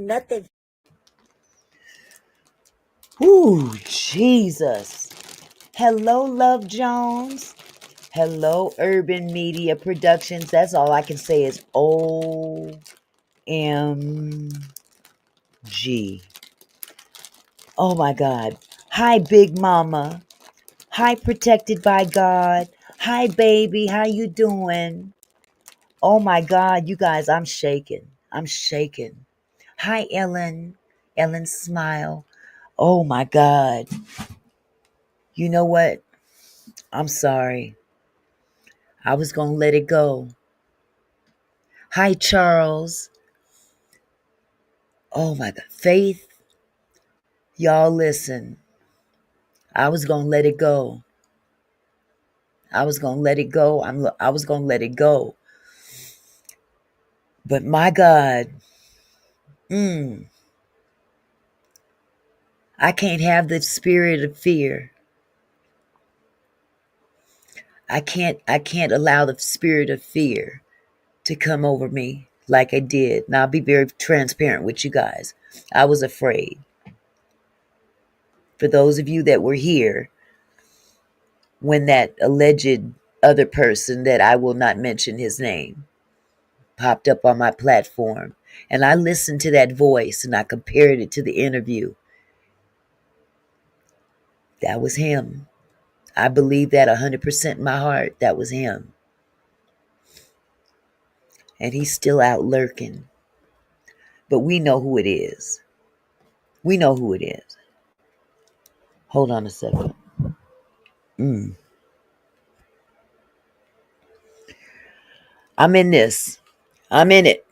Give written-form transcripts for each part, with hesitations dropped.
nothing. Ooh, Jesus. Hello, Love Jones. Hello, Urban Media Productions. That's all I can say is OMG. Oh my God. Hi, Big Mama. Hi, Protected by God. Hi, baby. How you doing? Oh my God, you guys, I'm shaking. I'm shaking. Hi, Ellen. Ellen Smile. Oh my God. You know what? I'm sorry. I was going to let it go. Hi, Charles. Oh my God. Faith, y'all listen. I was going to let it go. I was going to let it go. I was going to let it go. But my God, I can't have the spirit of fear. I can't allow the spirit of fear to come over me like I did. Now I'll be very transparent with you guys. I was afraid. For those of you that were here when that alleged other person that I will not mention his name popped up on my platform, and I listened to that voice and I compared it to the interview. That was him. I believe that 100% in my heart. That was him. And he's still out lurking. But we know who it is. We know who it is. Hold on a second. I'm in this. I'm in it.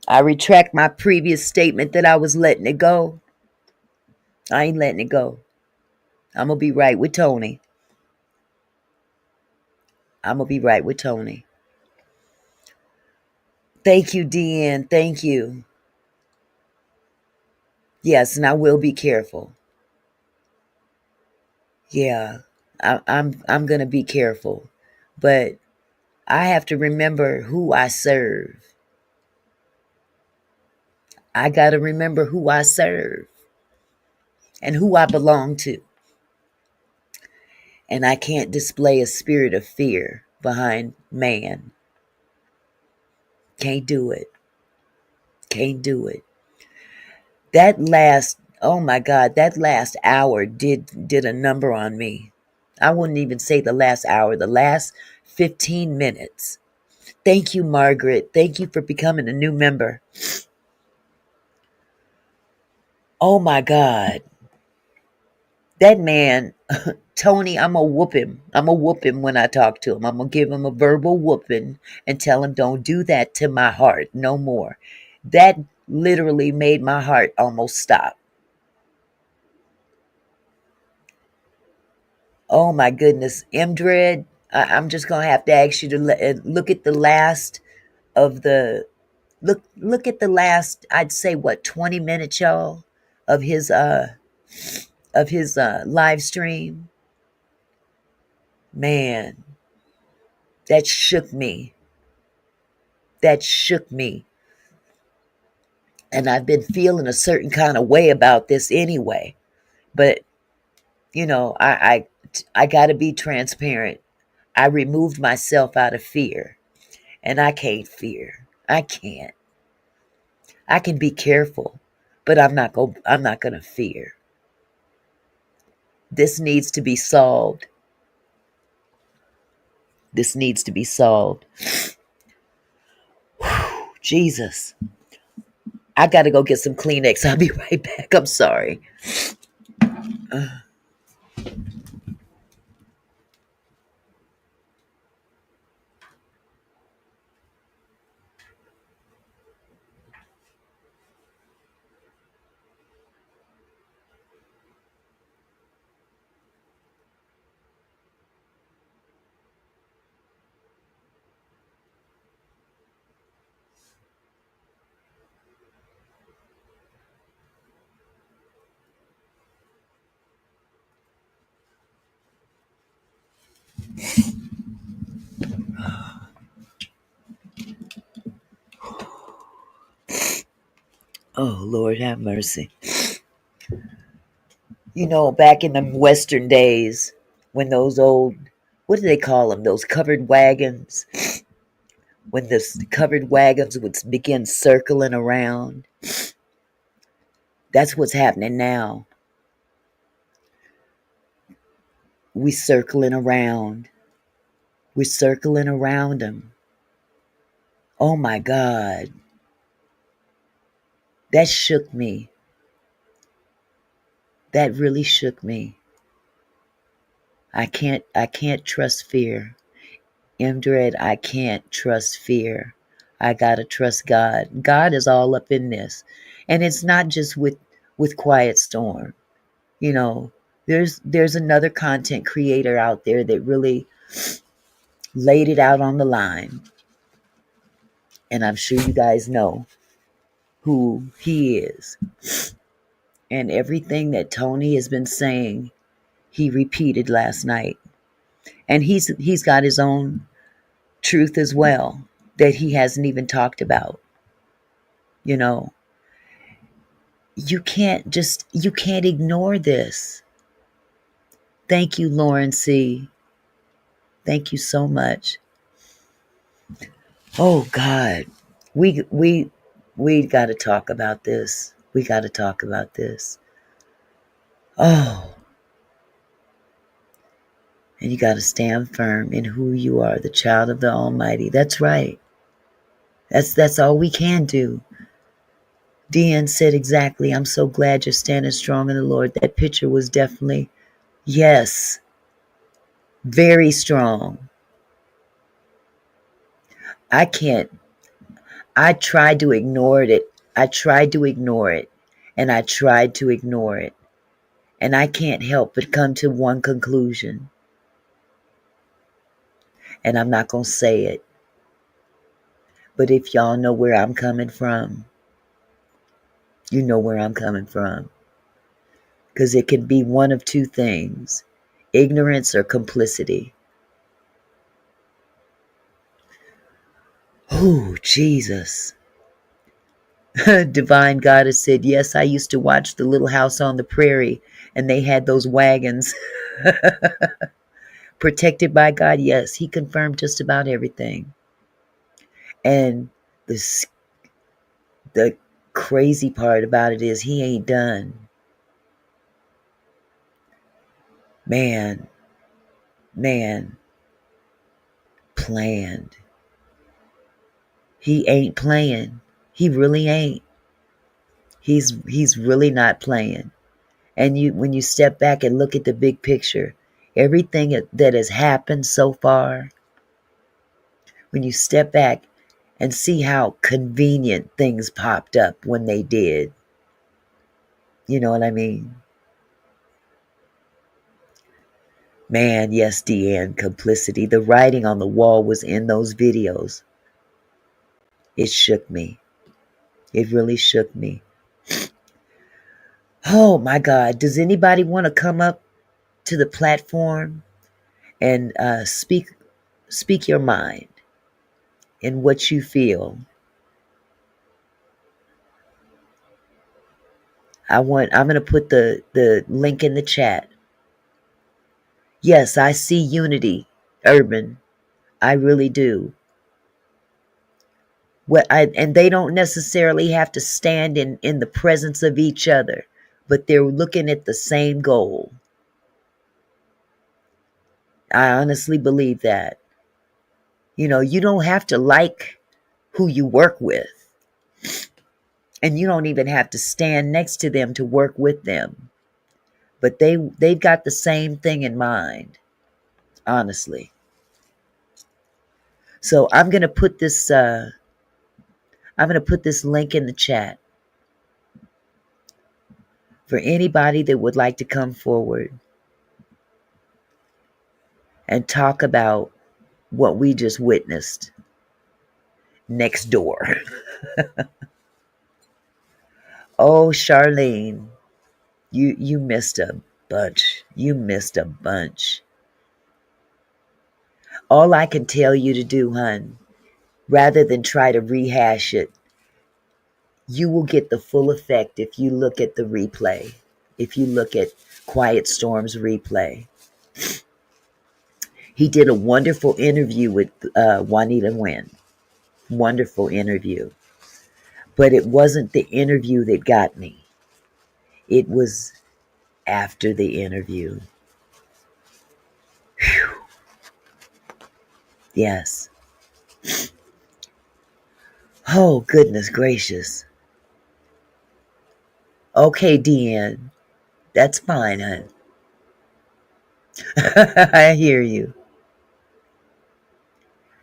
I retract my previous statement that I was letting it go. I ain't letting it go. I'm going to be right with Tony. I'm going to be right with Tony. Thank you, Deanne. Thank you. Yes, and I will be careful. Yeah, I'm going to be careful. But I have to remember who I serve. I got to remember who I serve and who I belong to. And I can't display a spirit of fear behind man. Can't do it. Can't do it. That last, oh my God, that last hour did a number on me. I wouldn't even say the last hour, the last 15 minutes. Thank you, Margaret. Thank you for becoming a new member. Oh my God. That man, Tony, I'm going to whoop him. I'm going to whoop him when I talk to him. I'm going to give him a verbal whooping and tell him, don't do that to my heart no more. That literally made my heart almost stop. Oh my goodness. M-Dread, I'm just going to have to ask you to look at the last of the, look at the last, I'd say what, 20 minutes, y'all, of his live stream. Man, that shook me. That shook me. And I've been feeling a certain kind of way about this anyway. But, you know, I got to be transparent. I removed myself out of fear. And I can't fear. I can't. I can be careful, but I'm not going to fear. This needs to be solved. This needs to be solved. Jesus. I got to go get some Kleenex. I'll be right back. I'm sorry. Oh, Lord have mercy. You know, back in the Western days, when those old, what do they call them? Those covered wagons. When the covered wagons would begin circling around. That's what's happening now. We circling around. We're circling around them. Oh my God. That shook me. That really shook me. I can't trust fear. Imdred, I can't trust fear. I gotta trust God. God is all up in this. And it's not just with Quiet Storm. You know, there's another content creator out there that really laid it out on the line. And I'm sure you guys know who he is. And everything that Tony has been saying, he repeated last night. And he's got his own truth as well that he hasn't even talked about. You know, you can't ignore this. Thank you, Lauren C. Thank you so much. Oh God. We got to talk about this. We got to talk about this. Oh, and you got to stand firm in who you are, the child of the Almighty. That's right. That's all we can do. Deanne said exactly. I'm so glad you're standing strong in the Lord. That picture was definitely, yes, very strong. I can't. I tried to ignore it. I tried to ignore it. And I tried to ignore it. And I can't help but come to one conclusion. And I'm not going to say it. But if y'all know where I'm coming from, you know where I'm coming from. Because it can be one of two things: ignorance or complicity. Oh, Jesus. Divine Goddess said, yes, I used to watch the Little House on the Prairie, and they had those wagons. Protected by God, yes, he confirmed just about everything. And the crazy part about it is he ain't done. Man, planned. He ain't playing. He really ain't. He's really not playing. And when you step back and look at the big picture, everything that has happened so far, when you step back and see how convenient things popped up when they did, you know what I mean? Man, yes, Deanne, complicity. The writing on the wall was in those videos. It shook me. It really shook me. Oh my God. Does anybody want to come up to the platform and speak your mind and what you feel? I'm going to put the link in the chat. Yes, I see unity, Urban. I really do. And they don't necessarily have to stand in the presence of each other, but they're looking at the same goal. I honestly believe that. You know, you don't have to like who you work with, and you don't even have to stand next to them to work with them. But they've got the same thing in mind, honestly. So I'm gonna put this link in the chat for anybody that would like to come forward and talk about what we just witnessed next door. Oh, Charlene, you missed a bunch. You missed a bunch. All I can tell you to do, hun, rather than try to rehash it, You will get the full effect if you look at the replay. If you look at Quiet Storm's replay. He did a wonderful interview with Juanita Nguyen. Wonderful interview. But it wasn't the interview that got me. It was after the interview. Whew. Yes. Oh, goodness gracious. Okay, Deanne. That's fine, hon. I hear you.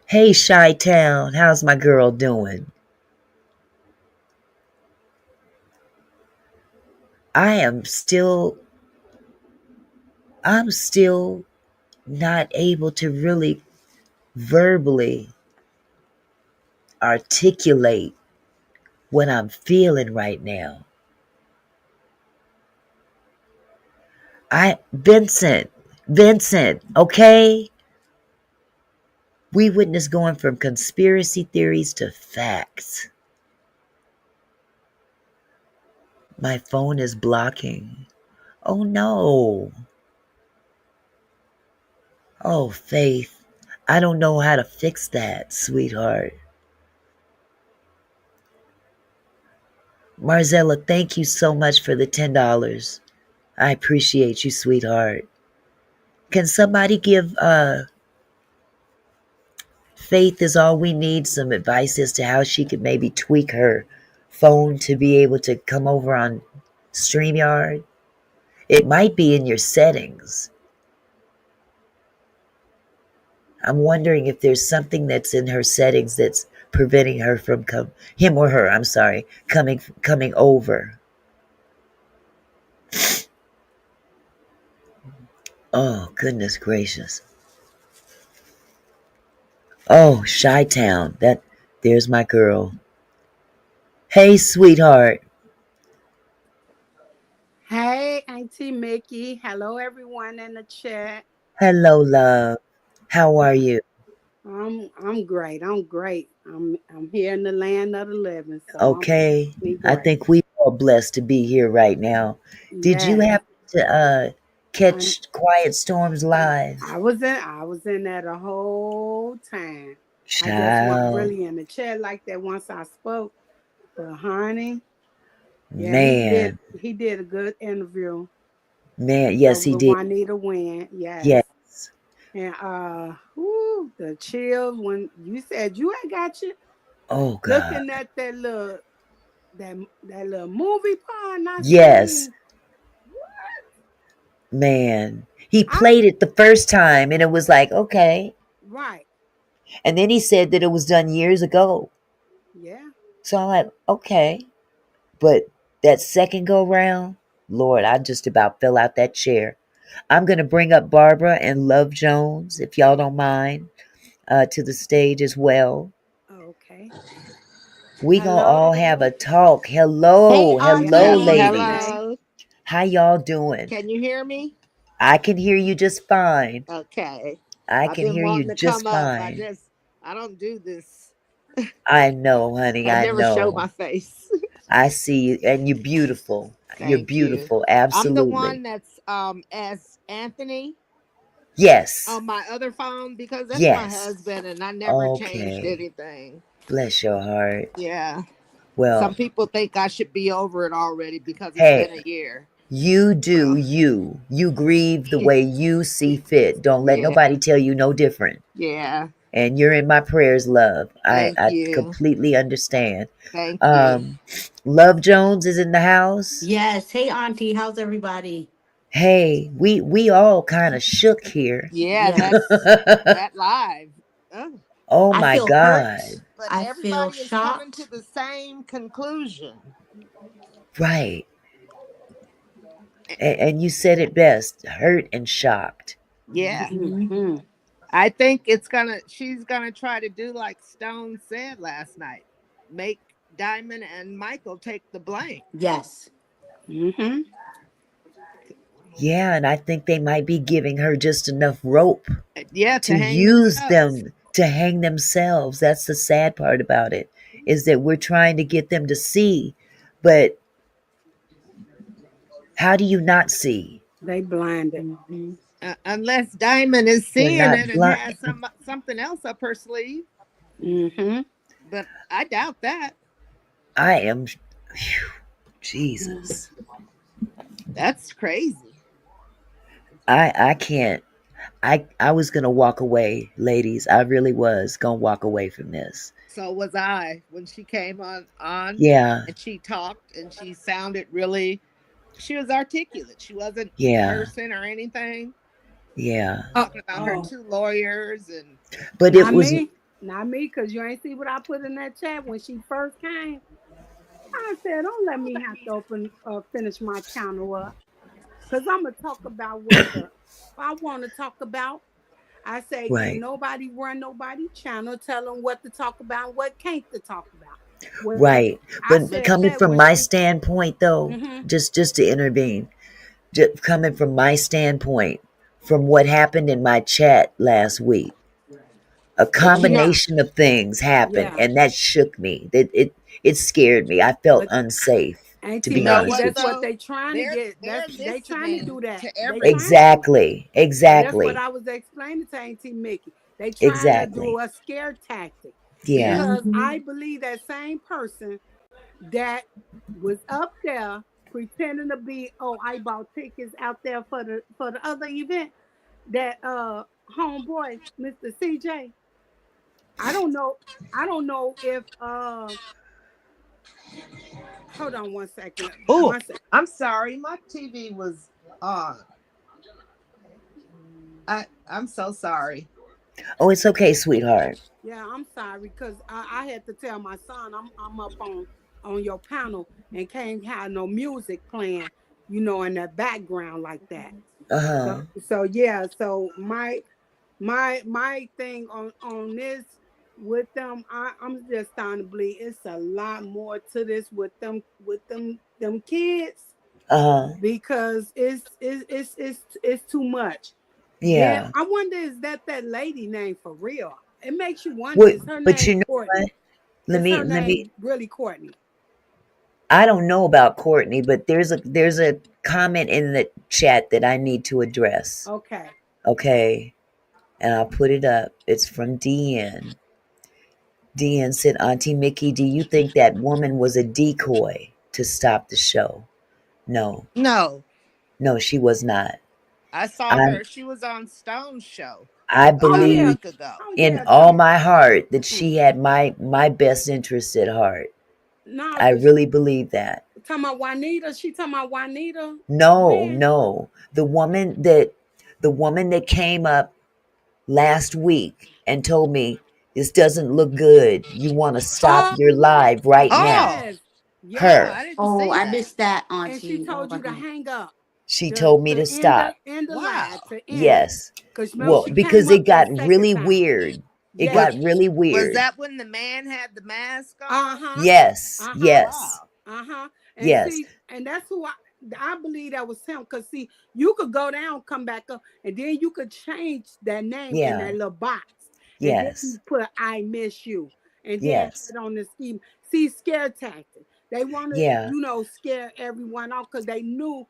Hey, Chi-Town. How's my girl doing? I'm still not able to really verbally articulate what I'm feeling right now. Vincent, okay? We witnessed going from conspiracy theories to facts. My phone is blocking. Oh no. Oh, Faith. I don't know how to fix that, sweetheart. Marzella, thank you so much for the $10. I appreciate you, sweetheart. Can somebody give Faith is all we need some advice as to how she could maybe tweak her phone to be able to come over on StreamYard? It might be in your settings. I'm wondering if there's something that's in her settings that's preventing her from him or her, I'm sorry, coming over. Oh, goodness gracious. Oh, Chi-Town. There's my girl. Hey, sweetheart. Hey, Auntie Mickey. Hello, everyone in the chat. Hello, love. How are you? I'm great. I'm great. I'm here in the land of the living, so I'm Okay. really I great. think we are blessed to be here right now. Did you Yes, happen to I'm. catch Quiet Storms live? I was in there the whole time. I just wasn't Child. really in the chat like that once I spoke. But honey, yeah, he did. Man. He did a good interview Man. Yes, he with did. Juanita Wynn. Yes. Yes. And the chills when you said you ain't got you Oh, God. looking at that little movie part, I Yes. seen. Man. He I played it the first time and it was like, okay. right, And then he said that it was done years ago. yeah. So I'm like, okay. But that second go round, Lord, I just about fell out that chair. I'm going to bring up Barbara and Love Jones, if y'all don't mind, to the stage as well. Okay. We going to Hello. all have a talk. Hey, Hello, Yes. Auntie. ladies. Namaste. Hello. How y'all doing? Can you hear me? I can hear you just fine. Okay. I I've can been hear you wanting to come just up. fine. I don't do this. I know, honey. I I never show know. my face. I see you, and you're beautiful. You're Thank you. beautiful. I'm the Absolutely. one that's as Anthony Yes. on my other phone because that's my Yes. husband and I never changed Okay. anything. Bless your heart. Yeah. Well, Some people think I should be over it already because it's hey, been a year. you do Well, you. You grieve the way you see fit. Don't let yeah. nobody tell you no different. Yeah. And you're in my prayers, love. Thank I you. completely understand. Thank you. Um, Love Jones is in the house. Yes. Hey, Auntie. How's everybody? Hey, we all kind of shook here. Yeah, Yes. that live. Oh. Oh I my feel God. hurt. But I feel everybody is coming to shocked. the same conclusion. Right. And you said it best, hurt and shocked. Yeah. Hmm. Hmm. I think she's gonna try to do like Stone said last night. Make Diamond and Michael take the blame. Yes. Hmm. Yeah, and I think they might be giving her just enough rope Yeah, to to hang use themselves. them to hang themselves. That's the sad part about it. is that we're trying to get them to see, but how do you not see? They blinded. Mhm. Unless Diamond is They're seeing not it and blind. has something else up her sleeve, Mm-hmm. but I doubt that. I am, phew, Jesus. That's crazy. I can't. I was gonna walk away, ladies. I really was gonna walk away from this. So was I when she came on Yeah, and she talked and she sounded really. She was articulate. She wasn't yeah, cursing or anything. yeah. Oh, Talking about her oh, two lawyers and But it not was me. Not me, because you ain't see what I put in that chat when she first came. I said, don't let me have to finish my channel up. Because I'm going to talk about what I want to talk about. I say, can't right, nobody run nobody channel, tell them what to talk about and what can't to talk about. Well, right. I But but said coming that from when my she, standpoint, though, mm-hmm, just to intervene, just coming from my standpoint, from what happened in my chat last week, a yeah, combination of things happened, yeah. and that shook me. It scared me. I felt But unsafe, to Auntie you be know Mickey, honest what with that's you. what though? they trying to They're get. they're They trying to listening do that. to They trying everything. to. Exactly, And that's what exactly, I was explaining to Auntie Mickey. They trying to exactly. do a scare tactic Yeah, because Mhm. I believe that same person that was up there pretending to be, oh, I bought tickets out there for the other event, that homeboy, Mr. CJ. I don't know. I don't know if hold on one second. Oh, One second. I'm sorry, my TV was on. I'm so sorry. oh, it's okay, sweetheart. Yeah, I'm sorry because I had to tell my son I'm up on your panel and can't have no music playing, in the background like that. So Uh-huh. so yeah, so my thing on this with them, I'm just starting to believe it's a lot more to this with them kids Uh-huh. because it's too much. Then Yeah. I wonder, is that lady name for real? It makes you wonder, What is her but name you know what? Courtney? Let Is me her let me name really Courtney? I don't know about Courtney, but there's a comment in the chat that I need to address. Okay. Okay? And I'll put it up. It's from DN. DN said, Auntie Mickey, do you think that woman was a decoy to stop the show? No. No, No, she was not. I saw I her. She was on Stone's show I Oh about a yeah. believe week ago. Oh in yeah. all my heart that Mm. she had my best interest at heart. No, I cause really believe that. talking about Juanita. She talking about Juanita, the No, man. no. The woman that came up last week and told me this doesn't look good. You want to stop Oh your yeah. live right now. Oh, Yes. oh, Yes. Her. I didn't Oh, see I that. missed that, And she Auntie. told you to Okay. hang up. She To told me to to end the stop. end the live, Wow. to end it. Yes. Cause remember Well, she because came it up that got second really time. weird. It Was Yes. got really was weird. that when the man had the mask on? Uh-huh. Yes. Uh-huh. Yes. Wow. Uh-huh. And Yes. see, and that's who I believe that was him. Cause see, you could go down, come back up, and then you could change that name in that Yeah. little box. And then Yes. you put I miss you. And then have Yes. it on the scheme. See, scare tactic. They want to, Yeah. scare everyone off because they knew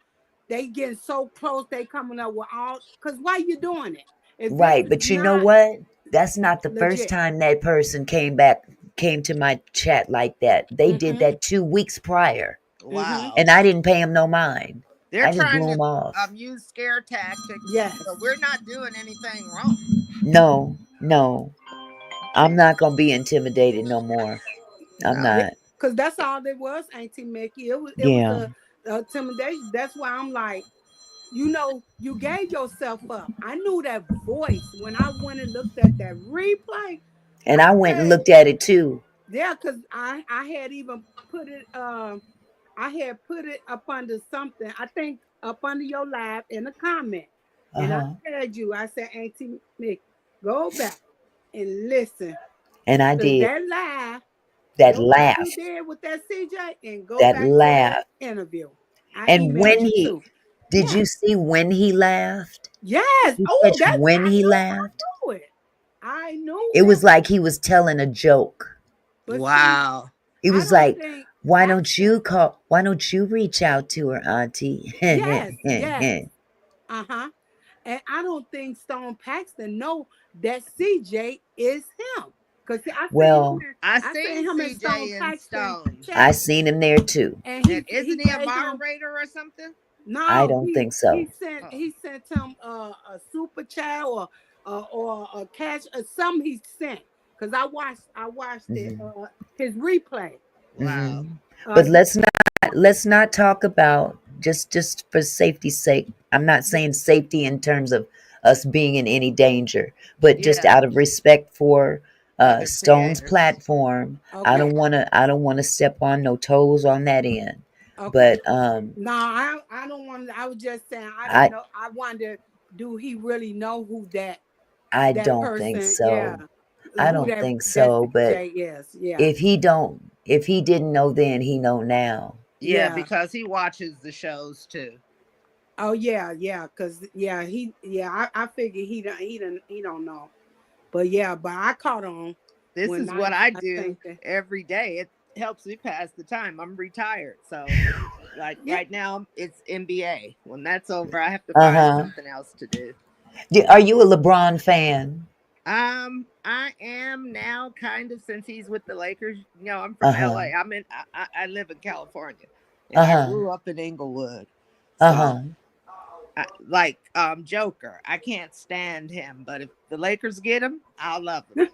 they getting so close, they coming up with all, because why you doing it? If this Right. is But you know not what? That's not the first legit. time that person came to my chat like that. They did Mm-hmm. that 2 weeks prior. Mm-hmm. Wow. And I didn't pay him no mind. They're I just trying blew to him off. use scare tactics, Yes. but we're not doing anything wrong. No, no. I'm not gonna be intimidated no more. I'm No. Yeah, not. because that's all it was, Auntie Mickey. It was Yeah. a intimidation. That's why I'm like, you gave yourself up. I knew that voice when I went and looked at that replay. And I I went and said, looked at it too. yeah, because I had even put it I had put it up under something. I think up under your live in a comment, and I Uh-huh. told you, I said, Auntie Mickey, go back and listen And I to did. that live. That Just like you laugh. did with that CJ, and go That back to that laugh. interview. I And emailed when you he too. did Yeah. you see when he laughed? Yes. Did you Oh, catch that's when he laughed? I knew it. I knew It it. was like he was telling a joke. But see, Wow. He I was don't like, think why don't acting. you call, why don't you reach out to her, Auntie? Yes, yes. Uh-huh. And I don't think Stone Paxton know that CJ is him. Cause see, Well, I I seen seen him in Stone CJ and Paxton Stone. I chat, seen him there too. and And he isn't he a gave him moderator or something? I no, don't think so. Oh, he sent him a super chat or a cash or something he sent. Cause I watched it Hmm. his replay. wow. But He let's not talk about just for safety's sake. I'm not yeah, saying safety in terms of us being in any danger, but just Yeah, out of respect for other Stone's creators. platform. okay, I don't wanna step on no toes on that end. okay. But No, I don't want. I was just saying I didn't I know. I wondered, do he really know who I that don't think person? Yeah, so. I who don't think that so. But CJ is? Yeah, if he didn't know then, he know now. Yeah, yeah. because he watches the shows too. Oh yeah, yeah. Cause yeah, I figure he don't know. But yeah, but I caught on This when is what I I think do that every day. It helps me pass the time. I'm retired. So, like yeah. right now, it's NBA. When that's over, I have to Uh find huh. something else to do. Are you a LeBron fan? I am now kind of since he's with the Lakers. You know, I'm Uh from huh. LA. I live in California, and Uh I huh. grew up in Inglewood. Uh So, huh. like Joker, I can't stand him, but if the Lakers get him, I'll love him.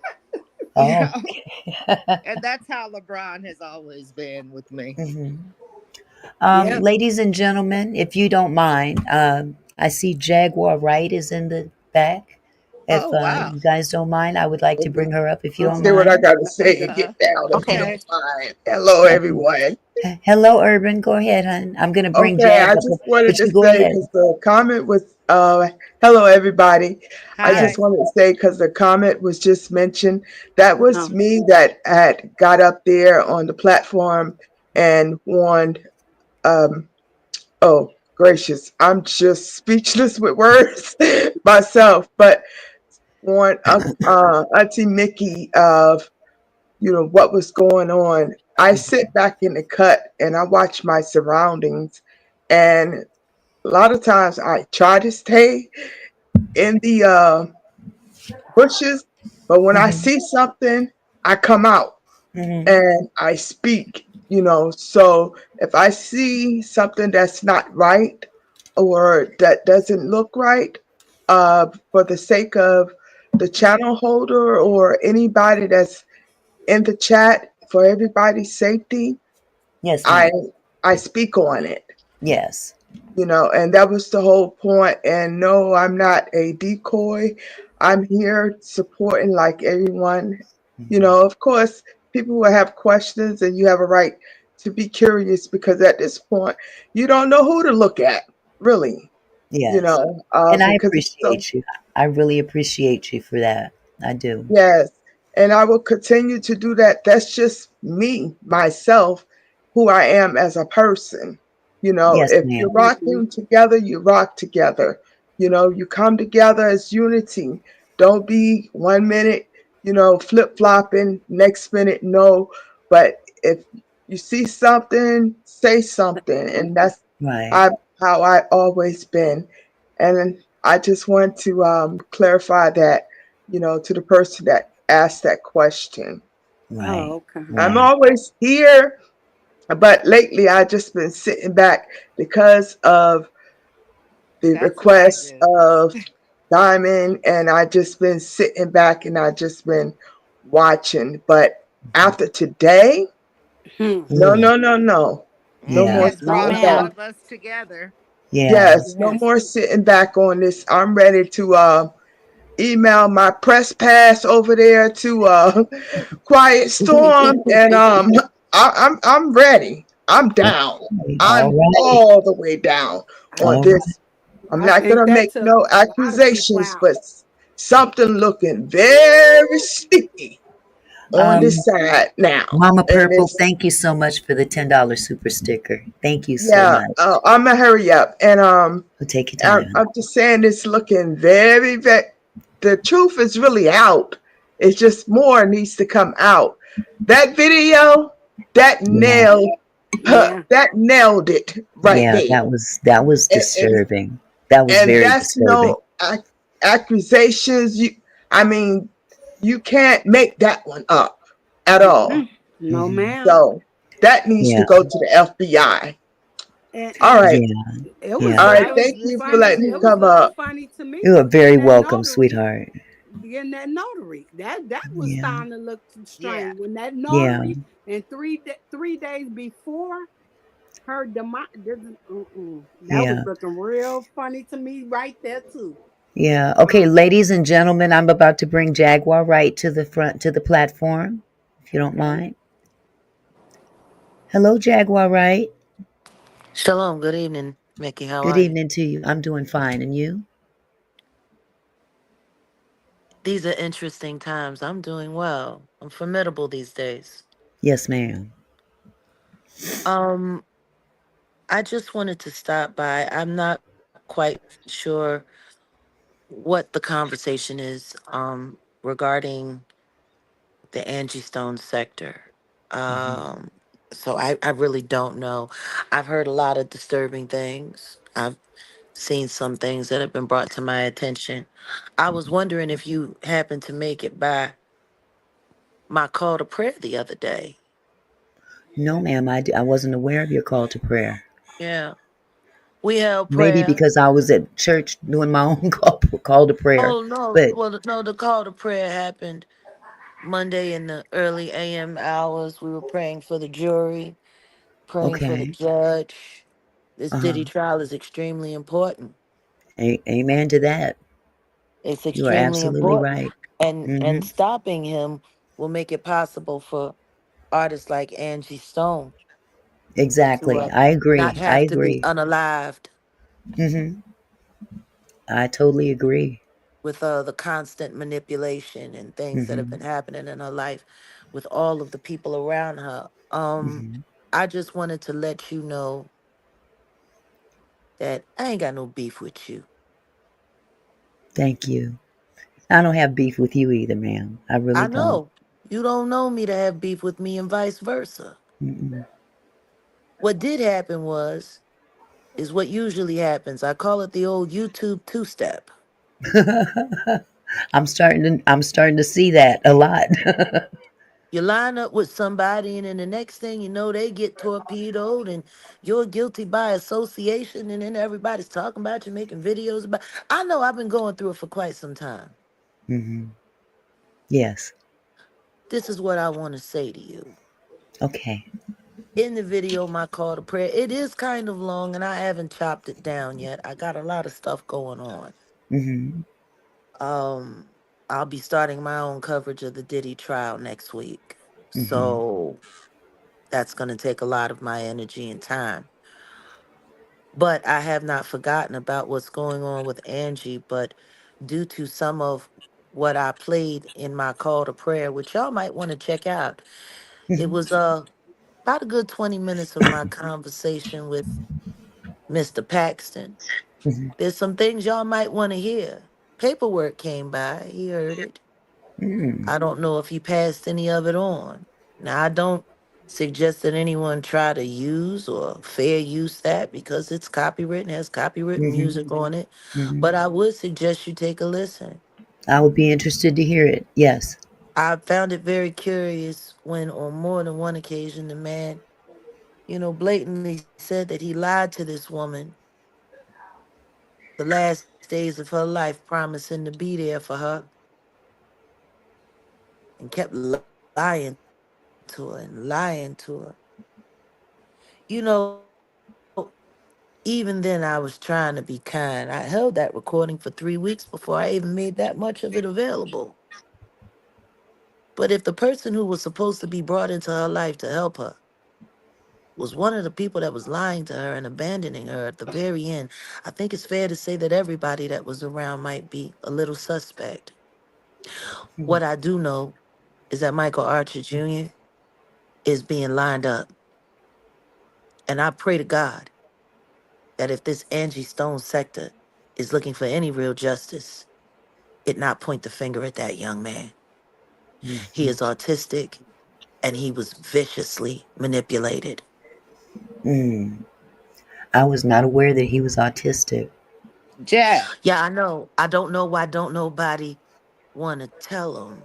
You Oh. know, and that's how LeBron has always been with me. Hmm. Yeah. Ladies and gentlemen, if you don't mind, I see Jaguar Wright is in the back. If Oh wow. you guys don't mind, I would like to bring her up if you don't Oh, Say what I mind. gotta let me say and go. get down if you Okay. don't mind. Hello, Okay. everyone. Hello, Urban. Go ahead, hon. I'm gonna bring Okay, I Jag up, just wanted but to you go say ahead. because the comment was, hello, everybody. I Yes. just Hi. wanted to say because the comment was just mentioned, that was Uh-huh. me that had got up there on the platform and warned, um, oh, gracious, I'm just speechless with words myself, but warned Auntie Mickey of what was going on. I sit back in the cut and I watch my surroundings, and a lot of times I try to stay in the bushes, but when I Hmm. see something, I come out Hmm. and I speak. So if I see something that's not right or that doesn't look right, for the sake of the channel holder or anybody that's in the chat, for everybody's safety, Yes, I ma'am. I speak on it. Yes. And that was the whole point. And no, I'm not a decoy. I'm here supporting like everyone. Hmm. Of course, people will have questions and you have a right to be curious because at this point, you don't know who to look at, really, Yes. And I because it's so. appreciate you. I really appreciate you for that. I do. Yes. And I will continue to do that. That's just me, myself, who I am as a person. Yes, If you're ma'am. Hmm. rocking together, you rock together. You come together as unity. Don't be 1 minute, flip flopping, next minute, no. But if you see something, say something. And that's Right. I, how I always been. And I just want to clarify that to the person that asked that question. Right. Oh, okay. I'm Right. always here, but lately I just been sitting back because of the That's what I request do. of Diamond, and I just been sitting back and I just been watching. But Mhm. after today, Hmm. no, Ugh. no, no, no, no He more Yeah. has No, brought sitting a back. lot ma'am. of us together. Yeah. Yes, no Yes. more sitting back on this. I'm ready to email my press pass over there to Quiet Storm, and I'm ready. I'm down. All I'm right. all the way down I on All right. this. I'm I not think gonna that make took no a lot of people accusations, out. but something looking very sticky on Um, this side now, Mama and Purple, it's thank you so much for the $10 super sticker. Thank you so yeah. much. I'm gonna hurry up, and We'll take your I'm, time. I'm just saying it's looking very, very. The truth is really out. It's just more needs to come out. That video, that Yeah. nailed, Yeah. that nailed it right Yeah, there. that was And, and, disturbing. That was and very that's disturbing. no accusations. I mean, you can't make that one up at all. Mm-mm. No, Hmm. ma'am. So that needs to Yeah. go to the FBI. All And right. Yeah. it was All Yeah. right. it was Thank you for funny. letting me It was come looking up. funny to me You are because very welcome, sweetheart. getting that notary, that was Yeah. starting to look Yeah. strange when that Yeah. notary and 3 days before her demise. That was Yeah. looking real funny to me right there too. Yeah. Okay, ladies and gentlemen, I'm about to bring Jaguar Wright to the front to the platform, if you don't Okay. mind. Hello, Jaguar Wright. Shalom. Good evening, Mickey. How Good are you? evening to you. I'm doing fine, and you? These are interesting times. I'm doing well. I'm formidable these days. Yes, ma'am. Um, I just wanted to stop by. I'm not quite sure what the conversation is regarding the Angie Stone sector. Hmm. Um, so I really don't know. I've heard a lot of disturbing things. I've seen some things that have been brought to my attention. I was wondering if you happened to make it by my call to prayer the other day. No, ma'am. I wasn't aware of your call to prayer. Yeah, we held Maybe prayer. because I was at church doing my own call to prayer. Oh no, But well no, the call to prayer happened Monday in the early AM hours. We were praying for the jury, praying for the okay. judge. This Uh huh. Diddy trial is extremely important. Amen to that. It's You are extremely absolutely important, right. and Hmm. stopping him will make it possible for artists like Angie Stone to Exactly. I not agree. I have to be agree. unalived Hmm. I totally agree. with the constant manipulation and things that have Hmm. been happening in her life with all of the people around her. Hmm. I just wanted to let you know that I ain't got no beef with you. Thank you. I don't have beef with you either, ma'am. I really I don't. know you don't know me to have beef with me and vice versa. Mm-mm. What did happen was is what usually happens. I call it the old YouTube two-step. I'm starting to see that a lot. You line up with somebody, and then the next thing you know, they get torpedoed, and you're guilty by association. And then everybody's talking about you, making videos about. I know I've been going through it for quite some time. Hmm. Yes. This is what I want to say to you. Okay. In the video, my call to prayer, it is kind of long, and I haven't chopped it down yet. I got a lot of stuff going on. Hmm. Um, I'll be starting my own coverage of the Diddy trial next week, Hmm. so that's going to take a lot of my energy and time. But I have not forgotten about what's going on with Angie. But due to some of what I played in my call to prayer, which y'all might want to check out, it Hmm. was about a good 20 minutes of my conversation with Mr. Paxton. Hmm. There's some things y'all might want to hear. Paperwork came by, he heard it. Hmm. I don't know if he passed any of it on. Now, I don't suggest that anyone try to use or fair use that because it's copywritten, has copywritten Hmm. music on it. Hmm. But I would suggest you take a listen. I would be interested to hear it. Yes. I found it very curious when, on more than one occasion, the man, blatantly said that he lied to this woman the last days of her life, promising to be there for her, and kept lying to her and lying to her. Even then, I was trying to be kind. I held that recording for 3 weeks before I even made that much of it available. But if the person who was supposed to be brought into her life to help her was one of the people that was lying to her and abandoning her at the very end, I think it's fair to say that everybody that was around might be a little suspect. What I do know is that Michael Archer Jr. is being lined up. And I pray to God that if this Angie Stone sector is looking for any real justice, it not point the finger at that young man. He Hmm. is autistic. and he was viciously manipulated. Mm. I was not aware that he was autistic. Jag, Yeah, I know. I don't know why don't nobody want to tell him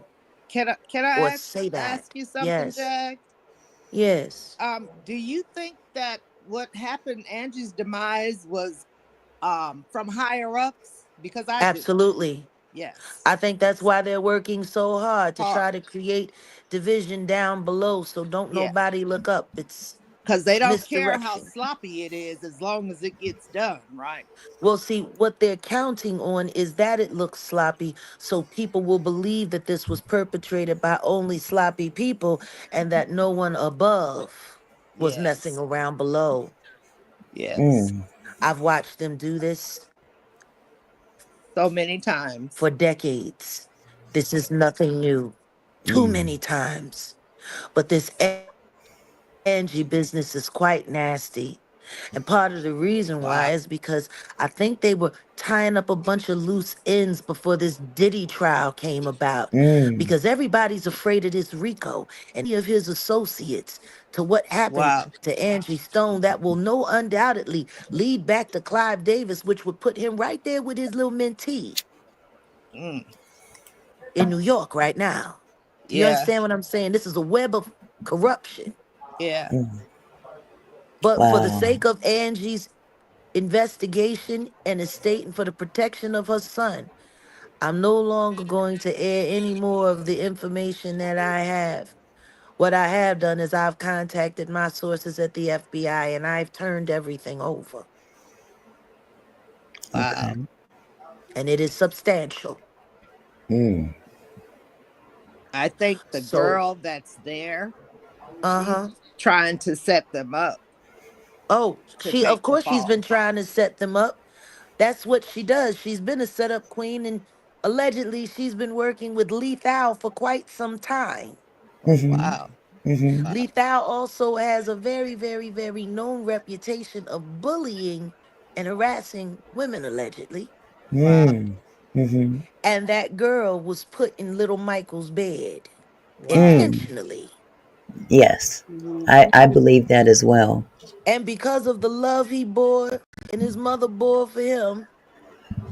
or can I say ask that. you something, Yes. Jag? Yes. Do you think that what happened, Angie's demise, was from higher ups? Because I do. Absolutely. Yes. I think that's why they're working so hard to try Hard. to create division down below so don't Yeah. nobody look up. It's Because they don't care how misdirection. sloppy it is as long as it gets done, right? Well, see, what they're counting on is that it looks sloppy, so people will believe that this was perpetrated by only sloppy people and that no one above was messing Yes. around below. Yes. Mm. I've watched them do this So many for times. decades. This is nothing new. Too Mm. many times. But this Angie business is quite nasty. And part of the reason why is because I Wow. think they were tying up a bunch of loose ends before this Diddy trial came about. Because everybody's Mm. afraid of this Rico and any of his associates to what happened to Wow. Angie Stone that will no undoubtedly lead back to Clive Davis, which would put him right there with his little mentee Mm. in New York right now. Do you Yeah. understand what I'm saying? This is a web of corruption. Yeah. Mm. But for the Wow. sake of Angie's investigation and estate and for the protection of her son, I'm no longer going to air any more of the information that I have. What I have done is I've contacted my sources at the FBI and I've turned everything over. Wow. Okay. And it is substantial. Mm. I think the So, girl that's there, she's uh-huh. trying to set them up Oh, to she of take the course she's been fall. trying to set them up. That's what she does. She's been a setup queen and allegedly she's been working with Lethal for quite some time. Oh, Mhm. wow. Mhm. Wow. Lethal also has a very, very, very known reputation of bullying and harassing women allegedly. Wow. Mm. Mhm. And that girl was put in little Michael's bed Wow. Mm. intentionally. Yes. Mhm. I believe that as well. And because of the love he bore and his mother bore for him,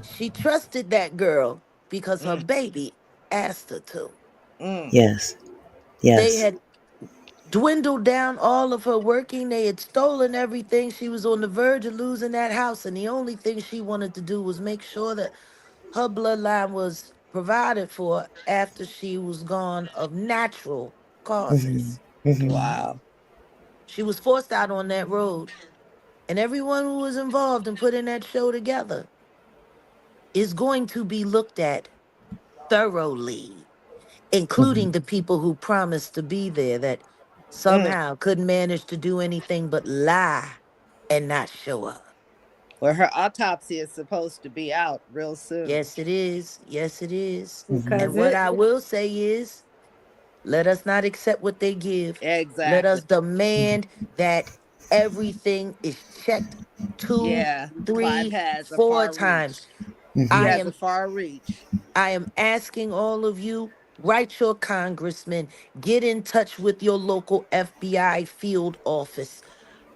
she trusted that girl because her Mm. baby asked her to. Mm. Yes. They Yes. had dwindled down all of her working. They had stolen everything. She was on the verge of losing that house. And the only thing she wanted to do was make sure that her bloodline was provided for after she was gone of natural Mhm. causes. Mhm. Wow. She was forced out on that road. And everyone who was involved in putting that show together is going to be looked at thoroughly, including Mhm. the people who promised to be there that Mm. somehow couldn't manage to do anything but lie and not show up. Well, her autopsy is supposed to be out real soon. Yes, it is. Yes, it is. Mhm. And Because what I will say is let us not accept what they give. Let Exactly. us demand that everything is checked two, Yeah. Clive three, has a four far times. reach. He I Mhm. has a am far reach. I am asking all of you, write your congressman, get in touch with your local FBI field office.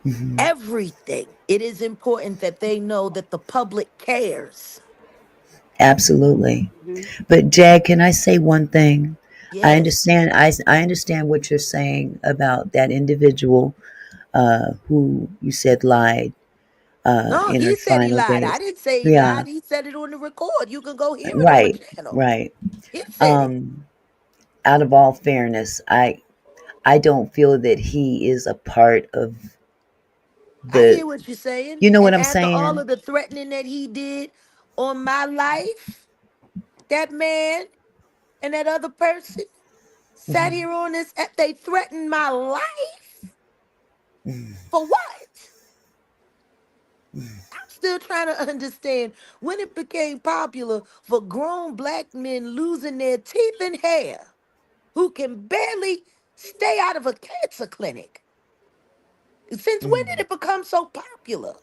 Mhm. Everything. It is important that they know that the public cares. Absolutely. Mhm. But Jag, can I say one thing? I Yes. understand. I understand what you're saying about that individual who you said lied No, in her he said he final lied. I days. didn't say he Yeah. lied. He said it on the record. You can go hear it on the Right. channel. Right. He said it. Um, Out of all fairness, I don't feel that he is a part of I the. hear what you're saying. You know what And I'm after all saying? of the threatening that he did on my life, that man and that other person sat Mhm. here on this app. They threatened my life Mhm. for what? I'm still trying to understand when it became popular for grown black men losing their teeth and hair who can barely stay out of a cancer clinic. Since when did Mhm. it become so popular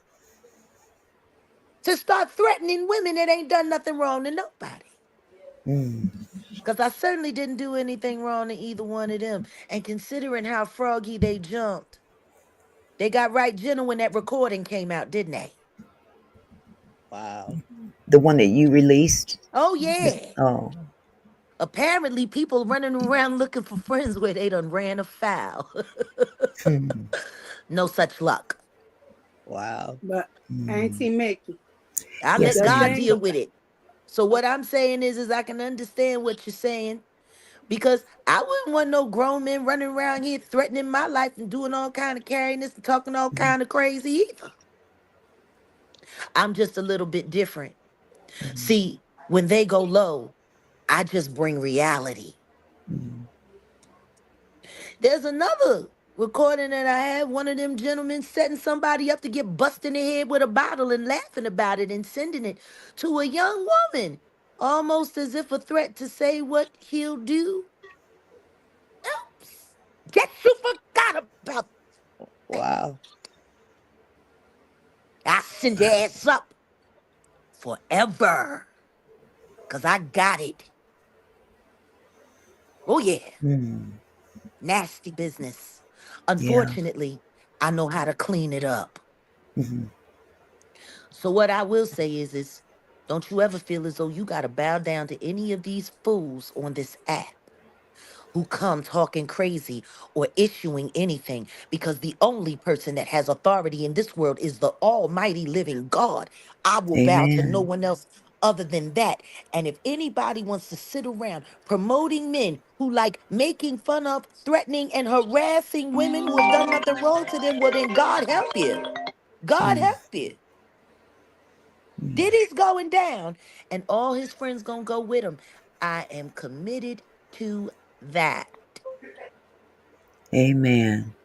to start threatening women that ain't done nothing wrong to nobody? Mhm. Because I certainly didn't do anything wrong to either one of them. And considering how froggy they jumped, they got right gentle when that recording came out, didn't they? Wow. The one that you released. Oh, The, yeah. oh. Apparently, people running around looking for friends where they done ran afoul. Hmm. No such luck. Wow. But Hmm. Auntie Mickey, I let Yes, the God ma'am. thing, deal with it. So what I'm saying is I can understand what you're saying because I wouldn't want no grown men running around here threatening my life and doing all kind of carrying and talking all kind of crazy either. I'm just a little bit different. Hmm. See, when they go low, I just bring reality. Hmm. There's another recording that I had, one of them gentlemen setting somebody up to get busted in the head with a bottle and laughing about it and sending it to a young woman, almost as if a threat to say what he'll do. Oops. Guess you forgot about that. Wow. I send your ass up forever. Cause I got it. Oh yeah. Hmm. Nasty business. Yeah. Unfortunately, I know how to clean it up. Hmm. So what I will say is don't you ever feel as though you gotta bow down to any of these fools on this app who come talking crazy or issuing anything, because the only person that has authority in this world is the almighty living God. I will bow to no Amen. one else other than that. And if anybody wants to sit around promoting men who like making fun of, threatening, and harassing women who have done nothing wrong to them, well, then God help you. God Hmm. help you. Hmm. Diddy's going down, and all his friends gonna go with him. I am committed to that. Amen.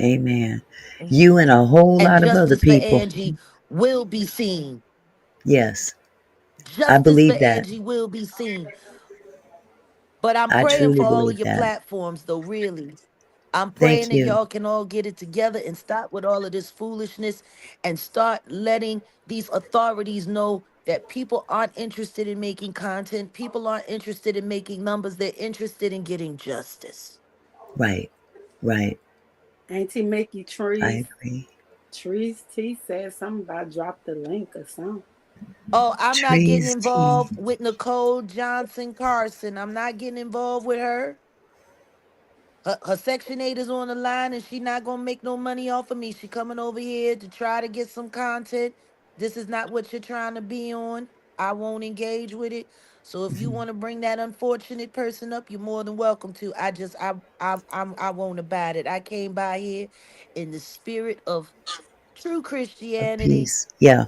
Amen. Mhm. You and a whole And lot of other justice for people. Angie will be seen. Yes, I Justice for believe that. Angie will be seen. But I'm I praying truly for all of believe your that. platforms, though, really. I'm praying Thank that you. y'all can all get it together and stop with all of this foolishness and start letting these authorities know that people aren't interested in making content. People aren't interested in making numbers. They're interested in getting justice. Right. Right. Auntie Mickey I Trees, agree. Trees T said something about drop the link or something. Oh, I'm not getting Trees involved tea. with Nicole Johnson Carson. I'm not getting involved with her. Her Section 8 is on the line and she not gonna make no money off of me. She coming over here to try to get some content. This is not what you're trying to be on. I won't engage with it. So if you Mhm. want to bring that unfortunate person up, you're more than welcome to. I won't about it. I came by here in the spirit of true Of Christianity. peace. Yeah.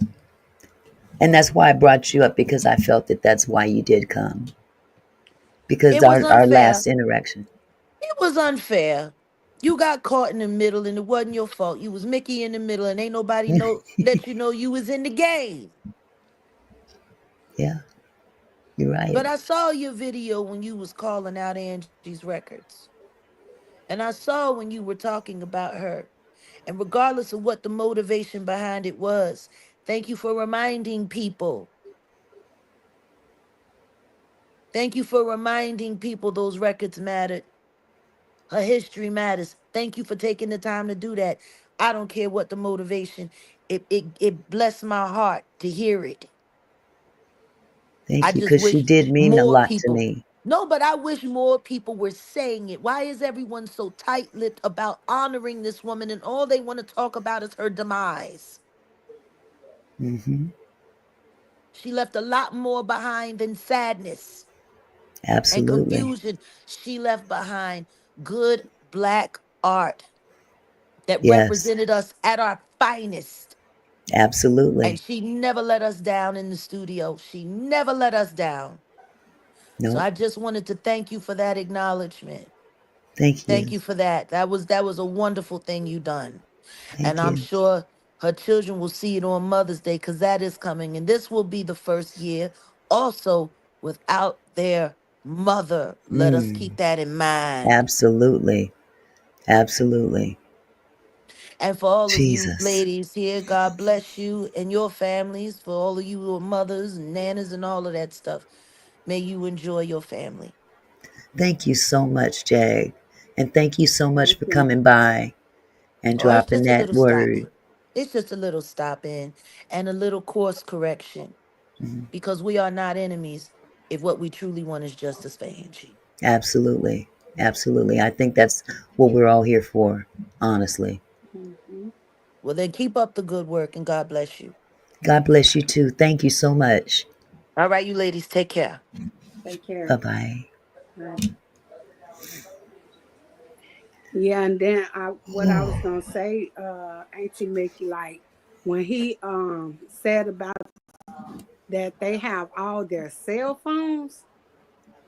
And that's why I brought you up because I felt that that's why you did come. Because It was our unfair. last interaction. It was unfair. You got caught in the middle and it wasn't your fault. You was Mickey in the middle and ain't nobody know let you know you was in the game. Yeah, you're right. But I saw your video when you was calling out Angie's records. And I saw when you were talking about her. And regardless of what the motivation behind it was, thank you for reminding people. Thank you for reminding people those records mattered. Her history matters. Thank you for taking the time to do that. I don't care what the motivation. It blessed my heart to hear it. I Thank you just because she wish did mean a more lot to people. me. No, but I wish more people were saying it. Why is everyone so tight-lipped about honoring this woman and all they want to talk about is her demise? Hmm. She left a lot more behind than sadness and Absolutely. confusion. She left behind good black art that Yes, represented us at our finest. And absolutely. she never let us down in the studio. She never let us down. So Nope. I just wanted to thank you for that acknowledgement. Thank Thank you. you for that. That was a wonderful thing you done. And Thank I'm you. sure her children will see it on Mother's Day because that is coming. And this will be the first year also without their mother. Let us Mm, keep that in mind. absolutely. Absolutely. And for all of you Jesus. ladies here, God bless you and your families. For all of you who are mothers and nanas and all of that stuff. May you enjoy your family. Thank you so much, Jag. And thank you so much Thank for you. coming by and Or it's dropping just a that little stop. word. It's just a little stop in and a little course correction Mhm. because we are not enemies if what we truly want is justice for Angie. Absolutely. Absolutely. I think that's what we're all here for, honestly. Hmm. Well, then keep up the good work and God bless you. God bless you too. Thank you so much. All right, you ladies, take care. Take Bye care. bye. Right. Yeah, and then what I was gonna say, Auntie Mickey, like when he said about that they have all their cell phones,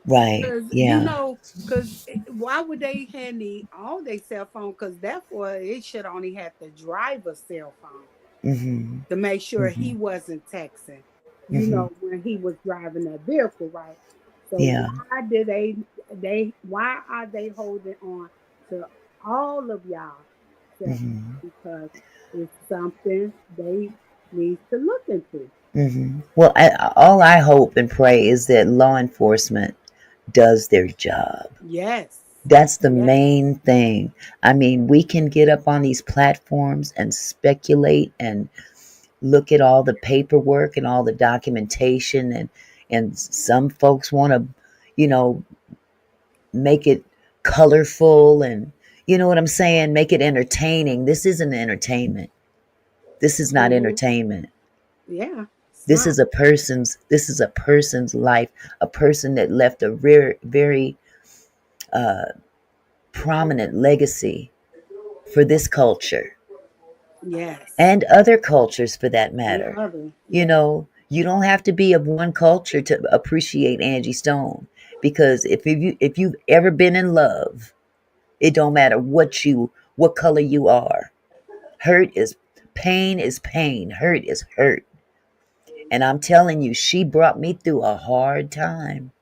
Right. because Yeah. because why would they hand all their cell phone? Because therefore it should only have the driver's cell phone Mm-hmm. to make sure he Mm-hmm. wasn't texting, Mm-hmm. when he was driving that vehicle, right? So Yeah. why did why are they holding on to all of y'all cell Mm-hmm. phones? Because it's something they need to look into. Mm-hmm. Well, all I hope and pray is that law enforcement does their job. Yes. That's the Yes. main thing. I mean, we can get up on these platforms and speculate and look at all the paperwork and all the documentation, and some folks want to, you know, make it colorful, and you know what I'm saying, make it entertaining. This isn't entertainment. This is not Hmm. entertainment. Yeah. It's This not. is a person's life, a person that left a very uh, prominent legacy for this culture Yes. and other cultures for that And matter. other. You Yeah. know, you don't have to be of one culture to appreciate Angie Stone, because if you've ever been in love, it don't matter what color you are. Hurt is pain is pain. Hurt is hurt. And I'm telling you, she brought me through a hard time.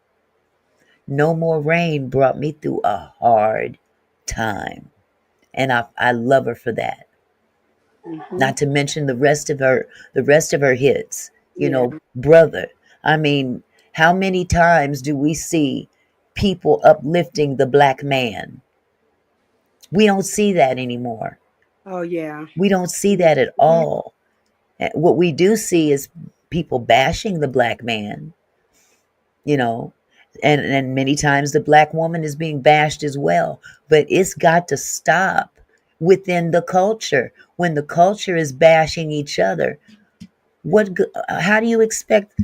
No More Rain brought me through a hard time. And I love her for that. Hmm. Not to mention the rest of her hits. You Yeah. know, Brother. I mean, how many times do we see people uplifting the black man? We don't see that anymore. Oh yeah. We don't see that at Hmm. all. What we do see is people bashing the black man, you know, and many times the black woman is being bashed as well. But it's got to stop within the culture. When the culture is bashing each other, how do you expect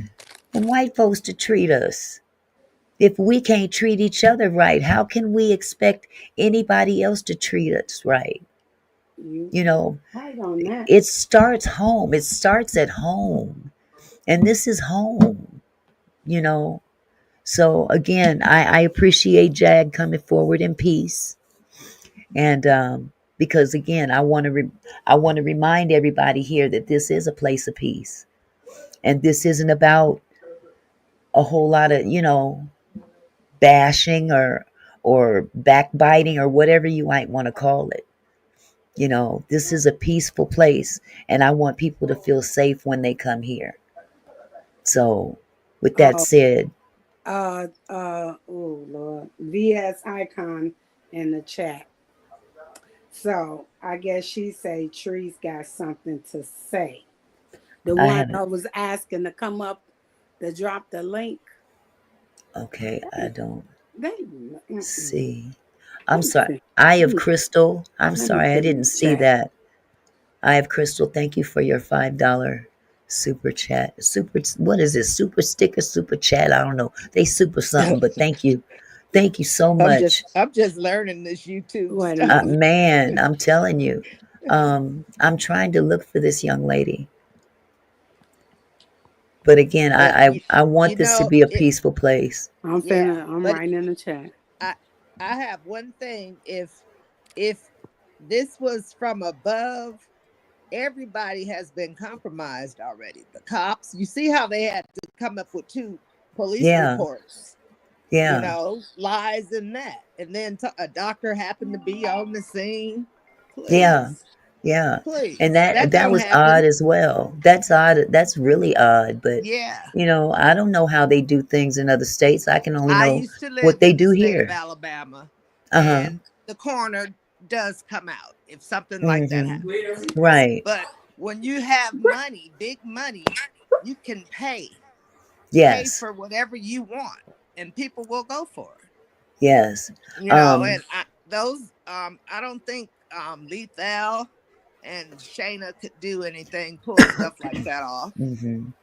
the white folks to treat us? If we can't treat each other right, how can we expect anybody else to treat us right? You You know, right on that. it starts home. It starts at home. And this is home, you know. So again, I appreciate Jag coming forward in peace. And because again, I want to remind everybody here that this is a place of peace. And this isn't about a whole lot of, bashing or backbiting or whatever you might want to call it. This is a peaceful place, and I want people to feel safe when they come here. So, with that Oh, said, oh Lord, VS icon in the chat. So I guess she say Tree's got something to say. The I one haven't. I was asking to come up to drop the link. Okay, I They, don't they, see. I'm let me sorry. see. I Let have me Crystal. I'm let me sorry, I put in didn't the see chat. that. I have Crystal. Thank you for your $5 super chat. What is this? Super sticker, super chat. I don't know. They super something, but thank you. Thank you so much. I'm just learning this YouTube Wait a stuff. minute. Man, I'm telling you. I'm trying to look for this young lady. But again, But I want you this to know be a it. peaceful place. Yeah, I'm but writing in the chat. I I have one thing. If this was from above, everybody has been compromised already. The cops, you see how they had to come up with 2 police Yeah, reports, yeah, lies in that. And then a doctor happened to be on the scene. yeah. Please. Yeah. And Please, that that that don't was odd happen. as well. That's odd. That's really odd. But Yeah. I don't know how they do things in other states. I can only I know used to what live they in the do state of here. Alabama, Uh-huh. and the coroner does come out if something like that Mm-hmm. happens. Right. But when you have money, big money, you can pay Yes. for whatever you want, and people will go for it. Yes. And Um, I don't think Lethal and Shayna could do anything, pull stuff like that off. mhm.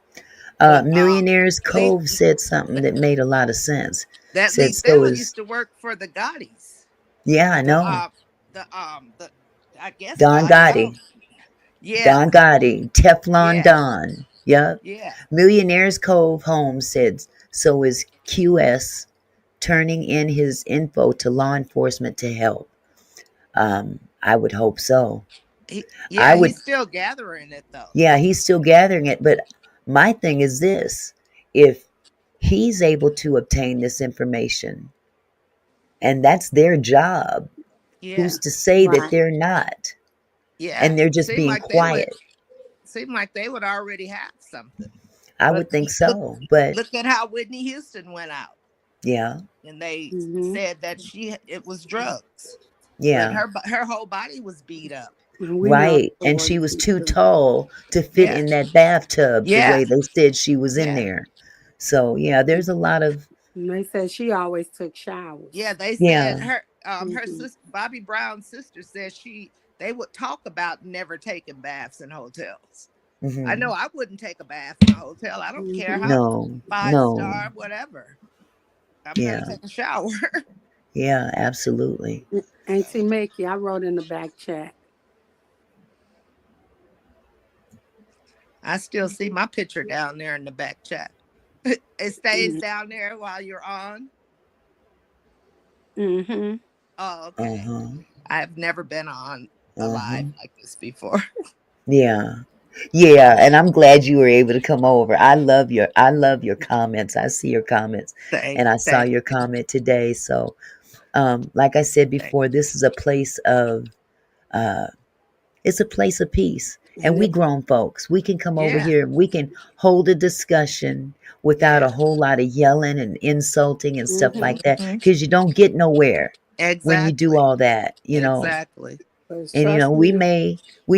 But Millionaires Le- Cove said something that made a lot of sense. that Said so Lethal is used to work for the Gottis. yeah, I The know. the I guess Don Gotti. I don't. Gotti. Yeah, Don Gotti. Teflon yeah, Don. Yep. yeah. Millionaires Cove Home said so is QS turning in his info to law enforcement to help. I would hope so. I Yeah, would, he's still gathering it though. yeah, he's still gathering it. But my thing is this: if he's able to obtain this information, and that's their job, Yeah, who's to say that Right. they're not? yeah. And they're just being quiet. Seem like they would already have something. I But would think look, so. But look at how Whitney Houston went out, yeah, and they Mm-hmm. said that it was drugs, but yeah, her whole body was beat up. And we know right. it And she was was too too. tall to fit Yeah, in that bathtub the yeah, way they said she was in yeah, there. So yeah, there's a lot of And they said she always took yeah. showers. They said yeah. her Mm-hmm. sister Bobby Brown's sister said they would talk about never taking baths in hotels. I Hmm. know I wouldn't take a bath in a hotel. I don't care Mm-hmm. how No, 5 star, no. whatever. I'm gonna Yeah, take a shower. yeah, absolutely. Auntie Mickey, I wrote in the back chat. I still see my picture down there in the back chat. It stays down there while you're on. Mm-hmm. Oh, Uh okay. huh. I've never been on a Uh huh. live like this before. Yeah. Yeah, and I'm glad you were able to come over. I love your comments. I see your comments and I saw Thank your you. comment today. So, like I said Thank before, this is a place of uh it's a place of peace. And And we it, grown folks, we can come over Yeah, here and we can hold a discussion without a yeah. whole lot of yelling and insulting and stuff mm-hmm. like that Hmm. because you don't get nowhere when you do Exactly. all that. Exactly. Because And trust we me,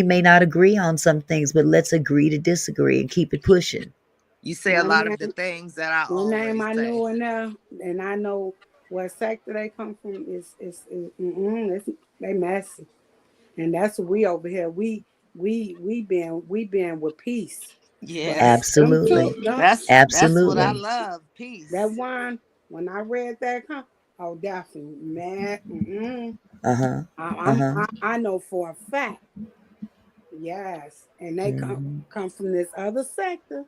may not agree on some things, but let's agree to disagree and keep it pushing. You say a one lot of the name, things that I one name always I say. knew in there, and I know what sector they come from it's they messy, and that's what we over here. We been with peace, but Yes. them Absolutely. two, them, That's what I Absolutely. love. that Peace. one. When I read that, oh, definitely, man. Uh-huh. Uh-huh. I know for a fact. Yes, and they Hmm. come from this other sector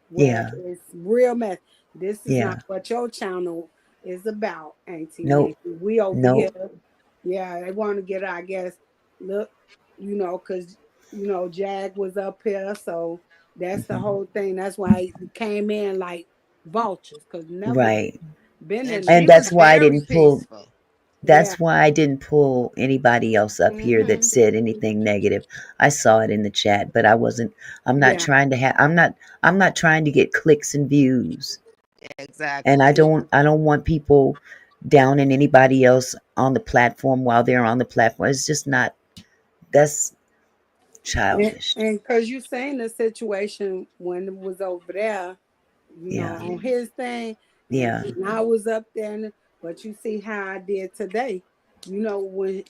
where Yeah. it's real mess. This is not Yeah. what your channel is about, Auntie Nope. Mickey. We over here, Nope. yeah. They want to get, I guess, look, because Jag was up here, so that's the Hmm. whole thing. That's why he came in like vultures, because never Right. been And in the And she front. was that's why I very didn't pull peaceful. Yeah. that's why I didn't pull anybody else up here that Hmm. said anything negative. I saw it in the chat, but I'm not Yeah. trying to have I'm not trying to get clicks and views. And I Exactly. Yeah. don't I don't want people downing anybody else on the platform while they're on the platform. It's just not that's childish. And because you saying the situation when it was over there, Yeah. on his thing, and, Yeah. and I was up there, but you see how I did today. When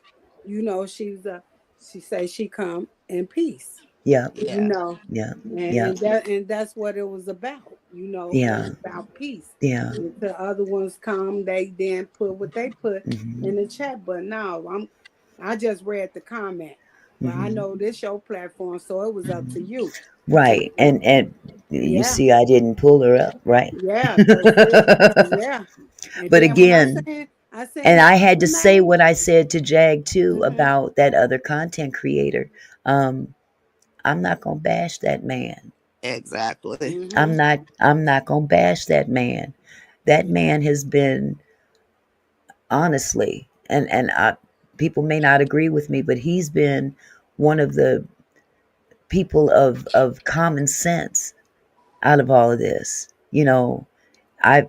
she say she come in peace. Yep. You Yeah. know, Yeah. and Yeah. that's what it was about. It was Yeah. about peace. Yeah. And the other ones come, they then put what they put Mhm. in the chat. But no, I just read the comment. But I Mhm. know this your platform, so it was up to you. Right. And you Yeah, see I didn't pull her up, right? yeah, cause yeah. And But then when again, I seen and the I had to other say name. what I said to Jag too Mm-hmm. about that other content creator. Um, I'm not gonna bash that man. Exactly. Mm-hmm. I'm not gonna bash that man. That man has been honestly, and people may not agree with me, but he's been one of the people of common sense out of all of this.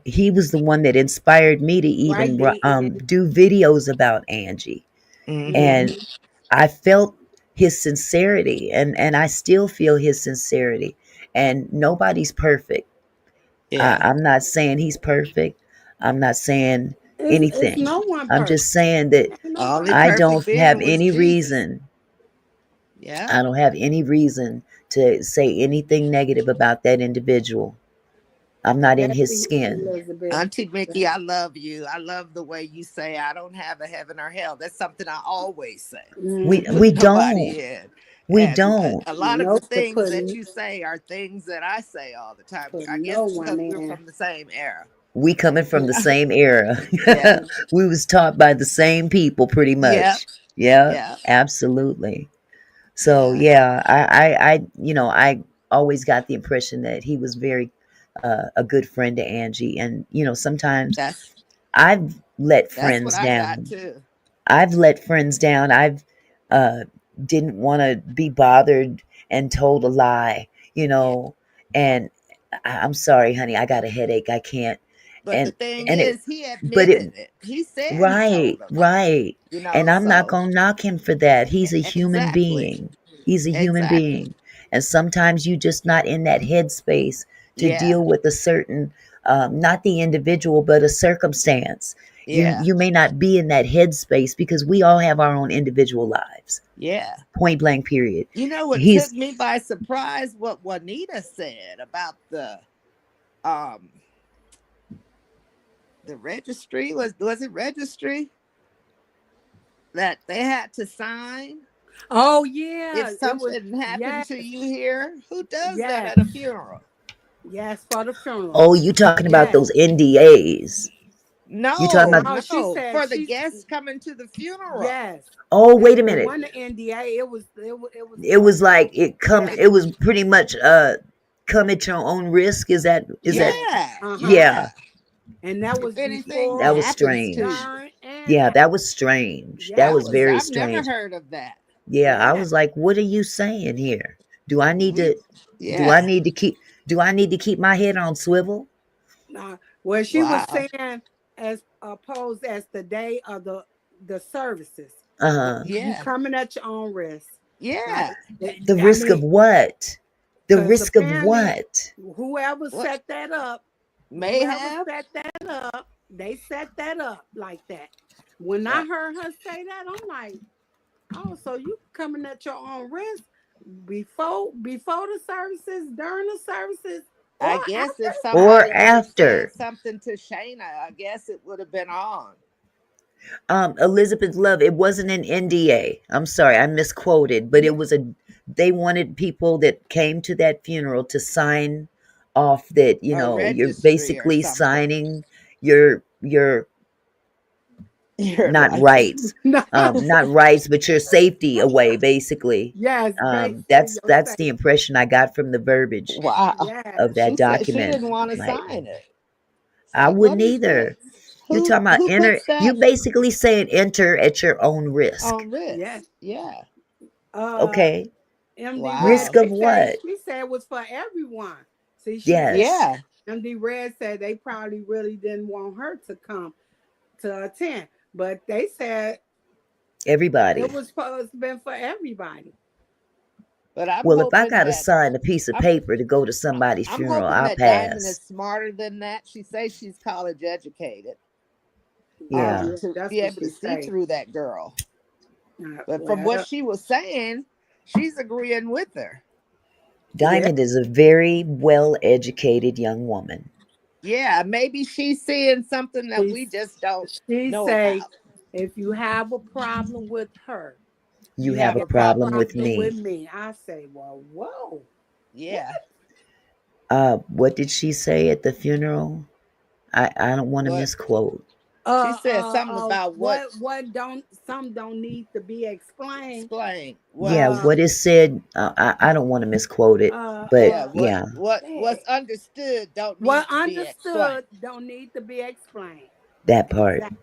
He was the one that inspired me to Right, even they do videos about Angie, Mm-hmm. and mm-hmm. I felt his sincerity, and I still feel his sincerity. And nobody's perfect. Yeah. I'm not saying he's perfect. I'm not saying It's anything. no one I'm just perfect. saying that Ain't Only nobody I perfect. perfect don't have being was any Jesus. reason. Yeah. I don't have any reason to say anything negative about that individual. I'm not in his Especially skin. Elizabeth. Auntie Mickey, I love you. I love the way you say I don't have a heaven or hell. That's something I always say to We Mm-hmm. put we don't. nobody in. We And don't. a lot of the Nope, to things that you say are things that I say all the time. put I no guess one because we're in. from the same era. We coming from the same era. Yeah. We was taught by the same people pretty Yeah. much. Yeah, Yeah. absolutely. So Yeah. yeah, I always got the impression that he was very a good friend to Angie, and sometimes That's I've let that's what friends I got down. too. I've let friends down. I've uh, didn't want to be bothered and told a lie, Yeah. and I'm sorry, honey, I got a headache. I can't. But the And thing and it, is, he but it admitted it. He said he right, told a lie. right. You And know, I'm not so gonna knock him for that. He's a human exactly. being. He's a human Exactly. being, and sometimes you just not in that headspace to Yeah. deal with a certain, not the individual, but a circumstance. You Yeah. you may not be in that headspace because we all have our own individual lives. Yeah. Point blank. Period. You know what took He's me by surprise? What Juanita said about um the registry. Was it registry that they had to sign Oh if yeah, it was. something happened Yes, to you here? Who does that yes, at a funeral? yes, for the funeral. Oh, you talking about Yes. those NDAs? You talking No, about? No, she no, said for the she's guests coming to the funeral. yes. Oh, wait a It minute. wasn't an NDA. It was It was like it come. yes, It was pretty much come at your own risk. Is that? yes. Yeah, Uh-huh. Yeah, yeah. And that If was anything that before, was happens to you, strange. during, and Yeah, after. that was strange. That Yes. was very I've never strange. heard of that. Yeah, I Yes. was like, what are you saying here? Do I need We, to do I yeah. need to keep do I need to keep my head on swivel? Well, she was Wow. saying as opposed as the day of the services. Like Uh-huh. you Yeah, coming at your own risk. yeah. Like The I risk of mean, what? The because risk of apparently what? whoever What set that up, may whoever have? set that up, they set that up like that. When Uh, I heard her say that, I'm like, oh, so you coming at your own risk before the services, during the services, or I guess after if the service. Or somebody would have said after? something to Shayna, I guess it would have been on. Elizabeth Love, it wasn't an NDA. I'm sorry, I misquoted, but Yeah. it was they wanted people that came to that funeral to sign off that, A you're registry or basically something. signing your Your not life. rights, No. not rights, but your safety away, basically. Yes, basically That's your that's say. the impression I got from the verbiage Wow. of Yes. that She said she document. didn't want to Like, sign it. It's I like, what wouldn't is this? either. You're talking about Who enter. puts You that basically saying enter at your own risk. on risk? Yes. Yeah. Uh Okay, MD Red, Wow. risk of they said what? she said it was for everyone. See, she said Yes, Yeah. MD Red said they probably really didn't want her to come to attend. But they said it everybody. was supposed to been for everybody. But I'm Well, if I hoping gotta that sign a piece of I'm paper to go to somebody's I'm funeral, hoping I'll that Diamond is pass. smarter than that. She says she's college educated. Yeah. Yeah, To that's be what able she to see say. through that girl. But from what Well, she was saying, she's agreeing with her. yeah. Diamond is a very well educated young woman. Yeah, maybe she's seeing something that She we just don't she know say about. if you have a problem with her, You You you have have a a have a problem problem with with problem me. with me. me. I say, well, whoa. What? Yeah. What did she say at the funeral? I don't want to What misquote. she said something about What don't some don't need to be explained. explain Yeah, Uh what is said, I don't want to misquote it, uh but yeah, uh what yeah, what's understood don't what need to be explained. understood don't need to be explained. that part. Exactly.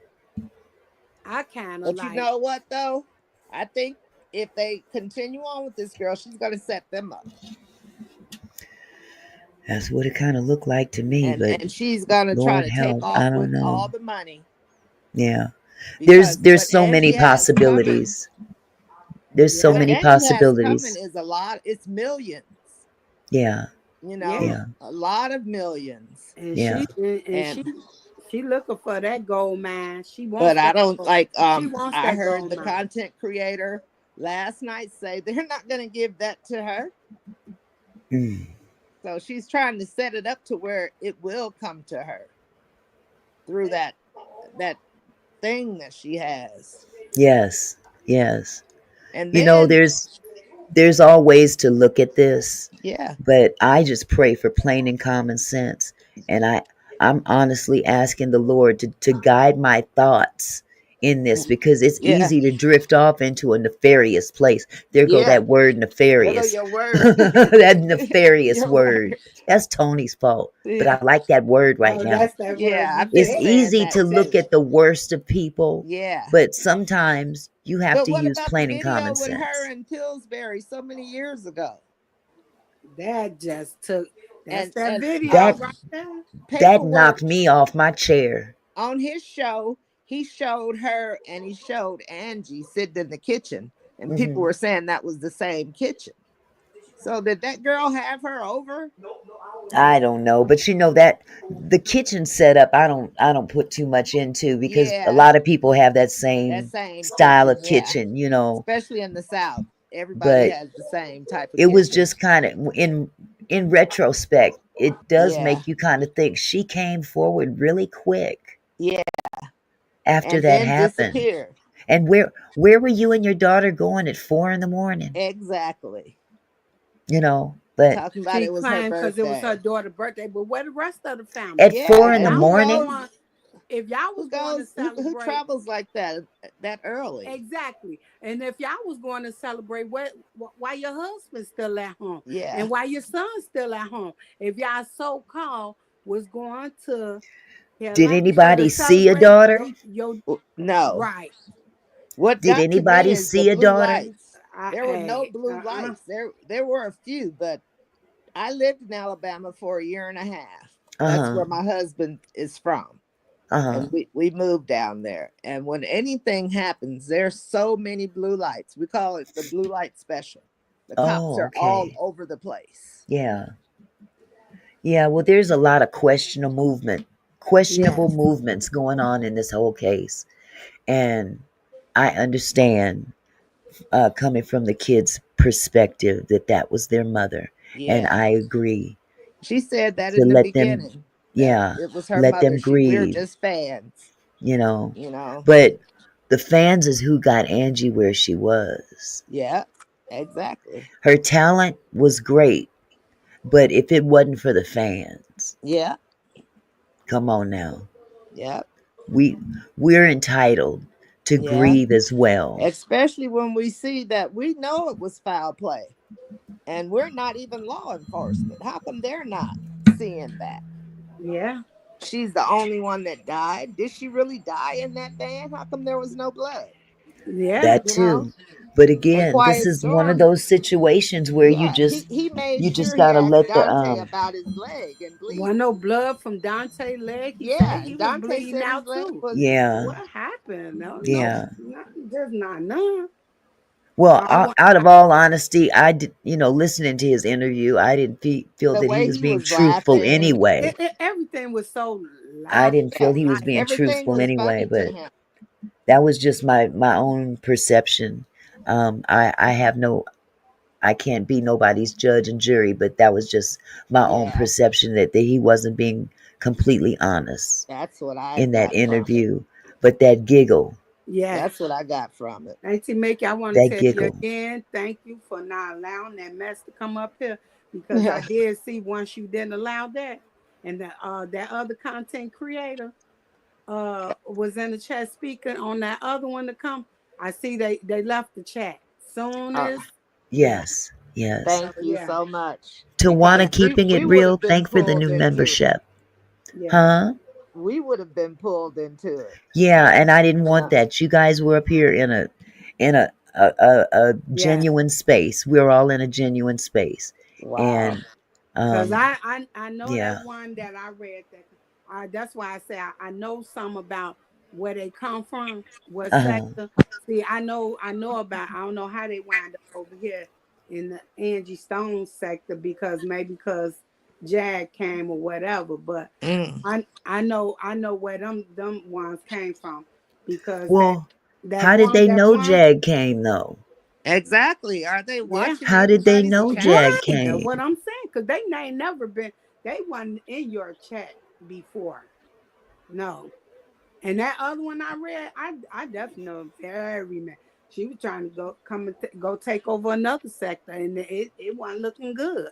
I kind of But you like know what though? I think if they continue on with this girl, she's gonna set them up. That's what it kind of looked like to me, but And she's gonna try Lord to take help, off I don't with know. all the money. Yeah. Because There's what so many Angie has coming, possibilities. There's so Yeah, what many Angie has coming possibilities. is a lot. It's millions. Yeah. You yeah. know, Yeah. a lot of millions. And Yeah. And she looking for that gold mine. She but wants I that don't gold. like She wants I that heard gold the mine. content creator last night say they're not gonna give that to her. Mm. So she's trying to set it up to where it will come to her through that thing that she has. Yes. Yes. And You know, then there's all ways to look at this, yeah, but I just pray for plain and common sense. And I'm honestly asking the Lord to guide my thoughts in this, because it's yeah, easy to drift off into a nefarious place. There go yeah. that word There go nefarious. your word. That nefarious Your word. word. That's Tony's fault. But Yeah. I like that word right Oh, now. that's that word Yeah, you I've It's been said. saying easy that to too. look at the worst of people, Yeah. but sometimes you have But to what use about the plain and video common with her sense. in Pillsbury so many years ago? That just took. That's that And video That right there. that paperwork knocked me off my chair. on his show, he showed her and he showed Angie sitting in the kitchen, and people Hmm. were saying that was the same kitchen. So did that girl have her over? I don't know, but you know that the kitchen setup, I don't put too much into, because a Yeah, lot of people have that that same same style kitchen. of Yeah, kitchen, you know. especially in the South, everybody But has the same type of it was kitchen. just kind of in retrospect, it does Yeah, make you kind of think she came forward really quick yeah, after and that then happened. disappeared. And where were you and your daughter going at 4 in the morning? Exactly. You know, but Talking about She it was her claimed because it was her birthday. daughter's birthday, but where the rest of the family? at Yeah, four If in the and y'all who was morning, goes? going, if y'all was Who going to goes? Who celebrate, travels like that early? exactly. And if y'all was going to celebrate, why your husband still at home, Yeah. and why your son's still at home? If y'all so called was going to did Atlanta to anybody see a celebrate daughter? your No. right, What Did got to me anybody is the see a blue daughter? lights. There were no blue lights. There were a few, but I lived in Alabama for a year and a half. That's Uh-huh. where my husband is from. Uh-huh. And we moved down there. And when anything happens, there's so many blue lights. We call it the blue light special. The cops Oh, are all okay. over the place. Yeah. Yeah, well, there's a lot of questionable yes, movements going on in this whole case. And I understand, coming from the kid's perspective, that was their mother. And Yeah. I agree She said that to in the let them, beginning, that yeah, it was her let mother. them We're grieve, just fans, you know. you know. But the fans is who got Angie where she was. Yeah, exactly. Her talent was great, but if it wasn't for the fans, Yeah, come on now. yeah, We we're entitled to yeah. grieve as well. Especially when we see that we know it was foul play and we're not even law enforcement. How come they're not seeing that? yeah, She's the only one that died. Did she really die in that van? How come there was no blood? yeah. That You know? too. But And again, this Quiet is one of Storm, those situations where yeah, he made you sure just he gotta asked let the Dante about his leg and Wasn't bleeding. no blood from Dante's leg. He said Yeah, he and was Dante bleeding said his out leg too. was yeah, What happened? No, no, yeah. just not none. Well, I want out of all honesty, I did, listening to his interview, I didn't feel the that he way was he being was truthful laughing. anyway. everything was so I loud. didn't Yeah, feel he was being everything truthful was anyway, funny to but him. that was just my own perception. I have no, I can't be nobody's judge and jury, but that was just my own Yeah, perception, that he wasn't being completely honest that's what I in that got from it. interview. But that giggle, Yes. That's what I got from it. Auntie Mickey, I want to that tell you giggle. again, thank you for not allowing that mess to come up here, because I did see once you didn't allow that, and that other content creator was in the chat speaking on that other one to come. I see they left the chat. Soon Uh, as yeah. Yes, yes. So thank you yeah. so much Tawana Yeah. because we keeping it we would real. have been Thank for the pulled new into it. membership. Yeah. Huh? We would have been pulled into it. Yeah, and I didn't want Uh, that. You guys were up here in a a Yeah. genuine space. We're all in a genuine space, Wow. and Cause um, I know yeah, that one that I read that that's why I say I know some about where they come from, what uh, sector. See, I know about I don't know how they wind up over here in the Angie Stone sector because maybe because Jag came or whatever, but Mm. I know where them ones came from because well, how did they that know one Jag came though? Exactly. Are they yeah. watching How did they everybody's know chat? Jag Right. That's came? what I'm saying. Cause they ain't never been they wasn't in your chat before. No. And that other one I read, I definitely know very man. She was trying to go take over another sector, and it wasn't looking good.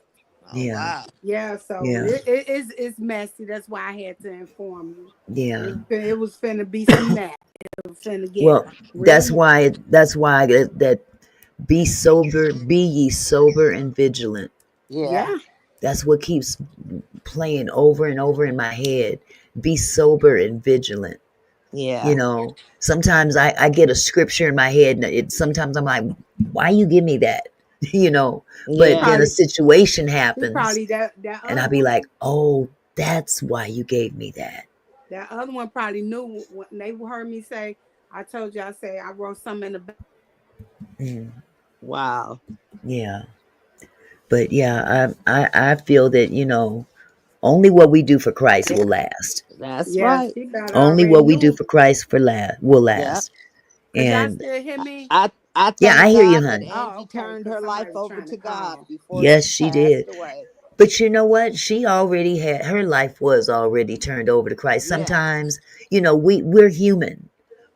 Oh Yeah, wow. Yeah, so yeah, it's messy. That's why I had to inform you. yeah. It was finna be some mess. It was finna get Well, real messy. that's why that be sober, be ye sober and vigilant. Yeah. Yeah, That's what keeps playing over and over in my head. Be sober and vigilant. Yeah. Sometimes I get a scripture in my head, and sometimes I'm like, why you give me that? you know, she but Yeah. then a probably situation she happens, probably that and other I'll be one. like, oh, that's why you gave me that. That other one probably knew when they heard me say, I told you, I say, I wrote something in the back. Mm, Wow. yeah, but yeah, I feel that only what we do for Christ Yeah, will last. That's yeah, right. she better Only already what we do knew. for Christ will Yeah. last. Could y'all And still hear me? I yeah, I thank hear you, God that honey. Oh, Angie okay, turned because her life somebody was over trying to to God call. before Yes, she she passed did. away. But you know what? She already had her life was already turned over to Christ. Yeah. Sometimes, we're human.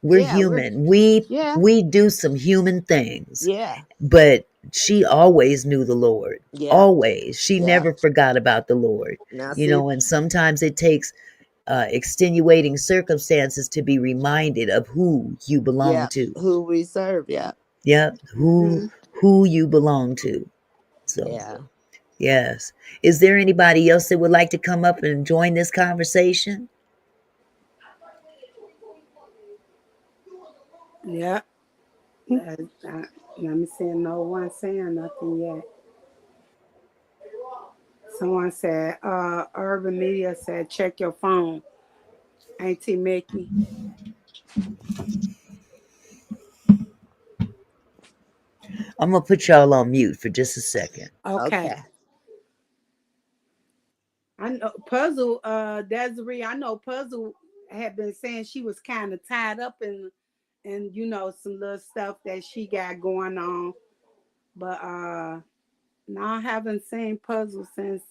We're Yeah. We're human. We yeah. we do some human things. Yeah. But she always knew the Lord. Yeah. Always. She Yeah. never forgot about the Lord. Now see, And sometimes it takes extenuating circumstances to be reminded of who you belong yeah, to. who we serve. Yeah. Yep, Hmm. who you belong to. So, Yeah. yes. Is there anybody else that would like to come up and join this conversation? Yeah. Let me see. No one saying nothing yet. Someone said, Urban Media said, check your phone. Auntie Mickey. I'm gonna put y'all on mute for just a second. Okay. Okay. I know Puzzle, Desiree, I know Puzzle had been saying she was kind of tied up in some little stuff that she got going on. But now I haven't seen Puzzle since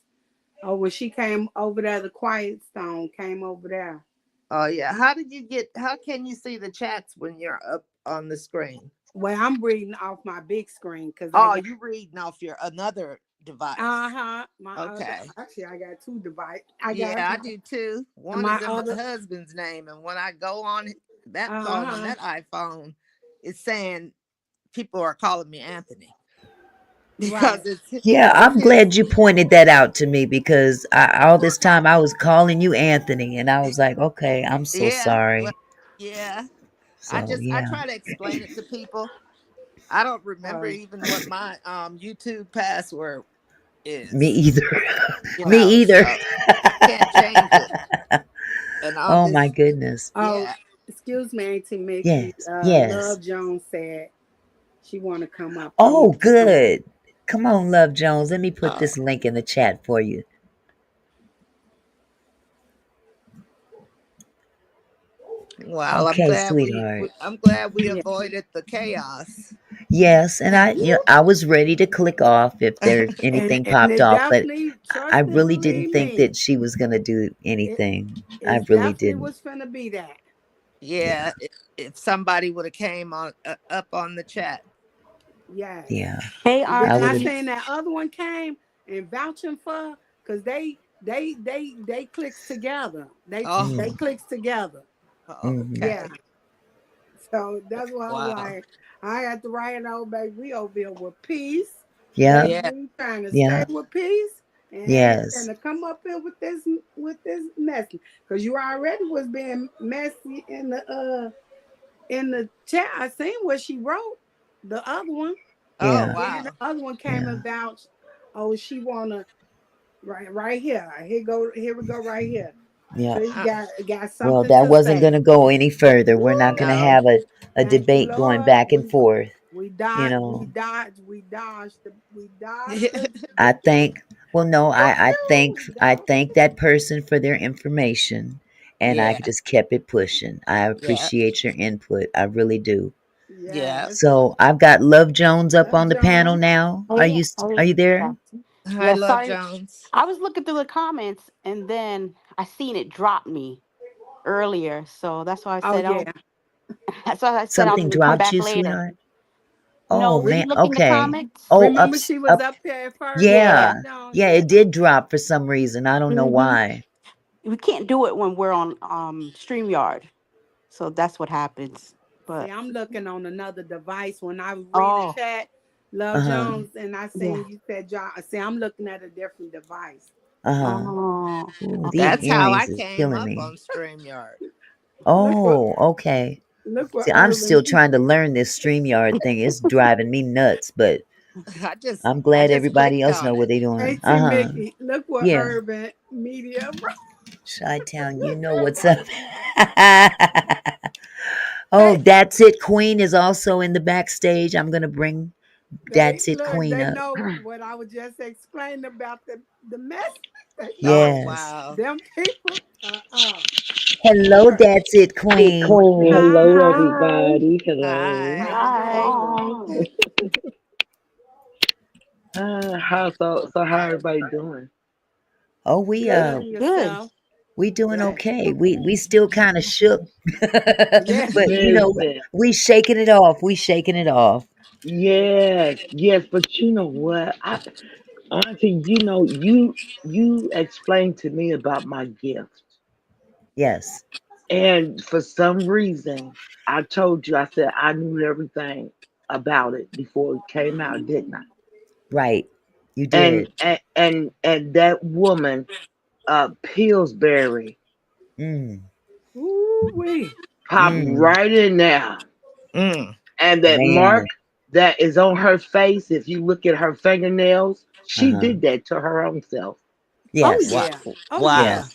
when she came over there, the Quiet Stone came over there. Oh yeah. How can you see the chats when you're up on the screen? Well, I'm reading off my big screen because I Oh, got you reading off your another device. my other Okay. actually I got two devices. I Yeah, got I do too. One my is in my other husband's name, and when I go on that phone, on uh-huh. that iPhone, it's saying people are calling me Anthony because Right. Yeah, it's I'm his. glad you pointed that out to me because all this time I was calling you Anthony, and I was like, okay, I'm so Yeah, well, sorry. yeah. So, I yeah, try to explain it to people. I don't remember Uh, even what my YouTube password me is, either. you me know, either. so I can't change it. And on Oh my this, goodness. oh, yeah. excuse me, Auntie Mickey. Yes, yes. Love Jones said she want to come up. Come Oh, on. good. Come on, Love Jones. Let me put Uh, this link in the chat for you. well, Okay, sweetheart. I'm glad we Yeah. avoided the chaos. Yes, and I was ready to click off if there anything And popped it off, but definitely, I trust and really didn't believe think me, that she was gonna do it anything. I it really definitely didn't. was finna be that. Yeah, Yeah, if somebody would have came on up on the chat. Yes. yeah. Hey, And then I would I have. Auntie. seen that other one came and vouching for because they clicks together. Oh, They Mm, clicks together. Yeah. okay. hmm. So that's why I'm Wow. like, I had to write it out, baby. We over here with peace. Yep. Yeah. Baby, we trying to stay Yep. with peace and ain't Yes. gonna come up here with this messy. Cause you already was being messy in the chat. I seen what she wrote. The other one, Oh Yeah, then the wow. other one came yeah, and vouched. Oh, she wanna right here. Here we go right here. yeah. Chris Uh, got Well, something that to wasn't say. going to go any further. We're not going to Woo! no. have a Thank you, debate going Lord. back and forth. We You we know, dodged we dodged I thank, well, no, I the thank that person for their information, and I Yeah. just kept it pushing. I Yeah. appreciate your input. I really do. Yeah. yes. So I've got Love Jones up Love on the panel Jones. now. Oh, Are oh, you there? yeah. I Yeah, love sorry. Jones. I was looking through the comments and then I seen it drop me earlier. So that's why I Oh said, yeah. oh, that's why I said Something I'll come dropped back you, later. sweetheart? Oh No, when you man, Rem- look in the okay. comments, Oh, Remember she was up. up here at first, Yeah, yeah. Love Jones. yeah. It Yeah. did drop for some reason. I don't know hmm why. We can't do it when we're on StreamYard. So that's what happens. See, But I'm looking on another device. When I was reading oh, chat, Love Uh huh. Jones, and I yeah. seen you said John. See, I'm looking at a different device. Uh huh. Oh, Ooh, these That's okay. how I earrings is came killing up me. on StreamYard. Look what Oh, okay. look what See, I'm still Urban. trying to learn this StreamYard thing. It's driving me nuts, but I just I'm I glad just everybody clicked else on know it. what they're doing. Auntie Uh huh. Mickey, look what Yeah. Urban Media. Chi-Town, you know what's up. Oh, They That's It Queen is also in the backstage. I'm gonna bring they That's It look. Queen They up. know what I was just explaining about the mess. They know Oh Yes. wow. them people. Hello, Okay. That's It Hey, Queen. Queen. Hello, Hi. everybody. Hi. Hello. How you Hi. doing? So how everybody doing? Oh, we Good uh in Good. yourself. we doing Glad. okay. We still kind of shook, Yeah. but Listen, we shaking it off. We shaking it off. yes, but you know what? Auntie, you explained to me about my gift, Yes, and for some reason, I told you I said I knew everything about it before it came out, didn't I? right. You And did. that woman, Pillsbury, Mm, Ooh wee. popped mm, right in there. Mm. And that man. mark that is on her face, if you look at her fingernails, Uh she huh. did that to her own self. Oh Yes, Wow. yeah. Oh Wow. yeah. yes.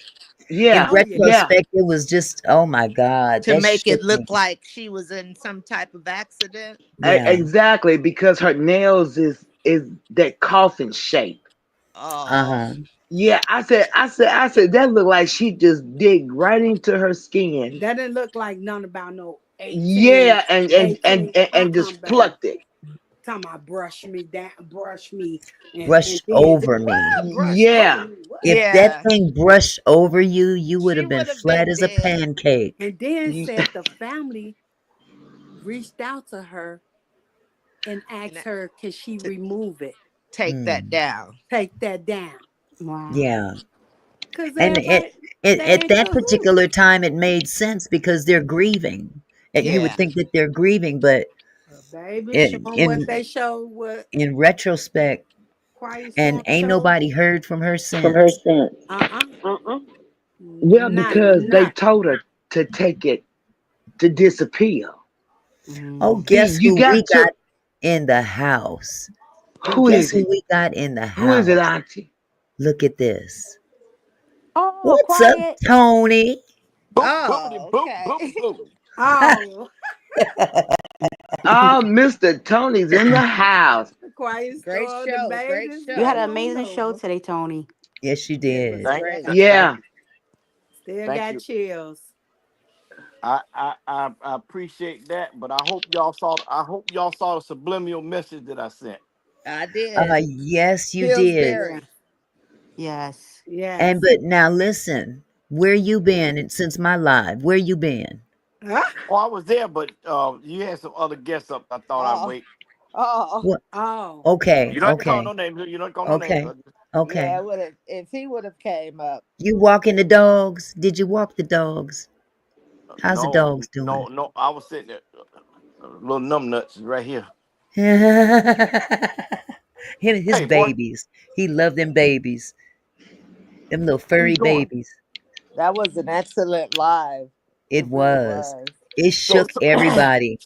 In Yeah, Oh yeah. yeah, retrospect, it was just, oh my God, To that make it shook me. look like she was in some type of accident. Yeah. exactly, because her nails is that coffin shape. Uh Oh. huh. Yeah, I said that looked like she just dig right into her skin. That didn't look like none about no 18, Yeah, and just baby. plucked it. Talking about brush me down, brush me, and Brushed then over me. what? Brush over Yeah, me? What? If that Yeah. thing brushed over you, you would She have been would have flat been as a dead. pancake. And then you- said the family reached out to her and And asked that- her, can she to remove it? take that Mm, down. Take that down. Wow. yeah. Cause And everybody they at in that cahoots. particular time, it made sense because they're grieving. And you would Yeah. think that they're grieving, but Baby, show in, them what in, they showed, what in retrospect, Quiet and Storm ain't showed. nobody heard from her from her since. sense. Uh-uh. Well, because they Not. told her to take it to disappear. Oh, Mm. See, guess you who we got to got in the house? Oh, who guess is who it? we got in the Who is it, house? Auntie? Look at this. Oh, What's up, quiet. Tony? Boop, boopity, Oh, boop, boop, okay. boop. Oh, Oh, Mr. Tony's in the house. Quiet Great Storm, the show. Great babies You had show. an running on amazing show over. today, Tony. Yes, you It was did. Thank, great. thank Yeah. you, Still thank got you. chills. I appreciate that, but I hope y'all saw the subliminal message that I sent. I did. Yes, you did. Yeah. Pillsbury. Yes. And Yes. but now listen, where you been since my live? Where you been? Huh? Oh, I was there, but you had some other guests up. I thought I'd Oh. wait. Oh. What? Oh. Okay, You don't have to call no okay, names. You don't have to call no names. okay, okay. Yeah, would have if he would have came up. You walking the dogs? Did you walk the dogs? How's the No, dogs no, doing? no. I was sitting there, little numb nuts right here. His Hey, boy, babies. He loved them babies. Them little what you furry doing? babies. That was an excellent live. It It really was. was. It So, shook so everybody.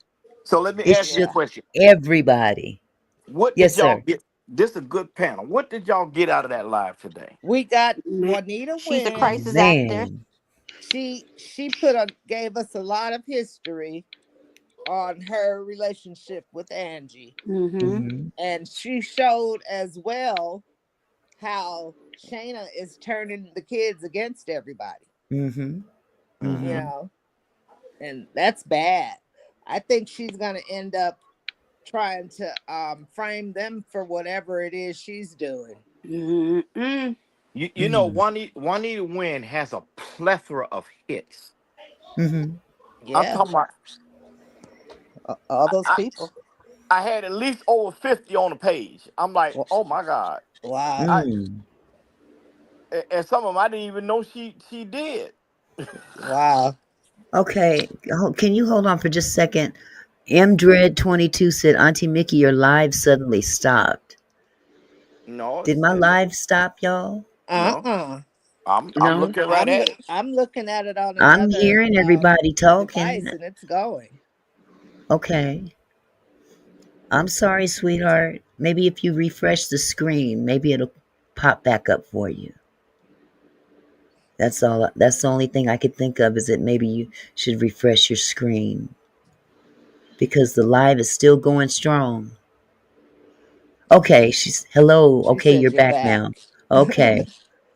So let me It ask you a shook Yeah. question. everybody. What did Yes, y'all sir. get? This is a good panel. What did y'all get out of that live today? We got Man, Juanita She's a Wynn. crisis actor. Man. She gave us a lot of history on her relationship with Angie. mm-hmm. Mm-hmm. And she showed as well how Shayna is turning the kids against everybody, Mm-hmm. you Mm-hmm. Mm-hmm. know, and that's bad. I think she's going to end up trying to frame them for whatever it is she's doing. Mm-mm. You know, Mm-hmm. Juanita Wynn has a plethora of hits. Mm-hmm. I'm Yeah, talking about. all those I, people. I had at least over 50 on the page. I'm like, Wa- oh my god. Wow. I Mm. and some of them I didn't even know she did. Wow. Okay. Can you hold on for just a second? M Dread 22 said, Auntie Mickey, your live suddenly stopped. No, Did my live stop, y'all? no. Uh-uh. I'm No. looking right at it. I'm looking at it on I'm another hearing everybody talking. device and it's going. Okay. I'm sorry, sweetheart. Maybe if you refresh the screen, maybe it'll pop back up for you. That's all. That's the only thing I could think of is that maybe you should refresh your screen because the live is still going strong. Okay, she's hello. She Okay, said you're you're back back. now. Okay.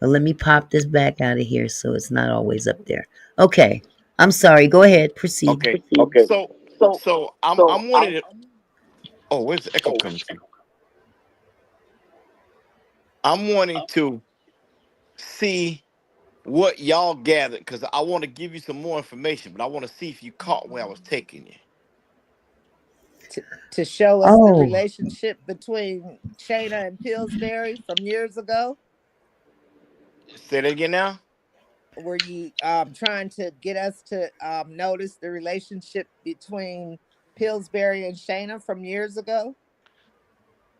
Well, let me pop this back out of here so it's not always up there. Okay. I'm sorry. Go ahead. Proceed. Okay. Okay. So So so so I'm wanting to. Oh, where's the echo coming from? I'm wanting to see what y'all gathered because I want to give you some more information, but I want to see if you caught where I was taking you. to show us the Oh, relationship between Shayna and Pillsbury from years ago? Say that again now. Were you trying to get us to notice the relationship between Pillsbury and Shayna from years ago?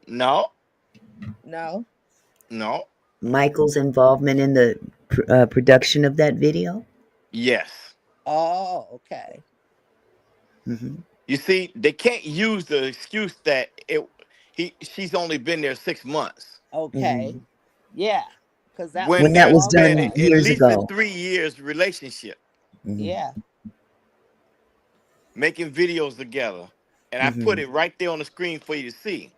No, No. no, Michael's involvement in the production of that video. yes. Oh, okay. Hmm. You see, they can't use the excuse that she's only been there 6 months Okay. Hmm. Yeah, because that when When was a that was there's long been done time. at years least a ago. 3 years relationship Hmm. Yeah. making videos together, and I put Hmm. it right there on the screen for you to see.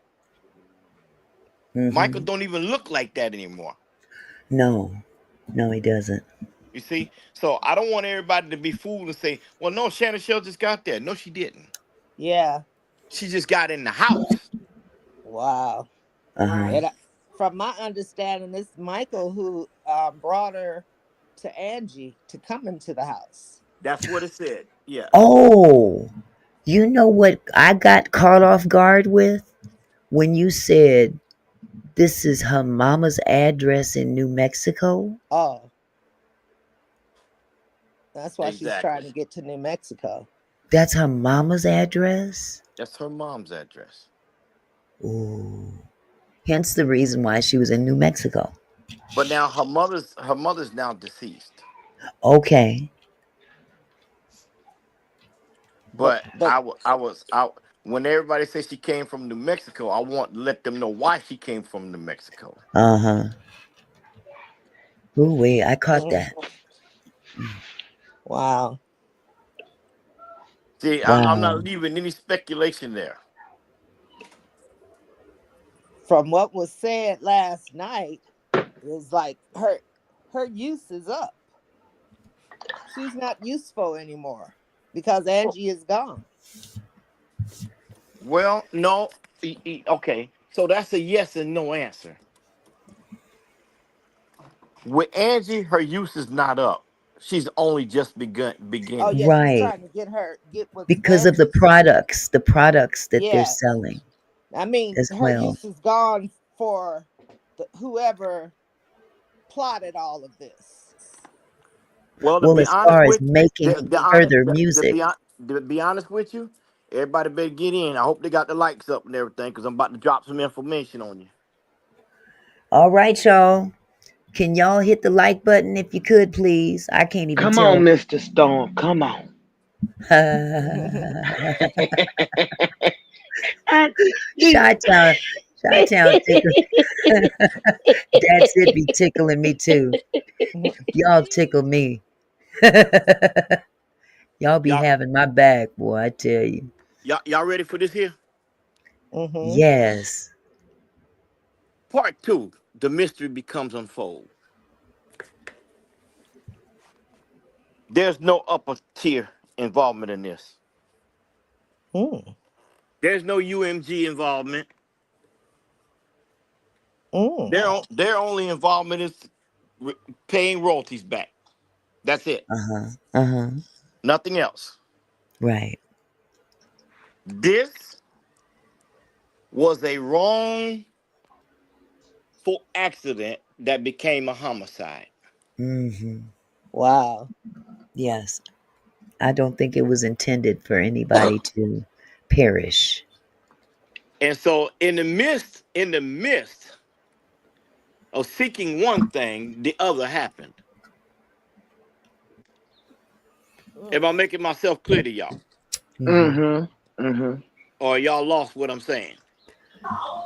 Michael Hmm. don't even look like that anymore. No, no, he doesn't. You see, so I don't want everybody to be fooled and say, "Well, no, Shannon Shell just got there." No, she didn't. Yeah. She just got in the house. Wow. Uh huh. And from my understanding, it's Michael who brought her to Angie to come into the house. That's what it said. Yes. Oh, you know what I got caught off guard with when you said this is her mama's address in New Mexico. Oh, that's why she's trying Exactly. to get to New Mexico. That's her mama's address. That's her mom's address. Ooh. Hence the reason why she was in New Mexico. But now her mother's now deceased. Okay. But But but I was out when everybody says she came from New Mexico. I want to let them know why she came from New Mexico. Uh huh. Ooh wee, I caught mm, that. wow. See, I'm Wow. not leaving any speculation there. From what was said last night, is like her use is up. She's not useful anymore because Angie is gone. Well, no, okay. So that's a yes and no answer. With Angie, her use is not up. She's only just Oh beginning. yeah, she's Right. trying to get with Because of Angie's. the products that they're Yeah, selling I mean as her well. use is gone for whoever plotted all of this. Well, to Well, be as honest far as with making further to music. to be honest with you, everybody better get in. I hope they got the likes up and everything because I'm about to drop some information on you. All right, y'all. Can y'all hit the like button if you could, please? I can't even Come on, tell. Mr. Stone. Come on. And you, Chi-town, Chi-town tickle. That's it be tickling me too. Y'all tickle me. Y'all be Y'all, having my back, boy, I tell you. y'all ready for this here? Mm-hmm. Yes. Part two, the mystery becomes unfold. There's no upper tier involvement in this. Mm. There's no UMG involvement. Mm. Their only involvement is re- paying royalties back. That's it. Uh-huh. Uh-huh. Nothing else. Right. This was a wrongful accident that became a homicide. Mm-hmm. Wow. Yes. I don't think it was intended for anybody to perish. And so in the midst of seeking one thing, the other happened. Am Mm. I making myself clear to y'all? Mm-hmm. mm-hmm, mm-hmm. Or y'all lost what I'm saying?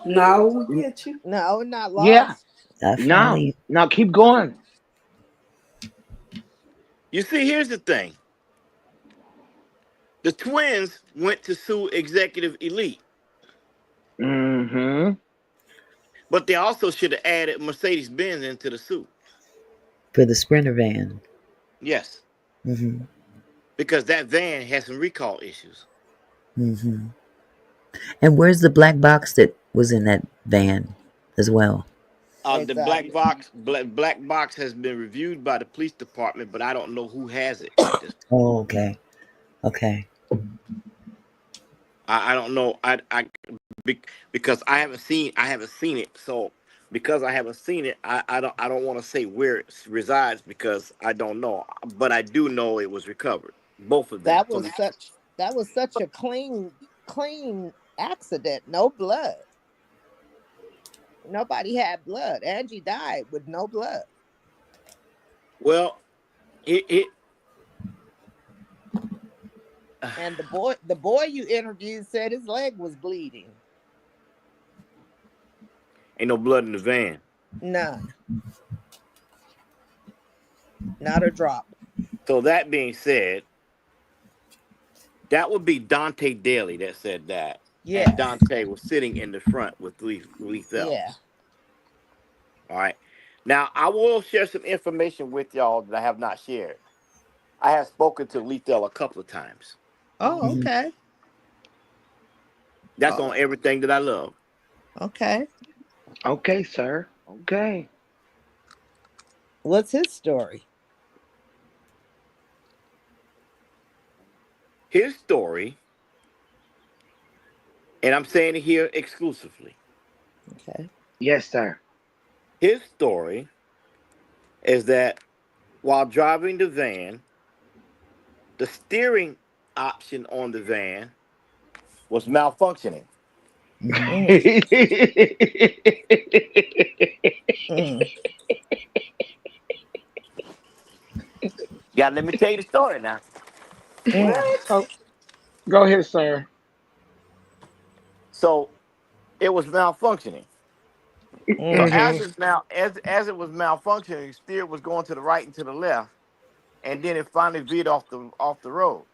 No, we get you. No, we're not Yeah. lost. I follow Now, you. now keep going. You see, here's the thing. The twins went to sue Executive Elite, Mm-hmm. but they also should have added Mercedes Benz into the suit. For the Sprinter van. Yes, Mm-hmm. because that van has some recall issues. Mm-hmm. And where's the black box that was in that van as well? The black Exactly. box, black box has been reviewed by the police department, but I don't know who has it at this. Oh, okay. Okay. I don't know. Because I haven't seen it. So because I haven't seen it, I don't want to say where it resides because I don't know. But I do know it was recovered, both of them. That was such a clean accident. No blood. Nobody had blood. Angie died with no blood. Well, it And the boy you interviewed said his leg was bleeding. ain't no blood in the van. None. Not a drop. So that being said, that would be Dante Daly that said that, and Yes. Dante was sitting in the front with Lethal. Yeah. All right. Now I will share some information with y'all that I have not shared. I have spoken to Lethal a couple of times. Oh, Mm-hmm. okay. That's Oh, on everything that I love. okay. Okay, sir. Okay. What's his story? His story, and I'm saying it here exclusively. Okay. Yes, sir. His story is that while driving the van, the steering option on the van was malfunctioning. Mm-hmm. Mm, mm, Yeah, let me tell you the story now. mm, What? So, Go ahead, sir. so it was malfunctioning. So mm, as Mm-hmm. it's now as it was malfunctioning, the steer was going to the right and to the left, and then it finally veered off the road.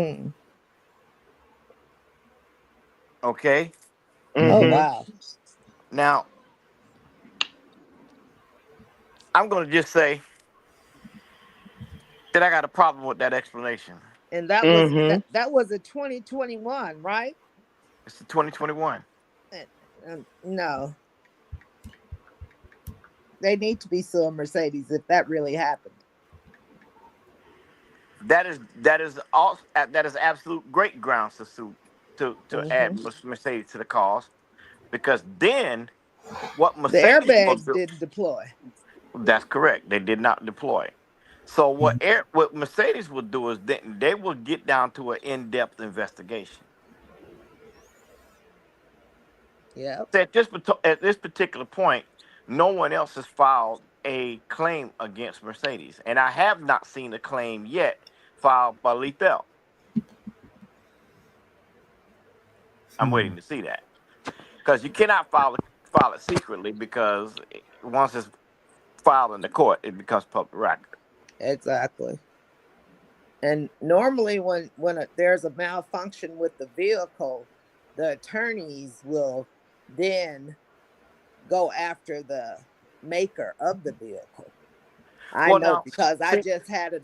mm. Okay. Oh, Mm-hmm. wow. Now I'm gonna just say that I got a problem with that explanation. And that was Mm-hmm. that was a 2021, right? It's the 2021. Uh, no, they need to be suing Mercedes if that really happened. That is absolute great grounds to sue to add Hmm. Mercedes to the cause because then what The Mercedes will airbags do. didn't deploy. That's correct. They did not deploy. So what Mercedes will do is they will get down to an in-depth investigation. Yep. So at this particular point, no one else has filed a claim against Mercedes, and I have not seen a claim yet filed by Lethal. I'm waiting to see that because you cannot file it secretly because once it's filed in the court, it becomes public record. Exactly. And normally, when there's a malfunction with the vehicle, the attorneys will then go after the maker of the vehicle. I Well, know now, because I see, just had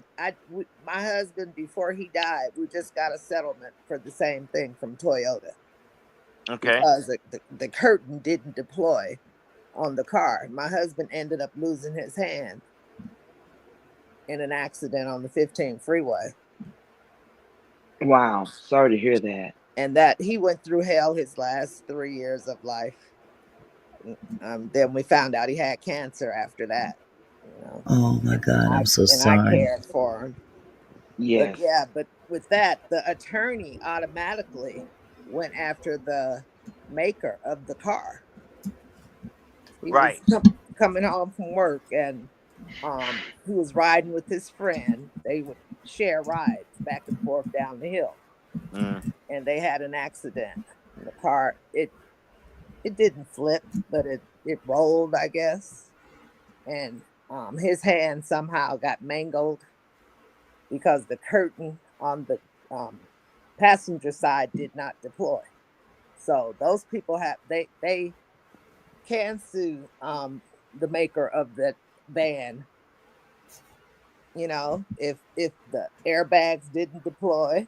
my husband before he died. We just got a settlement for the same thing from Toyota okay, because the curtain didn't deploy on the car. My husband ended up losing his hand in an accident on the 15 freeway. Wow. Sorry to hear that. And that he went through hell his last 3 years of life. Then we found out he had cancer after that, you know. Oh my God, I'm so And I sorry. cared for him. But Yes. yeah, but with that, the attorney automatically went after the maker of the car. He was right. coming home from work, and he was riding with his friend. They would share rides back and forth down the hill, Mm, and they had an accident. And the car it didn't flip, but it rolled, I guess, and his hand somehow got mangled because the curtain on the passenger side did not deploy. So those people have they can sue the maker of that van. You know, if the airbags didn't deploy,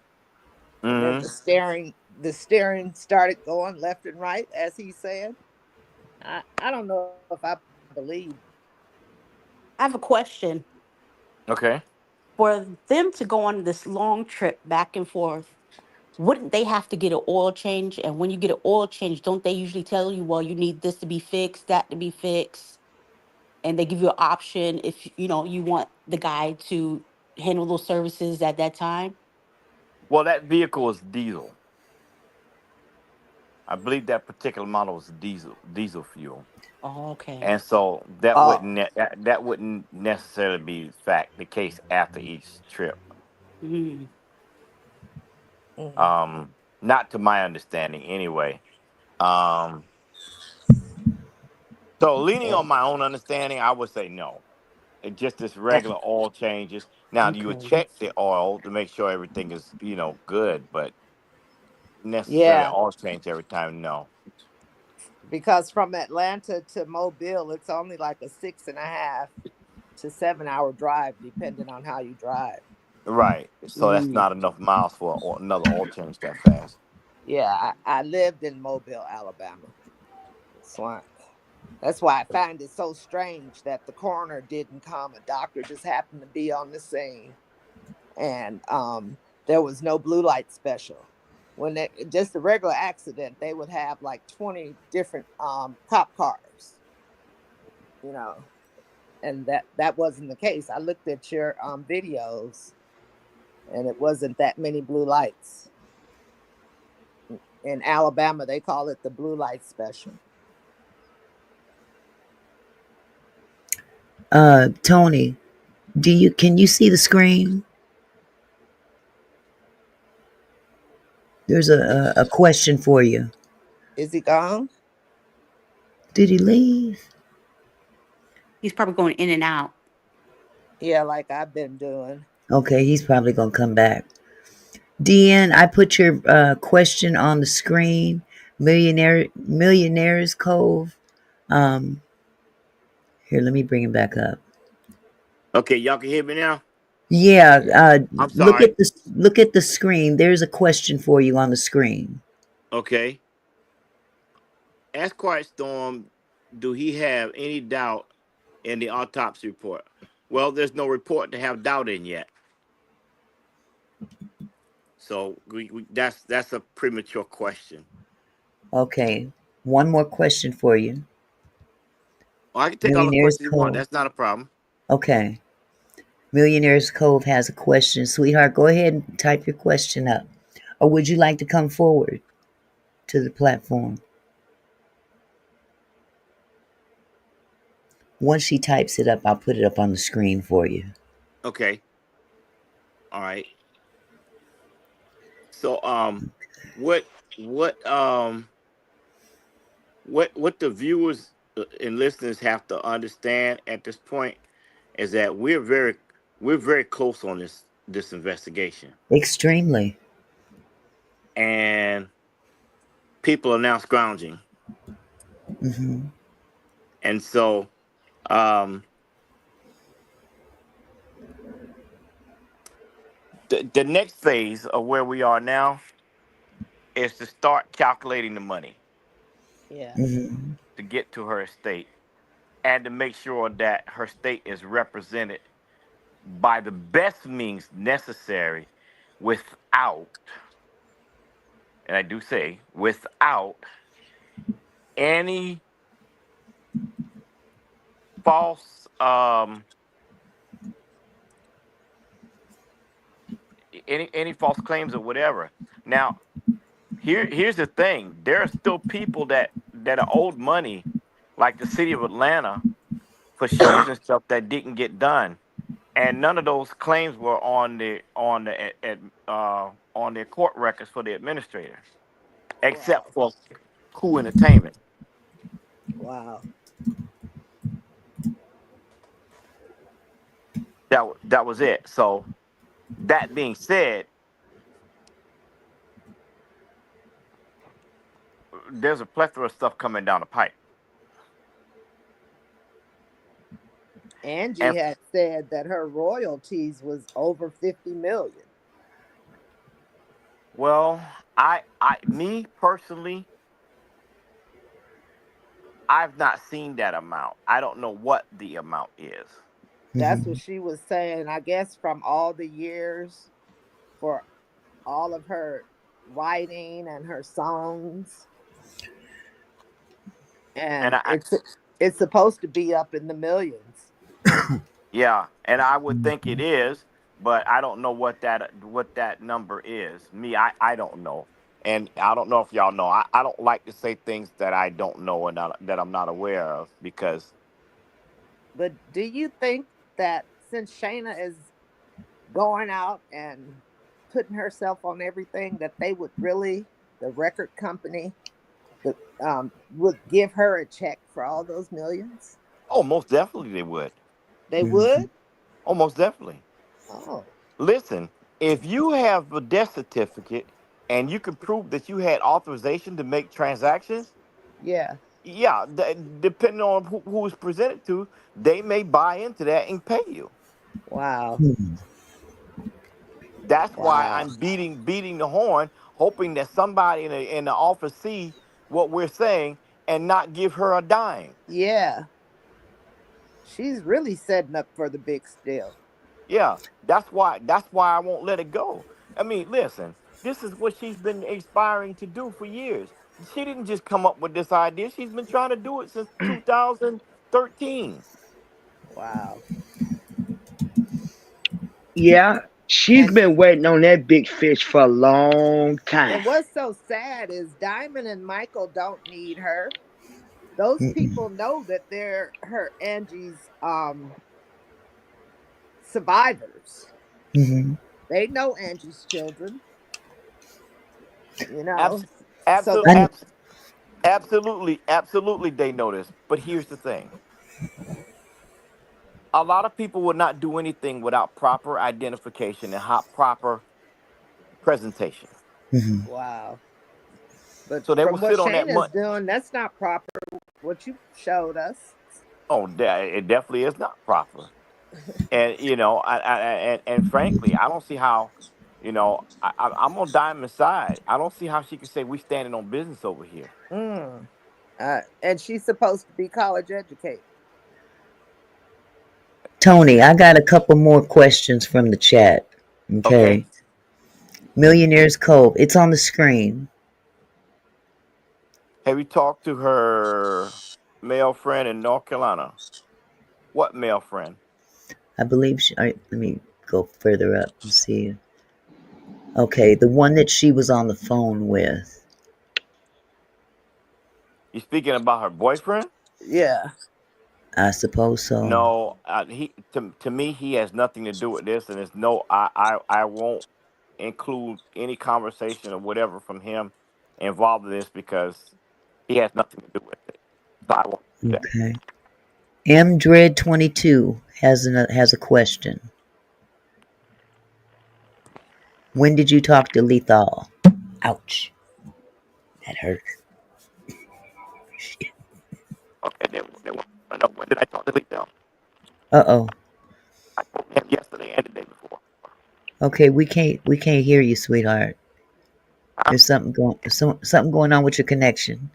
and then mm. the steering started going left and right, as he said. I don't know if I believe. I have a question. Okay. For them to go on this long trip back and forth, wouldn't they have to get an oil change? And when you get an oil change, don't they usually tell you, well, you need this to be fixed, that to be fixed? And they give you an option if you want the guy to handle those services at that time. Well, that vehicle is diesel. I believe that particular model was diesel fuel, Oh, okay. and so that Oh, wouldn't necessarily be the case after each trip. Mm, mm, Um, Not to my understanding, anyway. Um, so leaning yeah. on my own understanding, I would say no. It just this that's regular oil changes. Now you would okay. check the oil to make sure everything is good, but necessarily Yeah, oil change every time, no. because from Atlanta to Mobile, it's only like a 6.5 to 7 hour drive, depending on how you drive. Right. So that's Mm. not enough miles for another oil change that fast. Yeah, I lived in Mobile, Alabama. So that's why I find it so strange that the coroner didn't come. A doctor just happened to be on the scene, and there was no blue light special. When just a regular accident, they would have like 20 different cop cars, you know, and that wasn't the case. I looked at your videos, and it wasn't that many blue lights. In Alabama, they call it the blue light special. Tony, can you see the screen? There's a question for you. Is he gone? Did he leave? He's probably going in and out. Yeah, like I've been doing. Okay, he's probably gonna come back. Deanne, I put your question on the screen. Millionaires Cove. Um, Here, let me bring him back up. Okay, y'all can hear me now? Yeah, I'm sorry. look at the screen. There's a question for you on the screen. Okay. Ask Quiet Storm, do he have any doubt in the autopsy report? Well, there's no report to have doubt in yet. So that's a premature question. Okay, one more question for you. Well, I can take all the Millionaires questions you want. Cove. That's not a problem. Okay, Millionaires Cove has a question. Sweetheart, go ahead and type your question up. Or would you like to come forward to the platform? Once she types it up, I'll put it up on the screen for you. Okay. All right. So what what what the viewers and listeners have to understand at this point is that we're very close on this investigation, Extremely. and people are now scrounging, Hmm. and so um, the next phase of where we are now is to start calculating the money Yeah. Hmm. to get to her estate and to make sure that her state is represented by the best means necessary without, and I do say without any false any false claims or whatever. Now, here's the thing. There are still people that are owed money, like the city of Atlanta, for shows and stuff that didn't get done. And none of those claims were on their court records for the administrator, except Wow. for Cool Entertainment. Wow. That was it. So that being said, there's a plethora of stuff coming down the pipe. Angie And had said that her royalties was over 50 million. well, me personally, I've not seen that amount. I don't know what the amount is. That's what Hmm. she was saying. I guess from all the years for all of her writing and her songs, And and it's supposed to be up in the millions. yeah, and I would think it is, but I don't know what that number is. Me, I don't know. And I don't know if y'all know. I don't like to say things that I don't know and that I'm not aware of because But do you think that since Shayna is going out and putting herself on everything, that they would really, the record company, the would give her a check for all those millions? oh, most definitely they would. They Hmm. would. Oh, most definitely. Oh, Listen, if you have a death certificate and you can prove that you had authorization to make transactions, yeah. yeah, depending on who is presented to, they may buy into that and pay you. Wow. Hmm. That's why Wow. I'm beating the horn, hoping that somebody in the office see what we're saying and not give her a dime. Yeah. She's really setting up for the big steal. Yeah, that's why I won't let it go. I mean, listen, this is what she's been aspiring to do for years. She didn't just come up with this idea. She's been trying to do it since 2013. Wow. Yeah, she's And been waiting on that big fish for a long time. and what's so sad is Diamond and Michael don't need her. Those Hmm. people know that they're her Angie's survivors. Hmm. They know Angie's children, you know. Abs- So absolutely, that I, absolutely, they know this. But here's the thing: a lot of people would not do anything without proper identification and proper presentation. hmm. wow. But So they will from what sit on that Shayna's money. doing, that's not proper. What you showed us. Oh, it definitely is not proper. And and frankly, I don't see how. I'm on Diamond's side. I don't see how she can say we standing on business over here. Mm. And she's supposed to be college educated. Tony, I got a couple more questions from the chat. Okay. Okay. Millionaires Cove. It's on the screen. Have you talked to her male friend in North Carolina? What male friend? I believe let me go further up and see. Okay, the one that she was on the phone with. You speaking about her boyfriend? Yeah. I suppose so. No, he to me he has nothing to do with this, and it's no. I won't include any conversation or whatever from him involved in this because he has nothing to do with it. So I won't do that. Okay. M Dread 22 has a question. When did you talk to Lethal? Ouch. That hurt. Okay, they want to know when did I talk to Lethal? Uh-oh. I spoke to him yesterday and the day before. Okay, we can't hear you, sweetheart. Huh? There's something going on with your connection.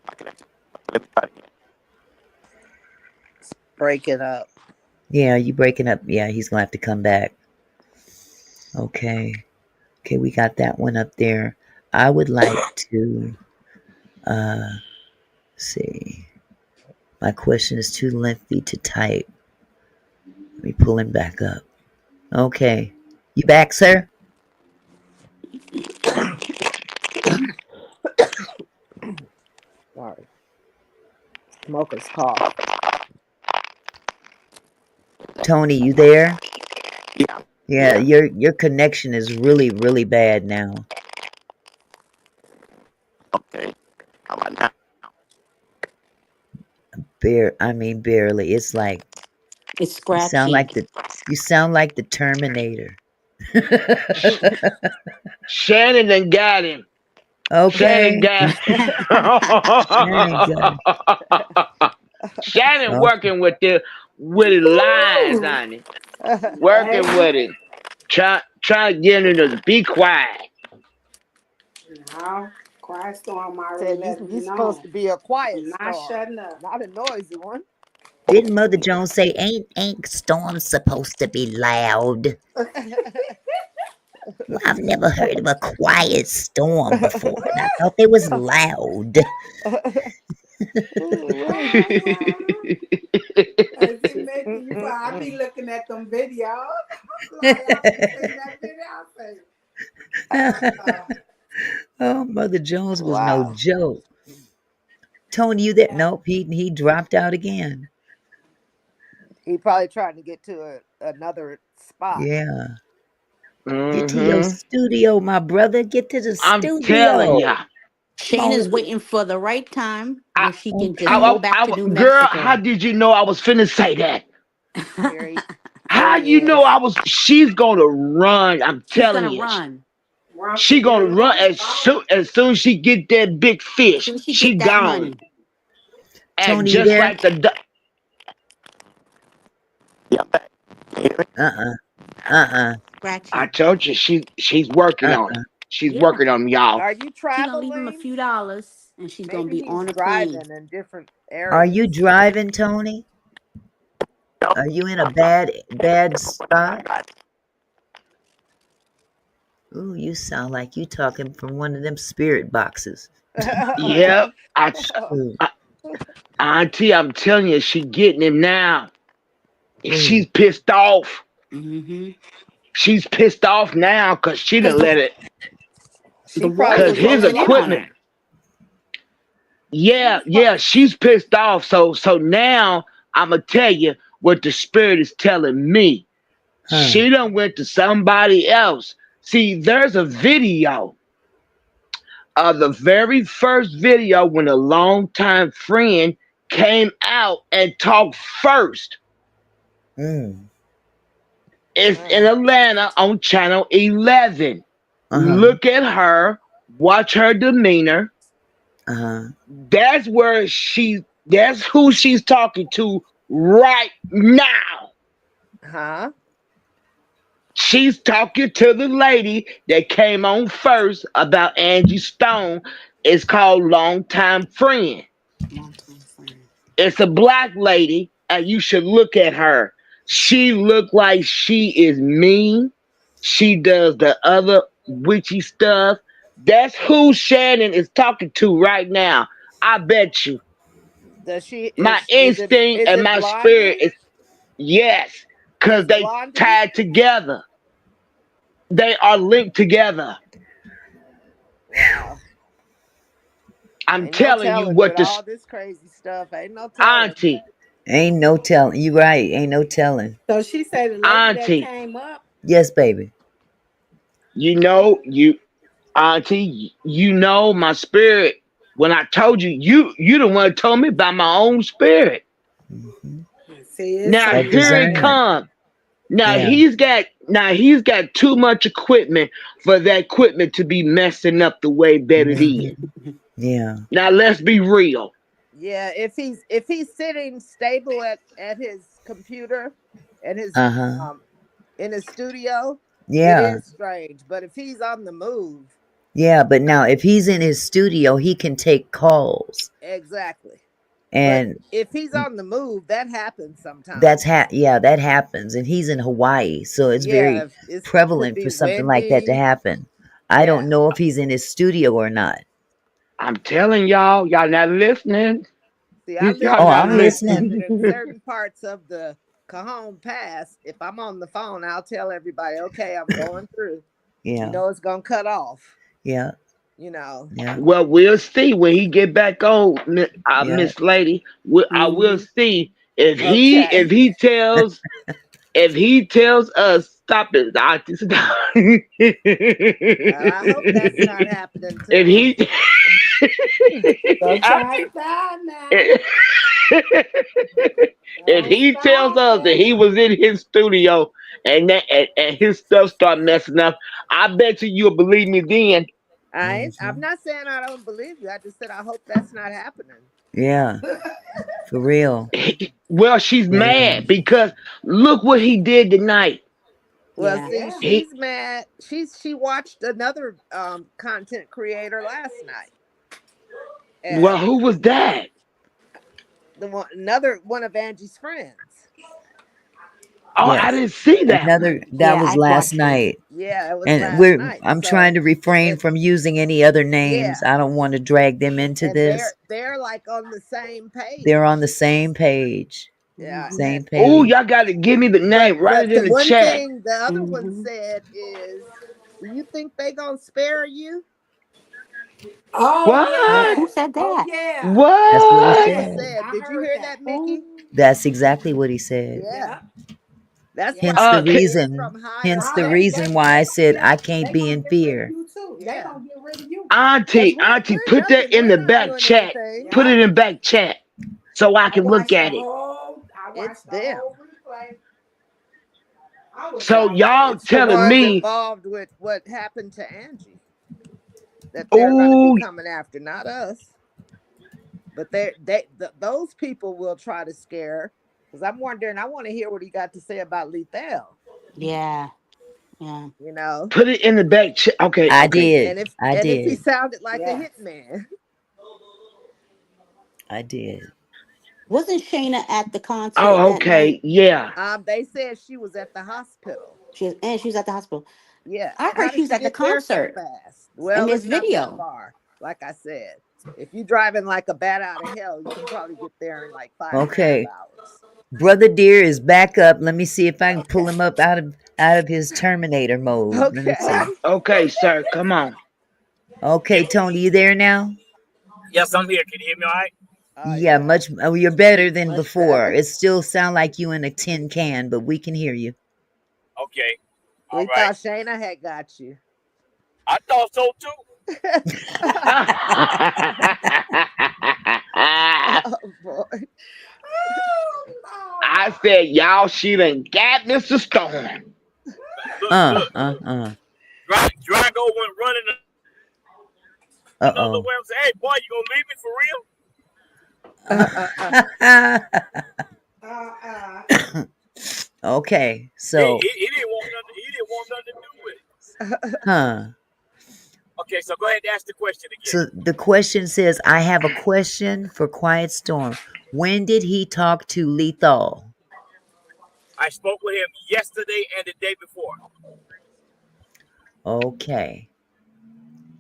My connection. Let me try it again. Break it up. Yeah, you breaking up. Yeah, he's gonna have to come back. Okay. Okay, we got that one up there. I would like to see. My question is too lengthy to type. Let me pull him back up. Okay. You back, sir? Sorry. Smoker's cough. Tony, you there? Yeah. Yeah, your connection is really, really bad now. Okay. How about now? Barely. It's like It's you sound scratchy. like the Terminator. Shannon done got him. Shannon Okay. got Shannon got it. Shannon Okay. working with his lines Ooh. on it. Working Baby. with it. Try to get him to be quiet. No. Quiet storm already Said let it be you supposed known. to be a quiet I'm not storm, shutting up. not a noisy one. Didn't Mother Jones say ain't storms supposed to be loud? Well, I've never heard of a quiet storm before, and I thought they was loud. Ooh-wee. Auntie Mickey, you I be looking at them videos. Like I be seeing that video. I say, Oh, Mother Jones was no Wow. joke. Tony, you there? Nope, he dropped out again. He probably trying to get to another spot. Yeah. Get to your Mm-hmm. studio, my brother. Get to the I'm telling studio. ya. Come on. Shayna's waiting for the right time I, where she can just Okay. go back to New girl, how Mexico. did you know I was finna say that? Here he, How here he you know is. I was? She's gonna run. I'm She's telling gonna you, run. run for she gonna your run life. as soon as she get that big As fish. soon as she She get that gone, money. and Tony, you just there? like the Yeah, I'm back. Can you hear me? Uh-uh. Uh-uh. I Scratchy. told you, she's working on it. Uh-uh. She's Yeah. working on y'all. Are you She gonna leave him a traveling? few dollars and she's gonna Maybe be he's on a plane. driving in different Are you areas. driving, Tony? No. Are you in a bad spot? Ooh, you sound like you talking from one of them spirit boxes. Yeah, Ooh, I Auntie, I'm telling you, she getting him now. ooh. She's pissed off. Mm-hmm. She's pissed off now because she Because done let it. the She water probably Because was was his pissed rolling in off. on equipment. her. She Yeah, was yeah, probably. she's pissed off. So now I'ma tell you what the spirit is telling me. Huh. She done went to somebody else. See, there's a video of the very first video when a longtime friend came out and talked first. Mm. It's in Mm. Atlanta on channel 11. Uh-huh. Look at her, watch her demeanor. Uh-huh. That's who she's talking to right now. Huh? She's talking to the lady that came on first about Angie Stone. It's called Longtime Friend. Long time friend. It's a black lady, and you should look at her. She look like she is mean. She does the other witchy stuff. That's who Shannon is talking to right now. I bet you. Does she My is it instinct and my spirit Blondie? is yes, because Is they Blondie? tied together. They are linked together. Wow. I'm Ain't no telling you telling what with this all this crazy stuff. Ain't no telling. auntie, Ain't no telling. You right. Ain't no telling. So she said the lady that auntie, came up. Yes, baby. you know you Auntie, you know my spirit. When I told you, you the one who told me about my own spirit. Hmm. See, it's Now That something here like it that. discernment. comes. Yeah. Now he's got too much equipment for that equipment to be messing up the way that it is. Hmm. Yeah. Now let's be real. Yeah, if he's sitting stable at his computer and his Uh-huh. um in his studio, it Yeah. is strange. But if he's on the move, Yeah. But now if he's in his studio, he can take calls. exactly. But And if he's on the move, that happens that's sometimes. yeah, that happens. And he's in Hawaii. So it's Yeah, very if it could prevalent be for something like that to windy. happen. I Yeah. don't know if he's in his studio or not. I'm telling y'all not listening. See, I live Y'all Oh, in not I'm Alaska, listening. but in listening. certain parts of the Cajon Pass, if I'm on the phone, I'll tell everybody, okay, I'm going through. You Yeah. know, it's gonna cut off. Yeah. You know, Yeah. Well, we'll see when he get back on, Yeah. Miss Lady. I will Hmm. see if he okay. if he tells us stop it. Stop. Well, I hope that's not happening If to him. he Don't try I- to stop now. if Don't he tells stop us that it. he was in his studio and his stuff start messing up, I bet you'll believe me then. I'm Hmm. not saying I don't believe you. I just said I hope that's not happening. Yeah. For real. Well, she's For real. mad because look what he did tonight. Well, Yeah. see, Yeah. she's He mad. She watched another content creator last night. well, And who was that? another one of Angie's friends. Oh, I Yes. didn't see that one. Another that Yeah, was I last watched it. night. Yeah, it was And last night. I'm trying So to refrain and from using any other names. yeah, I don't want to drag them into and this. they're like on the same They're on page. the same page. Yeah, Hmm. Same Oh, page. y'all got to give me the but name. Write but it in the the one chat. thing the other one Hmm. said is, do you think they gonna spare you? Oh Oh, What? who yeah. said Oh that? yeah. That's what he That's what What? he Yes, said. said. I Did you heard hear that. that, Oh, Mickey? That's exactly what he said. Yeah, Yeah. that's what Yeah. I Uh, heard. ca- It's from higher Hence Nah, the ups. reason why I said I can't they be gonna in get rid of fear. you too. They Yeah, gonna get rid of you. because Auntie, Auntie, we're put that nothing. in We're the not back doing chat. anything. Put Yeah. it in back chat so I can look at it. I It's watched the them. whole replay. I was So like, y'all It's the telling ones me, involved with what happened to Angie that they're going to be oh, coming after, not us. But those people will try to scare her. Because I'm wondering, I want to hear what he got to say about Lethal. yeah, yeah. You know, put it in the back chat. Okay, I okay. did. and if I and if he did. sounded like a yes. hitman. I did. Wasn't Shayna at the concert Oh, that night? okay. Yeah. They said she was at the hospital. She was at the hospital. Yeah. I heard How she did was she at the get there so concert fast? in Well, this it's not that video. far. Like I said, if you're driving like a bat out of hell, you can probably get there in like 5.5 Okay. hours. Brother Deer is back up. Let me see if I can pull Okay. him up out of his Terminator mode. Let me see. Okay. Okay, sir. Come on. Okay, Tony, you there now? Yes, I'm here. Can you hear me all right? Oh Yeah, yeah. much. Oh, you're better than Much before. better. It still sound like you in a tin can, but we can hear you. Okay. All We right. thought Shayna had got you. I thought so too. Oh boy. Oh I said, y'all, she done got Mr. Stone. Look. Drago went running another Uh way and said, "Hey, boy, you gonna leave me for real?" oh. no. Okay, He, so, he, he didn't want nothing. He didn't want nothing to do with it. huh. Okay, so go ahead and ask the question again. So the question says, I have a question for Quiet Storm. When did he talk to Lethal? I spoke with him yesterday and the day before. Okay,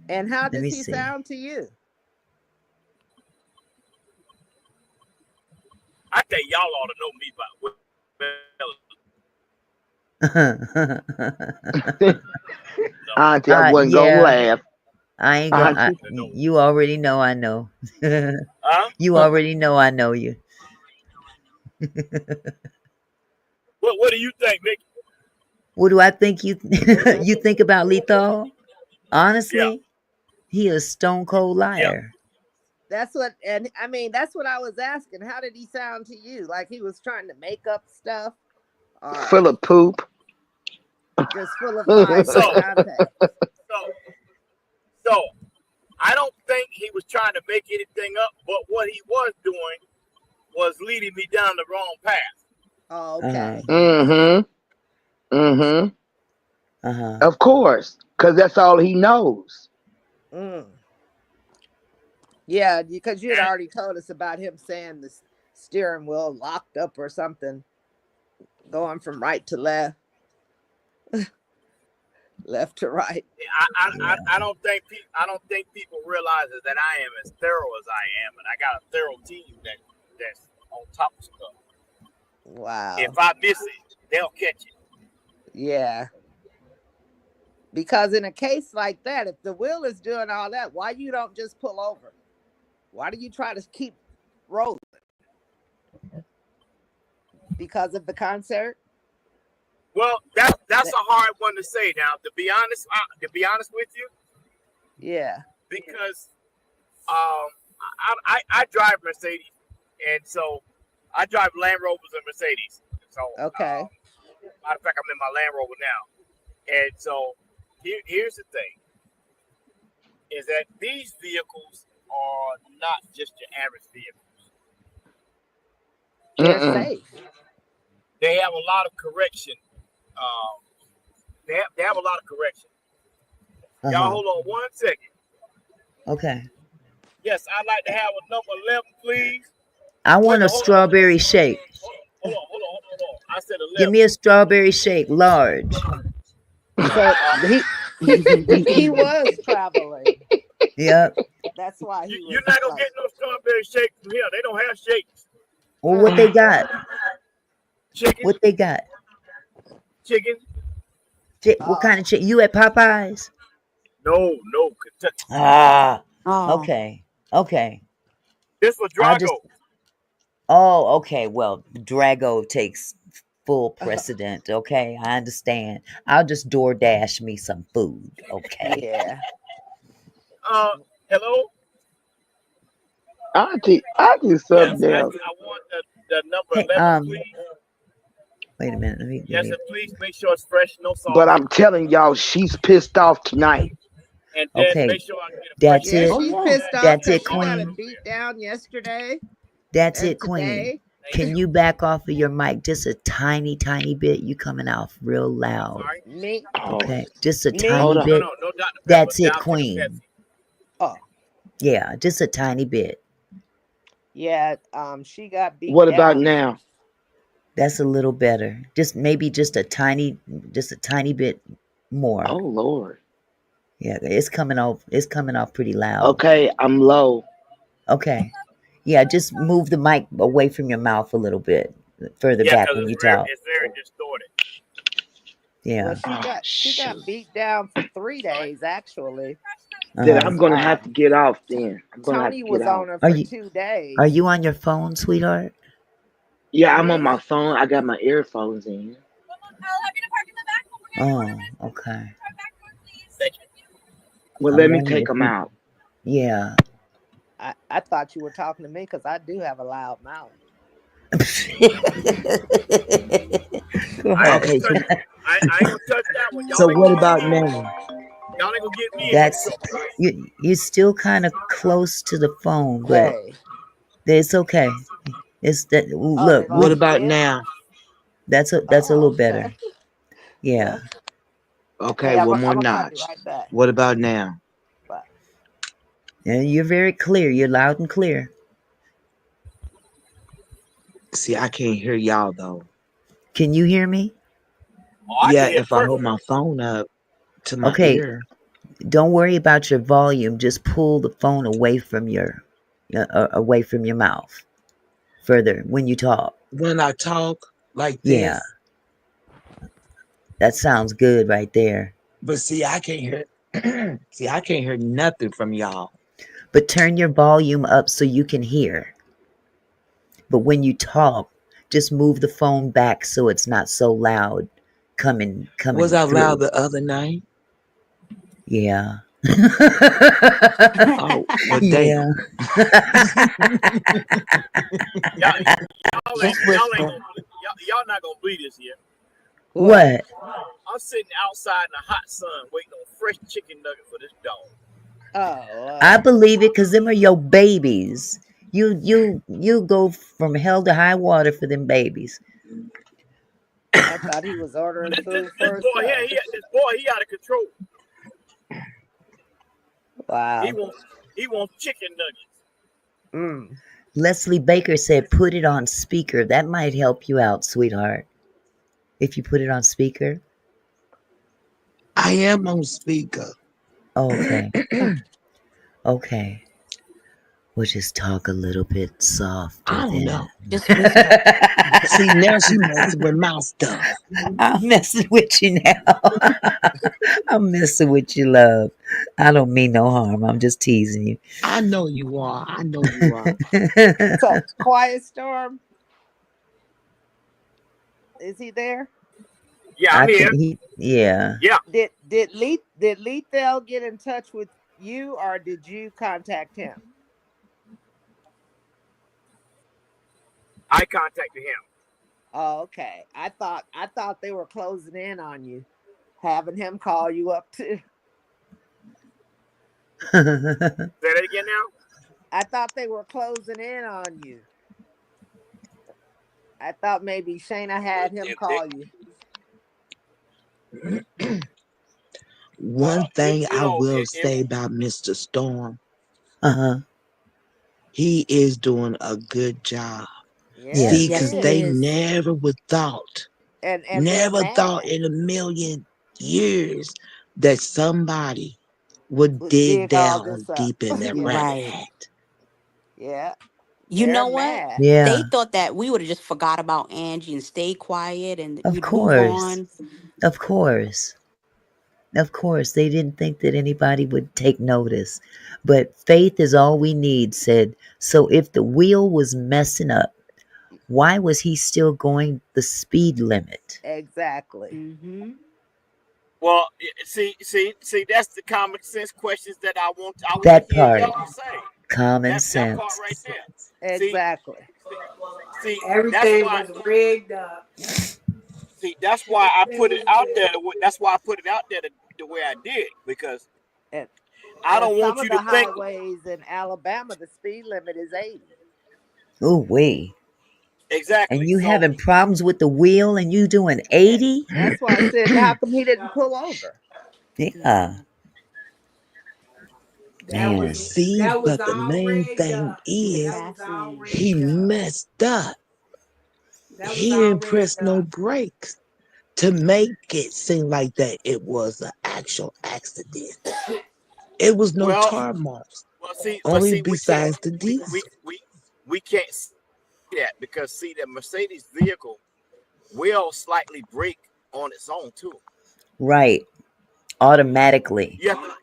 And how let does me he see. sound to you? I think y'all ought to know me by well. So, Auntie, I wasn't gonna Yeah, laugh. I ain't gonna. Auntie. no. You already know I know. Huh? You already know I know you. What do you think, Mickey? What do I think you you think about Lethal? Yeah. Honestly? He a stone cold Yep. liar. That's what, and I mean, that's what I was asking. How did he sound to you? Like he was trying to make up stuff, or Full of poop. just full of lies So, and content? so, so, I don't think he was trying to make anything up, but what he was doing was leading me down the wrong path. Oh, Uh-huh. okay. Mm-hmm. Mm-hmm. Uh-huh. Of course. Because that's all he knows. Mm. Yeah, because you had And already told us about him saying the steering wheel locked up or something, going from right to left, left to right. Yeah. I don't think people realizes that I am as thorough as I am, and I got a thorough team that's on top of stuff. Wow. If I miss it, they'll catch it. Yeah. Because in a case like that, if the wheel is doing all that, why you don't just pull over? Why do you try to keep rolling? Because of the concert? Well, that's a hard one to say now. To be honest with you, Yeah. because I drive Mercedes, and so I drive Land Rovers and Mercedes. So Okay. matter of fact, I'm in my Land Rover now, and so here's the thing: is that these vehicles are not just your average vehicles. They're Mm-mm. safe. They have a lot of correction. They have a lot of correction. Y'all Uh-huh. hold on 1 second. Okay. Yes, I'd like to have a number 11, please. I want a Hold on. strawberry shake. Hold on. I said Give 11. me a strawberry shake, large. So he was traveling. Yep. That's why he You're was not gonna like, get no strawberry shake from here. They don't have shakes. Well, what they got? Chicken, What they got? chicken. What kind of chicken? You at Popeyes? No, Kentucky. Ah. Oh, Okay. Okay. This was I'll just. Drago. Oh, okay. Well, Drago takes full precedent. Okay, I understand. I'll just DoorDash me some food. Okay. yeah. Hello. Auntie Yes, something I else. want the number Hey, 11, please. wait a minute. Let me. Yes, and please make sure it's fresh, no But sauce, I'm telling y'all, she's pissed off tonight. and then Okay, make sure I get a fresh that's Yeah, it. oh she's yeah. pissed off That's because it, she got Queen. it beat down yesterday That's and it, Queen. today. Can you back off of your mic just a tiny, tiny bit? You coming off real I'm loud. sorry. Me, Oh, Okay, just a me. tiny hold on. bit. No Dr. Pepper. That's it, Down to the Queen. Pepsi. Oh, Yeah, just a tiny bit. yeah. She got beat What about down. now? That's a little better. Just maybe just a tiny bit more. Oh Lord. Yeah, it's coming off. It's coming off pretty loud. Okay, I'm low. Okay. Yeah, just move the mic away from your mouth a little bit further Yeah, back because when you talk. it's very distorted. Yeah. Well, Oh she got shoot. beat down for 3 days actually. Then Uh-huh. I'm gonna have to get off. Then I'm gonna have Tony to get was off. on her Are for you 2 days. are you on your phone, sweetheart? Yeah, I'm on Me? my phone. I got my earphones in. Oh, okay. Thank you. Well, I'm let me wondering take if them you. out. Yeah. I thought you were talking to me because I do have a loud mouth. Go I ain't ahead. gonna Okay, touch. I ain't gonna touch that one. so Y'all ain't what gonna get about me. now? Y'all ain't gonna get me in no That's trouble. you're still kind of close to the phone, but Hey. it's okay. It's that Oh, look, they What lost we about again? now? that's a little Oh, better. okay. Yeah. Okay, Hey, I'm one more gonna call you notch. right back. What about now? Bye. And you're very clear. You're loud and clear. See, I can't hear y'all though. Can you hear me? Oh, I Yeah, can hear if I hold perfect. my phone up to my Okay. ear. Don't worry about your volume. Just pull the phone away from your mouth further when you talk. When I talk like Yeah, this, that sounds good right there. but see, I can't hear. See, I can't hear nothing from y'all. But turn your volume up so you can hear. But when you talk, just move the phone back so it's not so loud coming Was I loud through. the other night? Yeah. Oh, well, damn. Yeah. Y'all, Just y'all ain't whisper. gonna, y'all not gonna believe this here. What? What? I'm sitting outside in the hot sun waiting on fresh chicken nugget for this dog. Oh, I believe it because them are your babies. You go from hell to high water for them babies. I thought he was ordering food This for boy here, himself. this boy, he out of control. He Wow. wants, he wants chicken nuggets. Mm. Leslie Baker said, "Put it on speaker." That might help you out, sweetheart. If you put it on speaker. I am on speaker. Okay. Okay. We'll just talk a little bit softer I don't know. then. Just whisper. See, now she messing with my stuff. I'm messing with you now. I'm messing with you, love. I don't mean no harm. I'm just teasing you. I know you are. I know you are. So, Quiet Storm, is he there? Yeah, I I'm can here. yeah. Yeah, Did Lethal get in touch with you, or did you contact him? I contacted him. Oh, okay. I thought they were closing in on you, having him call you up too. Say that again now. I thought they were closing in on you. I thought maybe Shayna had him call you. One thing You I know, will say about Mr. Storm, Uh-huh. he is doing a good job. Yeah, Yeah. See, he Yes, because he is. they is. And never thought mad in a million years that somebody would would dig dig all down this up. deep in that Yeah. rabbit Right. hat. Yeah. You They're know what? mad. They Yeah. thought that we would have just forgot about Angie and stay quiet and Of we'd move course. on. Of course. Of course. They didn't think that anybody would take notice. But faith is all we need, said. So if the wheel was messing up, why was he still going the speed limit? Exactly. Mm-hmm. well, see. That's the common sense questions that I want to That hear part. y'all say. Common That part sense. right there. See, Exactly. see, see. That's Everything why. was rigged up. See, that's why I Everything put it was out there. rigged. That's why I put it out there the way I did because And I and don't some want of you to the think highways in Alabama, the speed limit is 80. Ooh wee. And exactly. you So having problems with the wheel and you doing And 80? that's why I said, how come he didn't pull over? Yeah. Mm. That was Man. See, that was but the all main rigged thing up. That is was all Exactly. he rigged up. messed up. That was He all didn't rigged press no up. brakes to make it seem like that it was an actual accident. It was no well, tar marks, but only see, we can't besides the diesel. we can't see that because see the Mercedes vehicle will slightly brake on its own too. Right. Automatically. You have to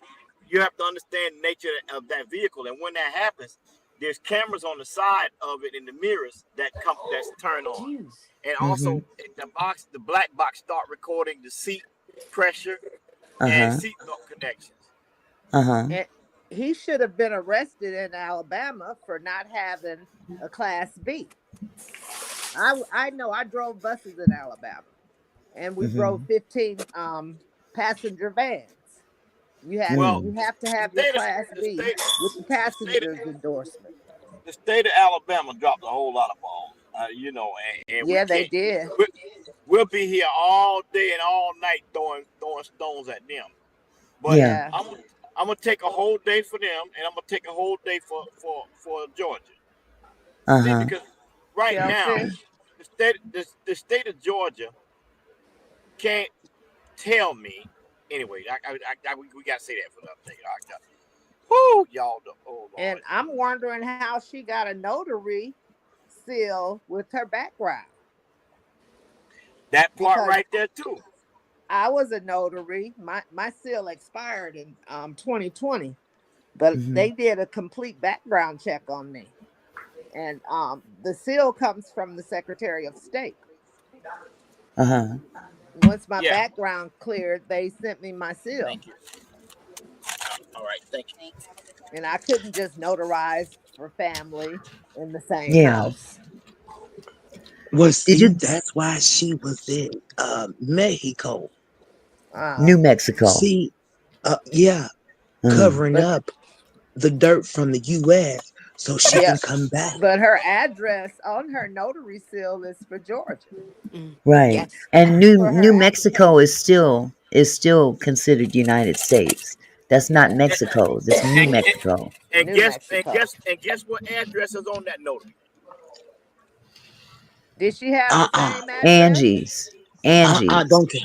you have to understand the nature of that vehicle, and when that happens, there's cameras on the side of it in the mirrors that's turned on, Jeez. and Mm-hmm. also the black box start recording the seat pressure and Uh-huh. seatbelt connections. Uh-huh. And he should have been arrested in Alabama for not having a class B. I know I drove buses in Alabama, and we drove Mm-hmm. 15 passenger vans. Well, Mm. You have to the have your state of class the B state with the the state of, passenger's endorsement. the state of Alabama dropped a whole lot of balls, and we Yeah, they can't. did. We, we'll be here all day and all night throwing stones at them. But Yeah. Yeah. I'm gonna take a whole day for them, and I'm gonna take a whole day for Georgia. See, Uh-huh. because right now Shellfish. the state of Georgia can't tell me. Anyway, we gotta say that for the update. Whoo, y'all. Oh And Lord. I'm wondering how she got a notary seal with her background, That part because right there too. I was a notary. My seal expired in 2020, but Mm-hmm. they did a complete background check on me. And the seal comes from the Secretary of State. Uh-huh. Once my Yeah. background cleared, they sent me my seal. Thank you. All right, thank you. And I couldn't just notarize for family in the same Yeah. house. Well, Did see, you that's why she was in Mexico. Uh, New Mexico? See, yeah, Uh, covering but up the dirt from the U.S. so she yeah, can come back. but her address on her notary seal is for Georgia Mm. right. Yes. And for her New Mexico application. is still considered United States. That's not Yeah, And, Mexico. That's New and, Mexico. New Mexico. and guess what address is on that notary? Did she have the Uh-uh. same address? Angie's. Angie's. Don't tell.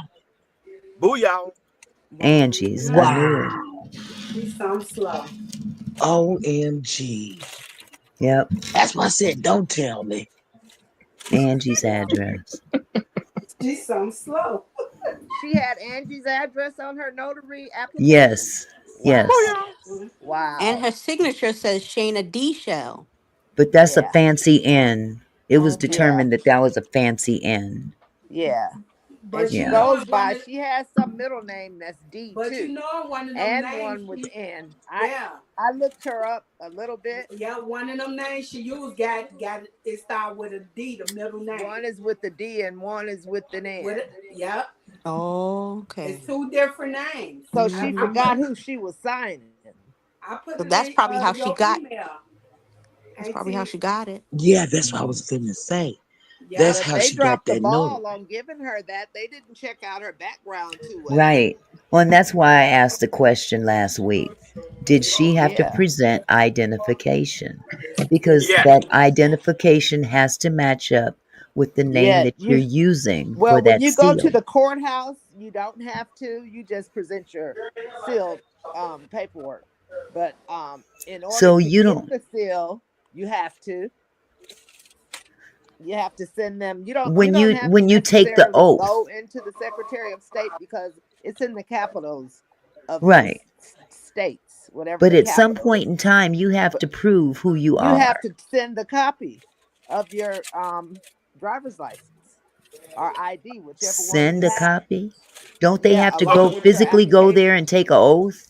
Booyah. Angie's. I knew it. Wow. She's some slow. OMG. Yep. That's why I said, don't tell me. Angie's address. She's some slow. She had Angie's address on her notary application. Yes. Yes. Wow. Booyah. And Wow. her signature says Shayna D. Shell. But that's a Yeah. fancy N. It was Okay. Yeah. determined that that was a fancy N. Yeah. And But she you Yeah. know goes it's one by, of she has some middle name that's D but you too, know one of them and names one with she N. yeah. I looked her up a little bit. Yeah, one of them names she used got it start with a D, the middle name. One is with the D and one is with an With N. it, yeah. Okay. It's two different names. So I, she I Hmm. forgot put who she was signing. I put So it that's in probably how she your got. email. That's probably how Auntie. she got it. Yeah, that's what I was finna say. Yeah. That's But how they she got dropped the that note. ball on giving her that. They didn't check out her background too well. Right. Well, and that's why I asked the question last week. Did she have to Yeah. present identification? Because Yes. that identification has to match up with the name Yeah. that you're using for Well, when that you go to seal. the courthouse, you don't have to. You just present your sealed paperwork. But in order So to you get don't, the seal, you have to you have to send them. You when don't you have to when you take the necessarily oath, go into the Secretary of State because it's in the capitals of those right. states, whatever But the at some capital point is. in time, you have But to prove who you you have are. to send a copy of your driver's license or ID, whichever one you Send a have. copy. Don't they Yeah, have to So along go with your physically go there application. and take an oath?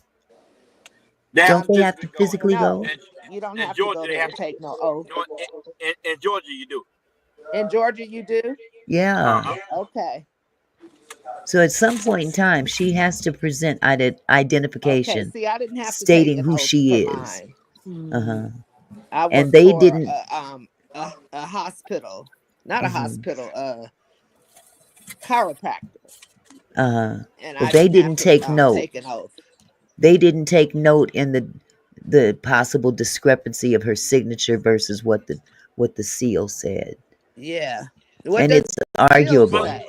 they have to Don't they have to physically go. physically go? No, And you don't in have to Georgia, go they there have and to. take no oath. No, in Georgia, you do. In Georgia, you do? Yeah. Uh-huh. Okay. So at some point in time, she has to present Okay. identification See, I didn't have to take stating an who oath for she is. mine. Hmm. Uh-huh. I And work they for didn't. a hospital, not a Mhm. hospital, chiropractor, Uh-huh. and Well, I they didn't have didn't to take note. take an oath. They didn't take note in the possible discrepancy of her signature versus what the seal said. Yeah. What And does it's the seal Well, arguable. say?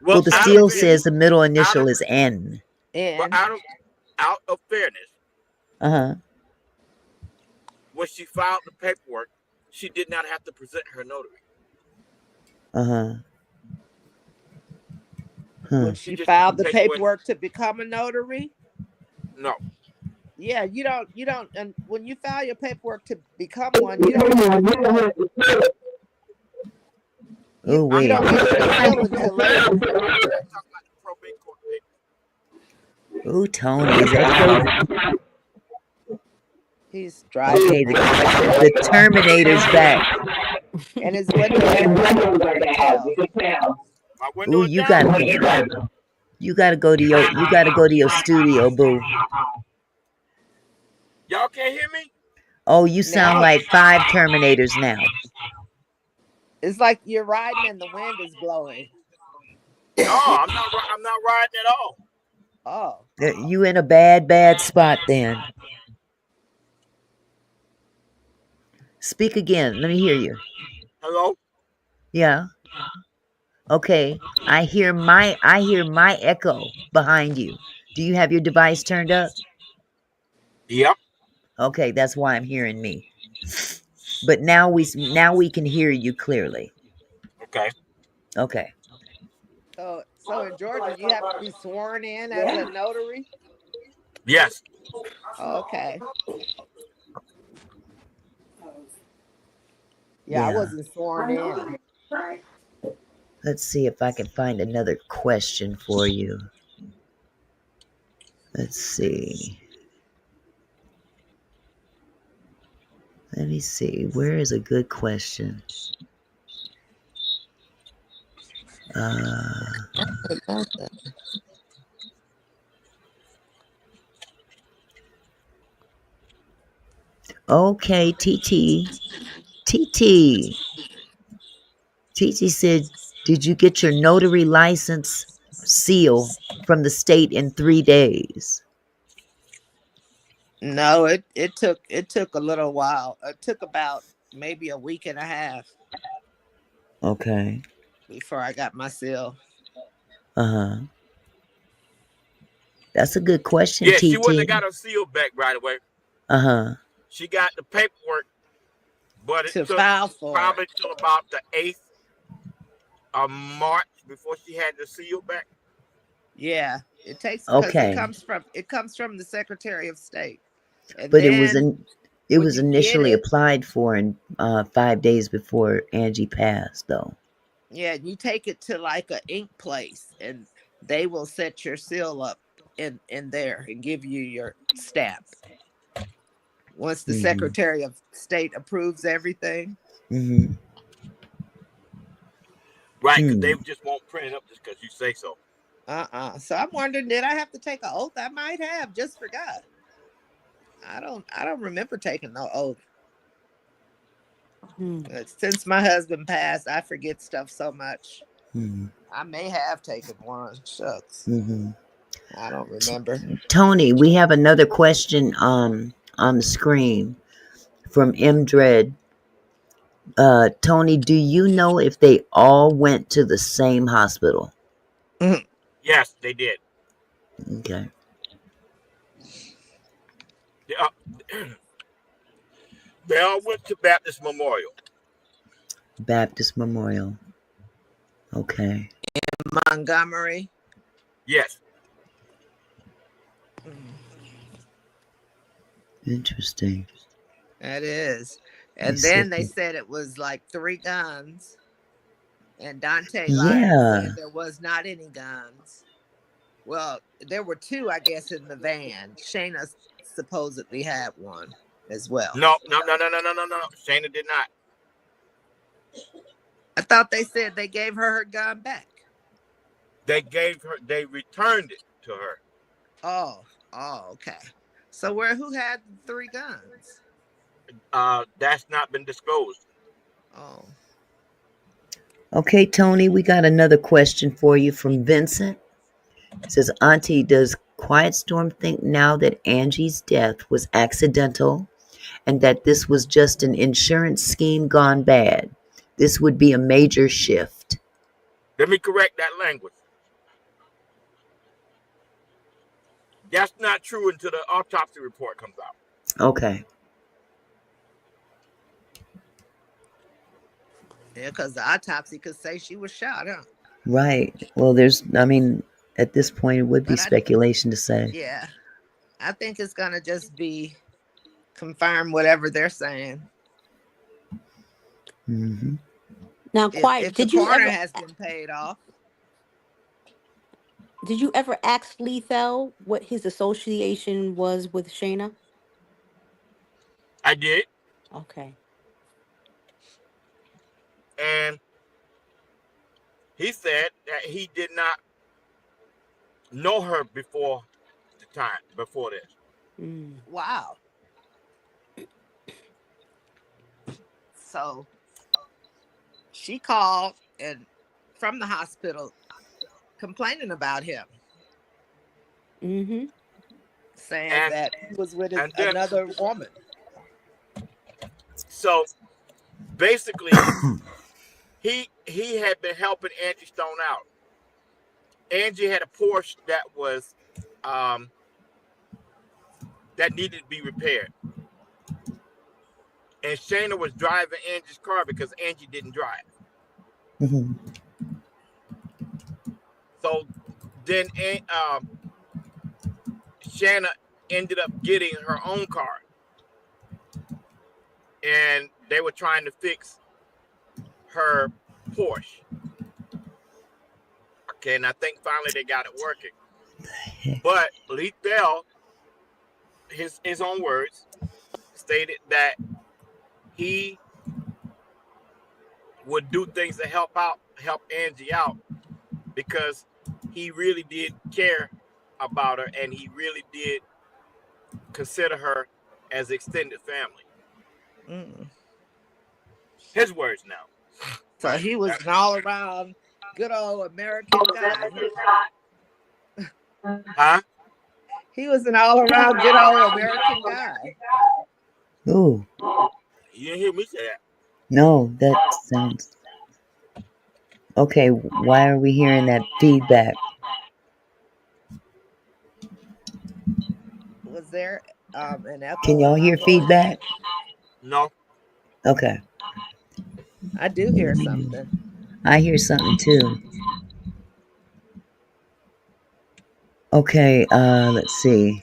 Well, well, the out of seal fairness, says the middle out of initial is N. but And out of fairness, Uh-huh. when she filed the paperwork, she did not have to present her notary. Uh-huh. when Huh. She she just filed the take when paperwork to become a notary, no. yeah, you don't, and when you file your paperwork to become one, you don't have to seal it. Oh You wait. don't get your seal until later. I'm talking about the probate court paper. Oh, Tony, is that crazy? He's driving Okay, by. the Terminator's back. And his windows are down. You can tell. My Ooh, window is down. you gotta go to your studio, boo. Y'all can't hear me? Oh, you sound Now like five Terminators now. it's like you're riding and the wind is blowing. No, I'm not. I'm not riding at all. Oh, You in a bad spot then. Speak again. Let me hear you. Hello. Yeah. Okay. I hear my echo behind you. Do you have your device turned up? Yep. Okay, that's why I'm hearing me. But now we can hear you clearly. Okay. Okay. so in Georgia, you have to be sworn in as a notary. Yes. Okay, yeah, I Yeah. wasn't sworn in. Let's see if I can find another question for you. Let's see. Let me see. Where is a good question? Uh, okay, TT. TT said, "Did you get your notary license seal from the state in 3 days?" No, it took a little while. It took about maybe a week and a half Okay. before I got my seal. Uh huh. That's a good question, Yeah, she wouldn't have TT. got her seal back right away. Uh huh. She got the paperwork, but it To took file for it. probably till about the 8th of March before she had the seal back. Yeah, it takes because Okay. it comes from the Secretary of State, and But it was then in. It when was you get initially it, applied for in 5 days before Angie passed, though. yeah, you take it to like a ink place, and they will set your seal up in there and give you your stamp. Once the Mm-hmm. Secretary of State approves everything. Mm-hmm. Right, because Hmm. they just won't print it up just because you say so. So I'm wondering, did I have to take an oath? I might have, just forgot. I don't remember taking no oath. Since my husband passed, I forget stuff so much. Mm-hmm. I may have taken one. Shucks. Mm-hmm. I don't remember. Tony, we have another question on the screen from M Dread. Tony, do you know if they all went to the same hospital? Yes, they did. Okay. They, they all went to Baptist Memorial. Baptist Memorial. Okay. Montgomery. Yes. Interesting. That is. They And said then they that. said it was like 3 guns. And Dante lied and Yeah. said there was not any guns. Well, there were 2, I guess, in the van. Shayna supposedly had one as well. No. Shayna did not. I thought they said they gave her gun back. They returned it to her. Oh, okay. So who had the 3 guns? That's not been disclosed. Oh. Okay, Tony, we got another question for you from Vincent. It says, Auntie, does Quiet Storm think now that Angie's death was accidental and that this was just an insurance scheme gone bad? This would be a major shift. Let me correct that language. That's not true until the autopsy report comes out. Okay. Yeah, because the autopsy could say she was shot, huh? Right. Well, at this point, it would be But speculation to say. yeah, I think it's going to just be confirm whatever they're saying. Mm-hmm. Now, Quiet, If the coroner has been paid off. did you ever ask Lethal what his association was with Shayna? I did. Okay. And he said that he did not know her before this. Mm. Wow. So she called and from the hospital complaining about him. Mm-hmm. Saying that he was with Then, another woman. So basically, he had been helping Angie Stone out. Angie had a Porsche that was that needed to be repaired. And Shayna was driving Angie's car because Angie didn't drive. Mm-hmm. So then Shayna ended up getting her own car. And they were trying to fix her Porsche. Okay, and I think finally they got it working. But Lethal, his own words, stated that he would do things to help Angie out because he really did care about her and he really did consider her as extended family. Mm. His words now. So he was an all around good old American guy. Huh? He was an all around good old American guy. Ooh, You didn't hear me say that. no, that sounds okay. Why are we hearing that feedback? Was there an Can echo y'all on my hear voice? feedback? No. Okay, I do hear something. I hear something too. Okay, let's see.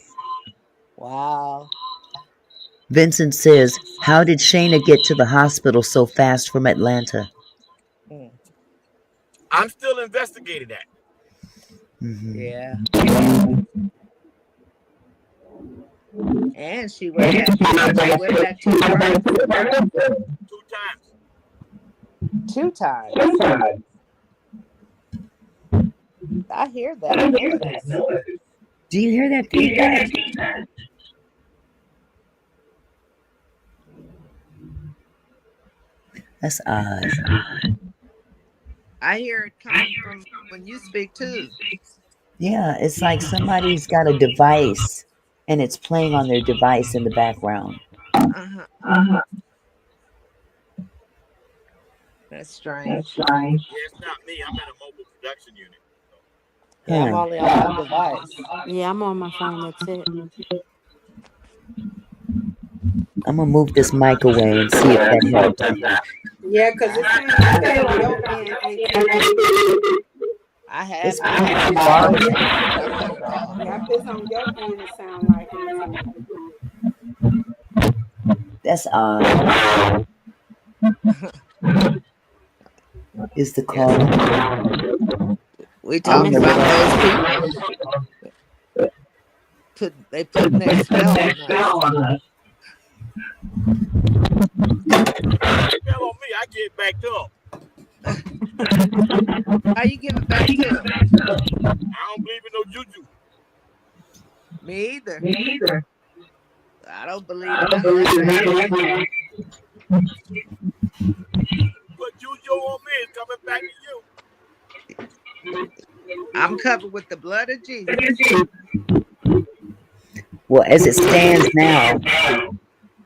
Wow. Vincent says, "How did Shayna get to the hospital so fast from Atlanta?" Mm. I'm still investigating that. Mm-hmm. Yeah. And she went back. You said she went back to the birth 2 times. 2 times. I hear that noise. Do you hear that feedback? That's odd. I hear it coming from when you speak too. Yeah, it's like somebody's got a device and it's playing on their device in the background. Uh-huh. That's strange. Yeah, it's not me. I'm at a mobile production unit. Yeah, I'm Huh. only on my device. Yeah, I'm on my phone. That's it. I'm gonna move this mic away and see if that helps. Yeah, because it sounds bad on your end, Auntie Mickey. I It's have my pretty volume far. up. Don't cut it off. Yep, it's on your end. It sound like Auntie Mickey. That's odd. Is the Yes. caller? We I don't talking know about those what. people. Putting their spell on us. Spell on me. I get back up. How you give it back to them? I don't believe in no juju. Me either. I don't believe in none of that mess. Put juju on me. It's coming back to you. I'm covered with the blood of Jesus. Well, as it stands now,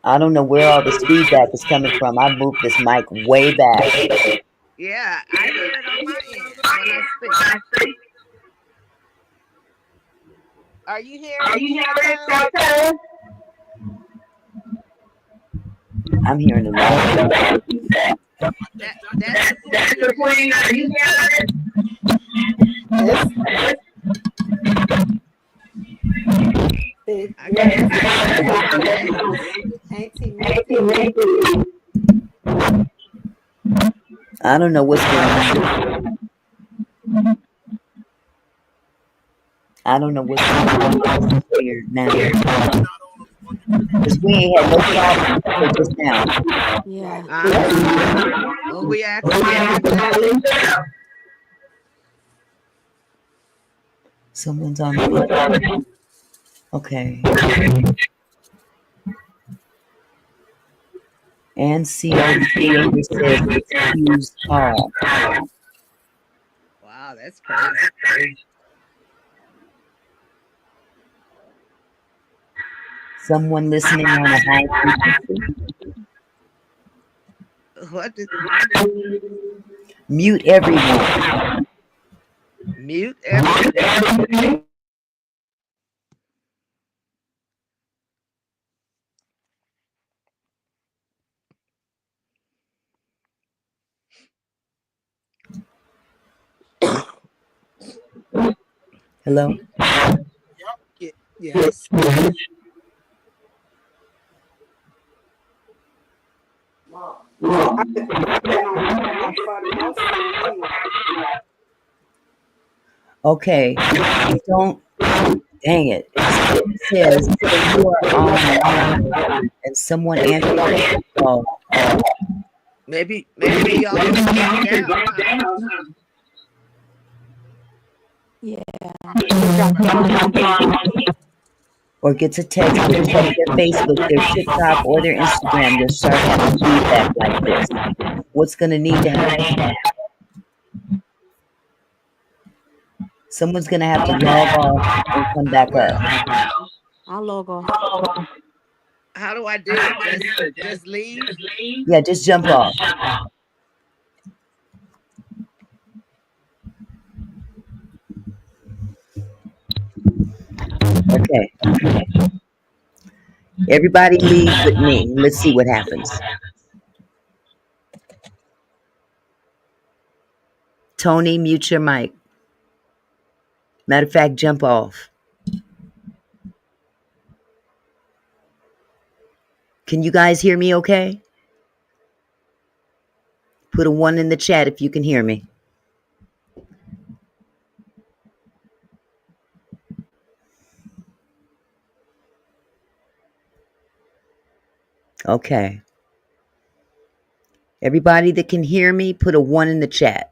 I don't know where all this feedback is coming from. I moved this mic way back. Yeah, I hear it on my end when I speak. Are you hearing it, Calton? I'm hearing a lot of feedback. That's the queen. Are you hearing it? It's, I got it from James. Auntie Mickey. I don't know what's going on. I don't know what's going on here now. Because we ain't had no problem until just now. Yeah. When we accidentally fell. Someone's on the okay. And COC says excuse call. Wow, that's crazy. Someone listening on a high frequency. What did Mute everyone. mute everything? Hello? Yes. I've been on for the most time anyway. Okay. Don't dang it. It says you are online and Someone answer the call. Maybe we all can drop down, huh? Yeah. Just drop down on me. Or gets a text to check their Facebook, their TikTok, or their Instagram. You'll start having feedback like this. What's going to need to happen? Someone's going to have to log off and come back up. I'll log off. How do I do it? Just leave? Yeah, just jump off. Okay. Everybody leave with me. Let's see what happens. Tony, mute your mic. Matter of fact, jump off. Can you guys hear me okay? Put a 1 in the chat if you can hear me. Okay. Everybody that can hear me, put a 1 in the chat.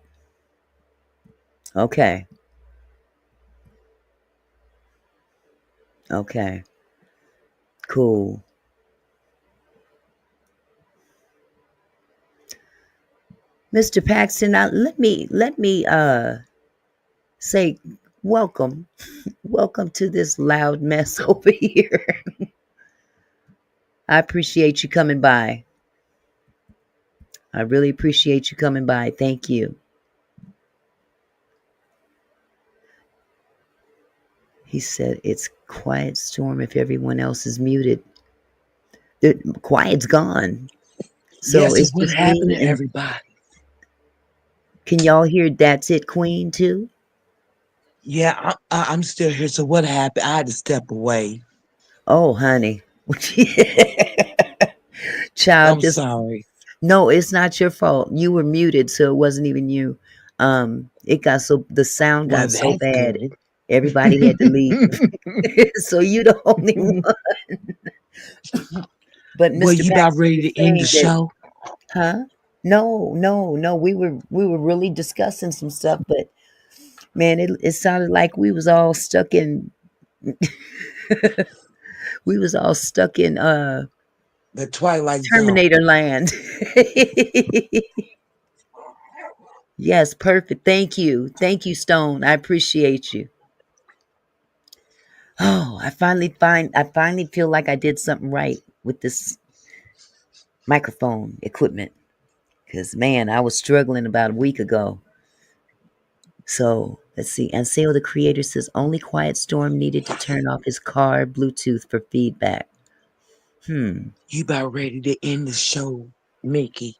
Okay. Okay. Cool. Mr. Paxton, now let me say welcome. Welcome to this loud mess over here. I appreciate you coming by. I really appreciate you coming by. Thank you. He said it's quiet storm if everyone else is muted. The quiet's gone. So Yes, it's it's what's just me happening, and everybody. can y'all hear That's It Queen too? Yeah, I'm still here. So what happened? I had to step away. Oh, honey. Child, I'm just sorry. no, it's not your fault. You were muted, so it wasn't even you. It got so the sound Well, got so that's bad, good. everybody had to leave. So you the only one. But Well, Mr. you about Paxton ready was to end the saying that, show? huh? No. We were really discussing some stuff, but man, it sounded like we was all stuck in The Twilight Zone. Terminator land. Yes, perfect. Thank you. Thank you, Stone. I appreciate you. Oh, I finally feel like I did something right with this microphone equipment. Cause man, I was struggling about a week ago. So let's see. Anseo the creator says only Quiet Storm needed to turn off his car Bluetooth for feedback. You about ready to end the show, Mickey?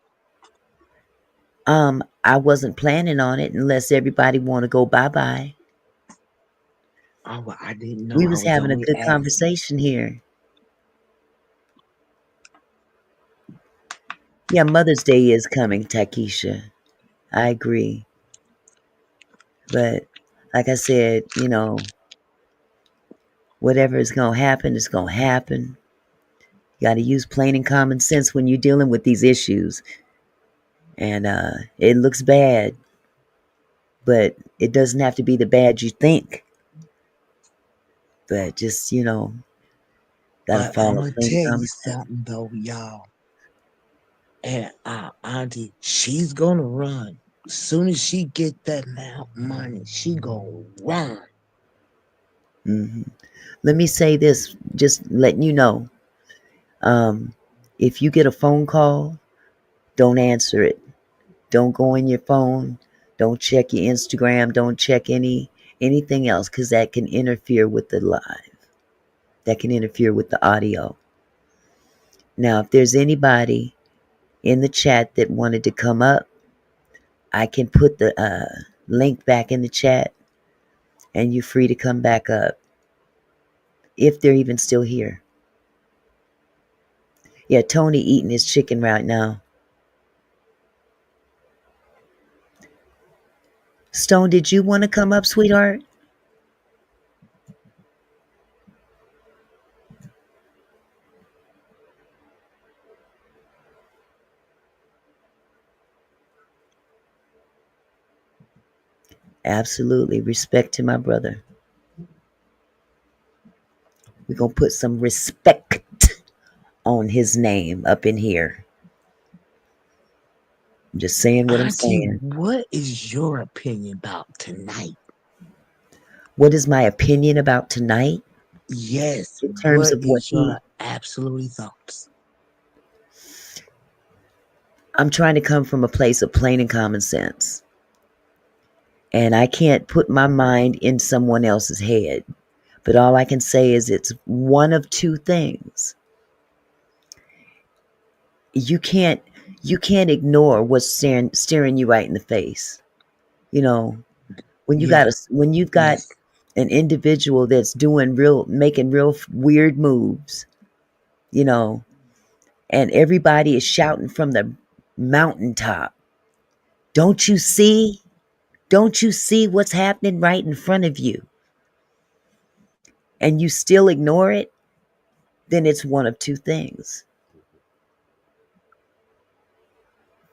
I wasn't planning on it unless everybody want to go bye-bye. Oh, well, I didn't know. We I was was having a only good asking. conversation here. Yeah, Mother's Day is coming, Takesha. I agree. But like I said, whatever is going to happen is going to happen. You got to use plain and common sense when you're dealing with these issues. And it looks bad, but it doesn't have to be the bad you think. But just, got to But I'm follow gonna plain and tell you common sense. something though, y'all. And Auntie, she's gonna run. Soon as she get that amount of money, she gonna run. Hmm. Let me say this, just letting you know. If you get a phone call, don't answer it. Don't go in your phone. Don't check your Instagram. Don't check anything else because that can interfere with the live. That can interfere with the audio. Now, if there's anybody in the chat that wanted to come up, I can put the link back in the chat and you're free to come back up if they're even still here. Yeah, Tony eating his chicken right now. Stone, did you want to come up, sweetheart? Absolutely. Respect to my brother. We're going to put some respect on his name up in here. I'm just saying what I'm Auntie, saying. what is your opinion about tonight? What is my opinion about tonight Yes, in terms what of what is he. your absolutely thoughts? I'm trying to come from a place of plain and common sense. And I can't put my mind in someone else's head. But all I can say is it's one of two things. You can't you can't ignore what's staring you right in the face. You know, Yeah, when you've got yes, an individual that's making real weird moves, you know, and everybody is shouting from the mountaintop. Don't you see? Don't you see what's happening right in front of you? And you still ignore it? Then it's one of two things.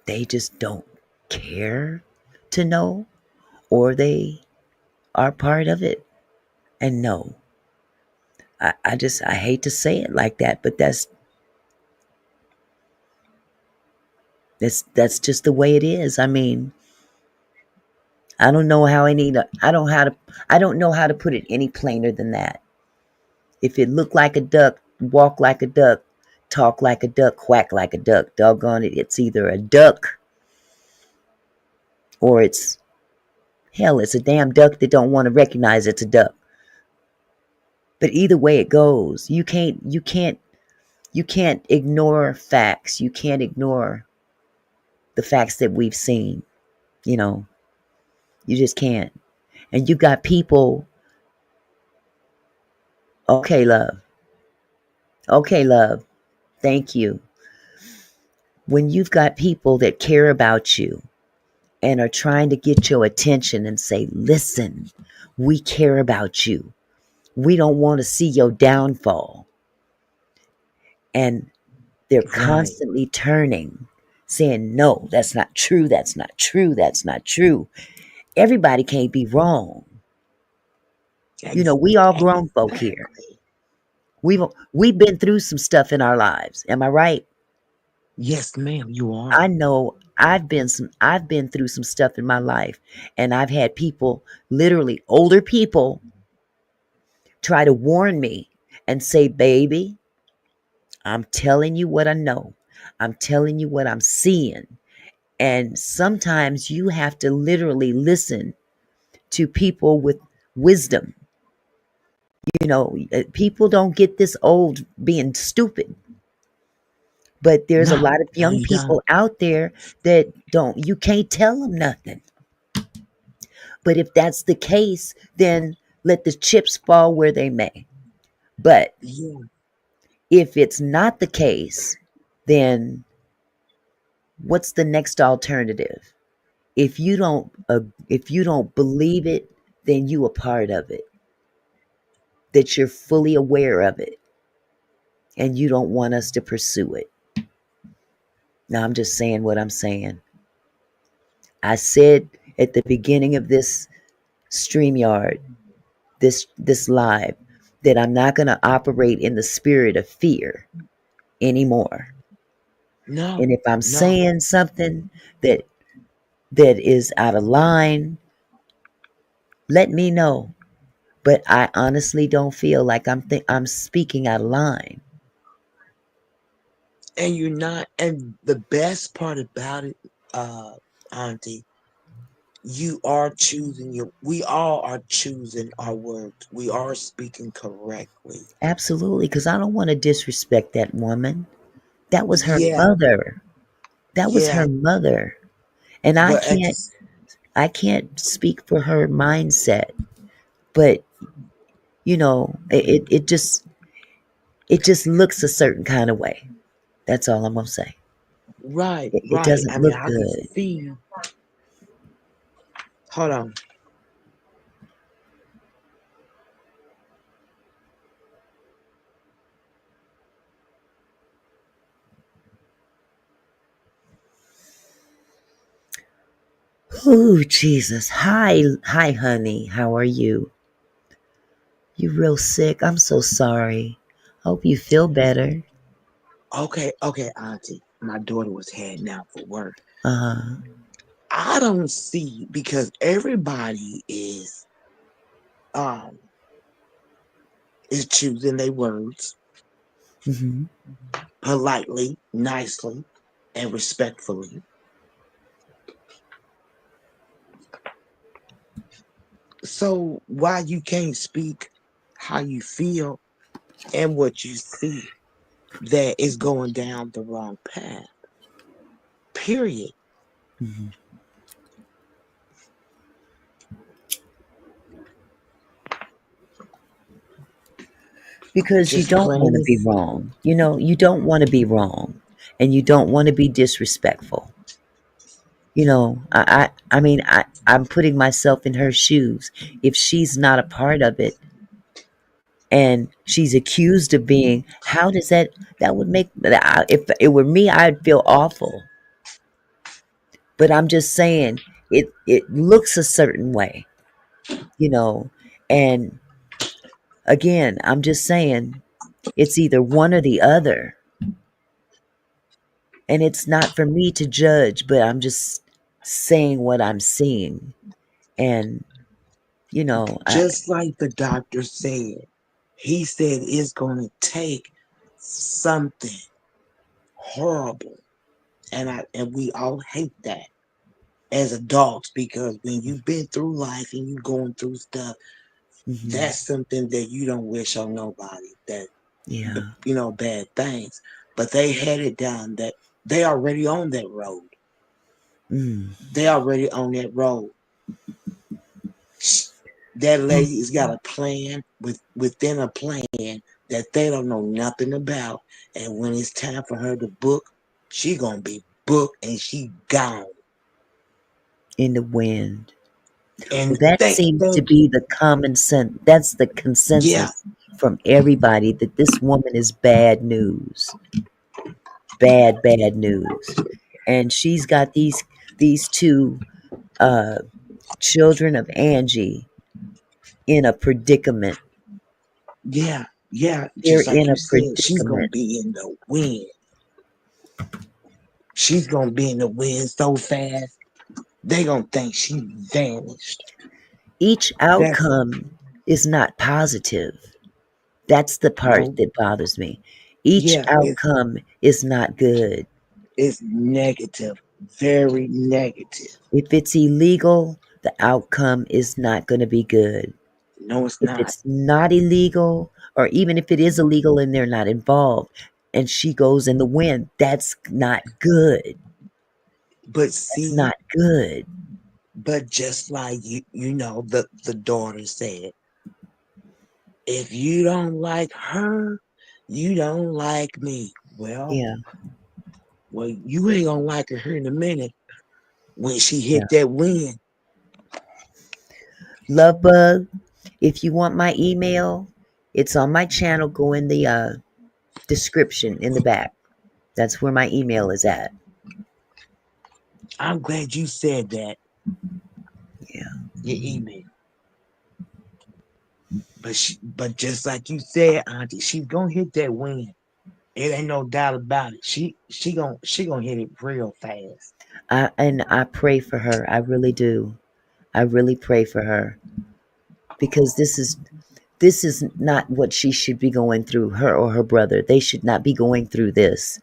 They just don't care to know, or they are part of it. And no, I hate to say it like that, but that's just the way it is. I mean, I don't know how I don't know how to put it any plainer than that. If it look like a duck, walk like a duck, talk like a duck, quack like a duck, doggone it, it's either a duck or it's a damn duck that don't want to recognize it's a duck. But either way it goes, you can't ignore facts. You can't ignore the facts that we've seen. You know, you just can't. And you got people, okay, love. Okay, love. Thank you. When you've got people that care about you and are trying to get your attention and say, listen, we care about you. We don't want to see your downfall. And they're right. constantly turning, saying, no, that's not true. That's not true. That's not true. Everybody can't be wrong. You know, we all grown folk here. Exactly. We've we've been through some stuff in our lives. Am I right? Yes, ma'am, you I are. know I've been through some stuff in my life, and I've had people, literally older people, try to warn me and say, "Baby, I'm telling you what I know. I'm telling you what I'm seeing." And sometimes you have to literally listen to people with wisdom. You know, people don't get this old being stupid. But there's a No, lot of no, young you don't. people out there that don't, you can't tell them nothing. But if that's the case, then let the chips fall where they may. But Yeah, if it's not the case, then what's the next alternative? If you don't believe it, then you a part of it. That you're fully aware of it and you don't want us to pursue it. Now I'm just saying what I'm saying. I said at the beginning of this StreamYard, this live, that I'm not going to operate in the spirit of fear anymore. And no, if I'm no. saying something that that is out of line, let me know. But I honestly don't feel like I'm speaking out of line. And you're not, and the best part about it, uh, Auntie, you are choosing we all are choosing our words. We are speaking correctly. Absolutely, because I don't want to disrespect that woman. That was her Yeah, mother. That was her yeah. mother. And But at this, I can't speak for her mindset. But you know, it just looks a certain kind of way. That's all I'm gonna say. right, It right. doesn't I mean, look I can good. see. Hold on. Oh, Jesus. Hi, hi, honey. How are you? You real sick? I'm so sorry. Hope you feel better. Okay, okay, Auntie. My daughter was heading out for work. Uh-huh. I don't see because everybody um is choosing their words Hmm. politely, nicely, and respectfully. So why you can't speak how you feel and what you see that is going down the wrong path? Period. Hmm. Because you Just don't want plain to be as wrong. You know, you don't want to be wrong. And you don't want to be disrespectful. You know, I mean, I'm putting myself in her shoes. If she's not a part of it and she's accused of being, how does that would make, if it were me, I'd feel awful. But I'm just saying, it looks a certain way, you know, and again, I'm just saying, it's either one or the other. And it's not for me to judge, but I'm just saying what I'm seeing. And, you know, just like the doctor said. He said it's going to take something horrible, and we all hate that as adults because when you've been through life and you're going through stuff, mhm, that's something that you don't wish on nobody. That yeah. bad things, but they had it down that they already on that road. Mm. They already on that road. That lady's got a plan within a plan that they don't know nothing about. And when it's time for her to book, she gonna be booked and she gone. In the wind. Well, And that thank seems to thank you. be the common sense. That's the Yeah, consensus from everybody that this woman is bad news. Bad, bad news. And she's got these two uh, children of Angie in a predicament. yeah, yeah. They're Just like in you a said, she's gonna predicament. be in the wind. She's gonna be in the wind so fast they gonna think she vanished. Each That's outcome is not positive. That's the part no, that bothers me. Each yeah, outcome is not good. it's negative, very negative. If it's illegal, the outcome is not going to be good. No, it's If not. it's not illegal, or even if it is illegal and they're not involved, and she goes in the wind, that's not good. But That's see, not good. but just like the daughter said, if you don't like her, you don't like me. Yeah, Well, you ain't gonna like her in a minute when she yeah. hit that wind. Love Bug, if you want my email, it's on my channel. Go in the description in the back. That's where my email is at. I'm glad you said that. Yeah, Your email, but just like you said, Auntie, she's gonna hit that wind. It ain't no doubt about it. She gonna hit it real fast. and I pray for her. I really do. I really pray for her because this is not what she should be going through. Her or her brother, they should not be going through this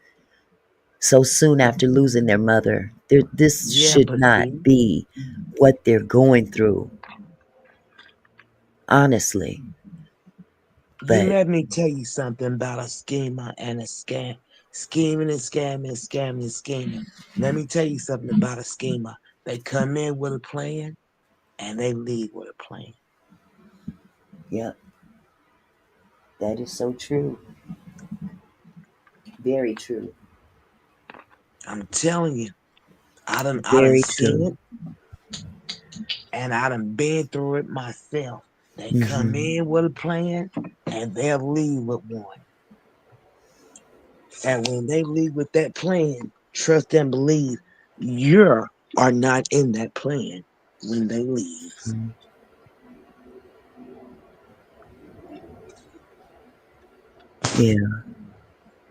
so soon after losing their mother. This Yeah, should but not see, be what they're going through. Honestly, you but let me tell you something about a schemer and a scam. Scheming and scamming, scamming and scheming. Let me tell you something about a schemer. They come in with a plan and they leave with a plan. yeah, that is so true. Very true. I'm telling you, I done Very seen true. it and I done been through it myself. They come Hmm. in with a plan and they'll leave with one. And when they leave with that plan, trust and believe you're are not in that plan when they leave. Mm. Yeah,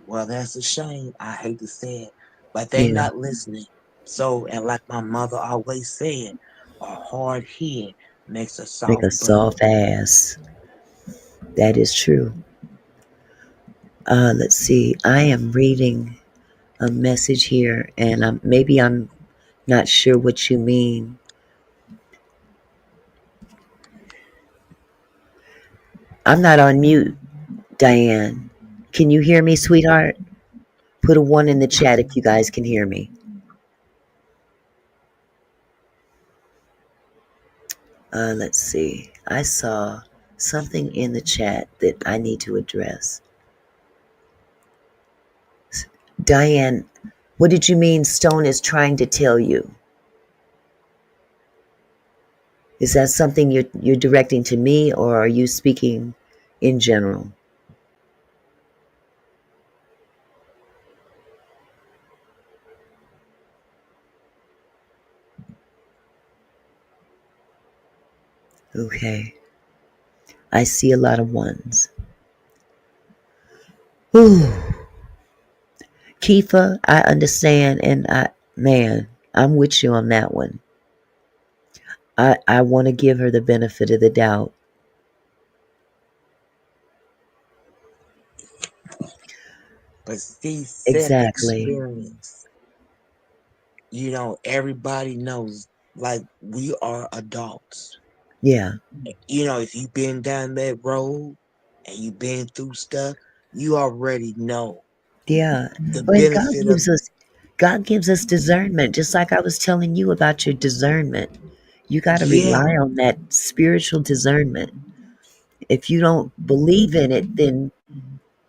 Well, that's a shame. I hate to say it, but they yeah. not listening. So, and like my mother always said, a hard head makes a Make soft a butt. soft ass. That is true. Let's see. I am reading a message here, and maybe I'm not sure what you mean. I'm not on mute, Diane. Can you hear me, sweetheart? Put a one in the chat if you guys can hear me. Let's see. I saw something in the chat that I need to address. Diane, what did you mean Stone is trying to tell you? Is that something you're directing to me, or are you speaking in general? Okay. I see a lot of ones. Whew. Kifa, I understand, and man, I'm with you on that one. I want to give her the benefit of the doubt. But see, said Exactly. experience. Everybody knows, like, we are adults. Yeah. If you've been down that road and you've been through stuff, you already know Yeah. the Well, and benefit of, God gives us discernment, just like I was telling you about your discernment. You got to yeah, rely on that spiritual discernment. If you don't believe in it, then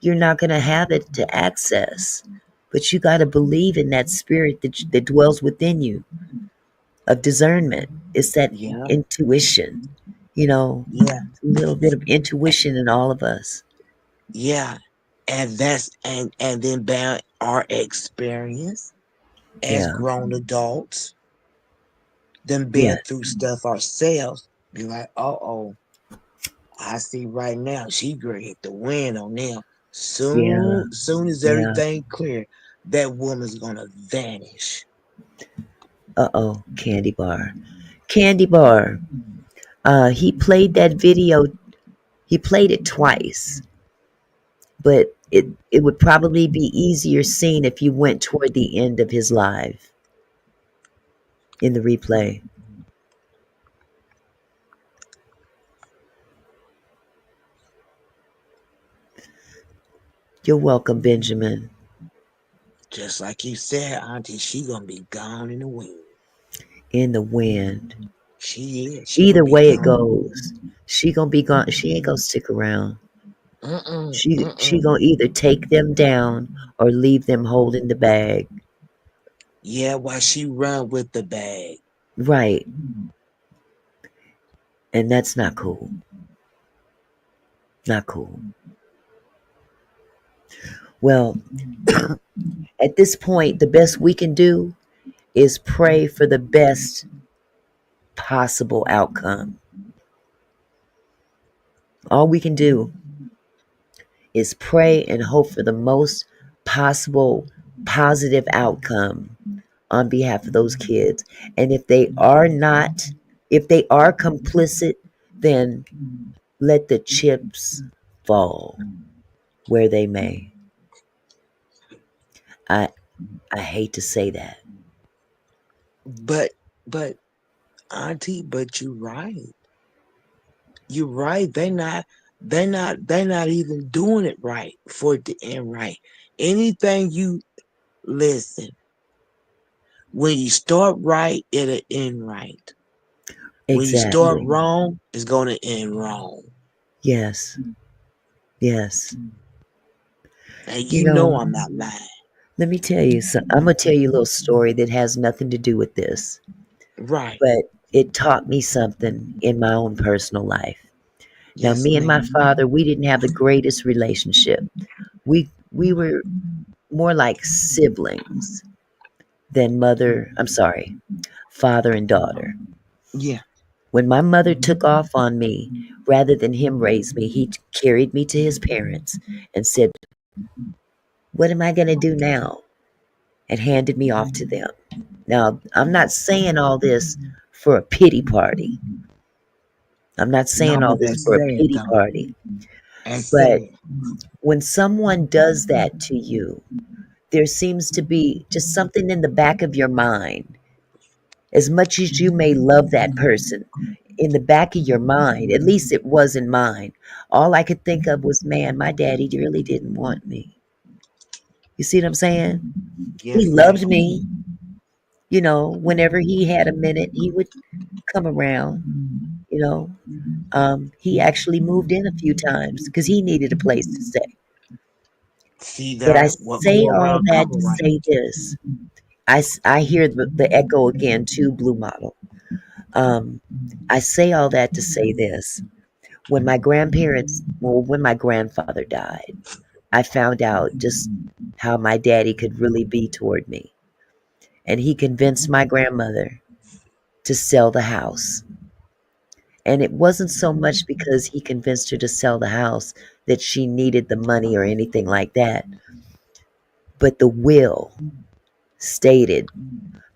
you're not going to have it to access. But you got to believe in that spirit that dwells within you of discernment. It's that yeah, intuition, you know, yeah, a little bit of intuition in all of us. yeah. And then by our experience as Yeah. grown adults, them Yeah. being through stuff ourselves, be like, oh, I see right now she gonna hit the win on them. Yeah. Soon as Yeah. everything clear, that woman's gonna vanish. Uh-oh. Candy bar. Candy bar. He played that video. He played it twice, but it would probably be easier seen if you went toward the end of his live in the replay. You're welcome, Benjamin. Just like you said, Auntie, she gonna be gone in the wind. In the wind. She is. She gonna Either be way it gone in the goes, wind. she gonna be gone. She ain't gonna stick around. Mm-mm, She mm-mm. gonna either take them down or leave them holding the bag. Yeah, why she run with the bag? Right. And that's not cool. Not cool. Well, at this point, the best we can do is pray for the best possible outcome. All we can do is pray and hope for the most possible positive outcome on behalf of those kids. And if they are complicit, then let the chips fall where they may. I I hate to say that. But Auntie, but you're right. You're right. They not even doing it right for it to end right. Anything you listen, when you start right, it'll end right. When you start Exactly. wrong, it's gonna end wrong. Yes. Yes. And You you know know, I'm not lying. let me tell you I'm gonna tell you a little story that has nothing to do with this, Right. but it taught me something in my own personal life. Now, Yes, me and my ma'am. father, we didn't have the greatest relationship. We were more like siblings than father and daughter. Yeah. When my mother took off on me, rather than him raise me, he carried me to his parents and said, "What am I going to do now?" and handed me off to them. Now, I'm not saying all this for a pity party. I'm not No, saying all but this that's for a sad pity though. party. That's But sad. when someone does that to you, there seems to be just something in the back of your mind. As much as you may love that person, in the back of your mind, at least it was in mine, all I could think of was, man, my daddy really didn't want me. You see what I'm saying? He Yes, loved ma'am. me. You know, whenever he had a minute, he would come around, you know. He actually moved in a few times because he needed a place to stay. See But I there, what say go all around that come to around. say this. I hear the echo again too, Blue Model. Um, I say all that to say this. When my grandfather died, I found out just how my daddy could really be toward me. And he convinced my grandmother to sell the house. And it wasn't so much because he convinced her to sell the house that she needed the money or anything like that, but the will stated,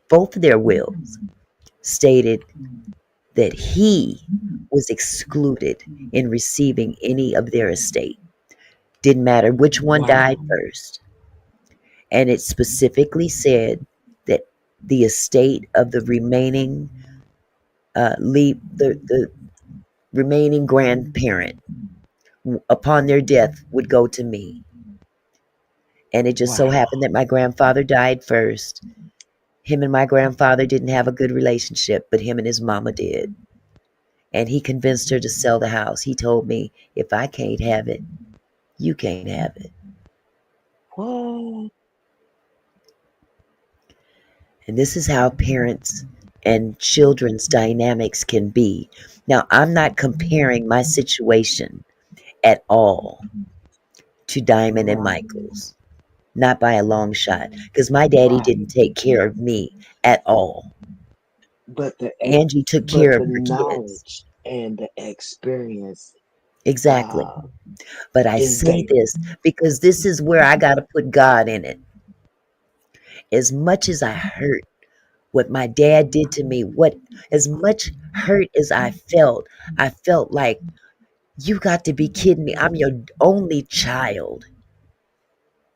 both of their wills stated that he was excluded in receiving any of their estate. Didn't matter which one died Wow. first. And it specifically said that the estate of the remaining the remaining grandparent upon their death would go to me. And it just so Wow. happened that my grandfather died first. Him and my grandfather didn't have a good relationship, but him and his mama did. And he convinced her to sell the house. He told me, if I can't have it, you can't have it. What? And this is how parents and children's dynamics can be. Now, I'm not comparing my situation at all to Diamond and Right. Michael's, not by a long shot, because my daddy Right. didn't take care of me at all. But Angie took but care of the her kids. knowledge and the experience Exactly. uh But I is say there. this because this is where I got to put God in it. As much as I hurt what my dad did to me, what as much hurt as I felt like, you got to be kidding me. I'm your only child.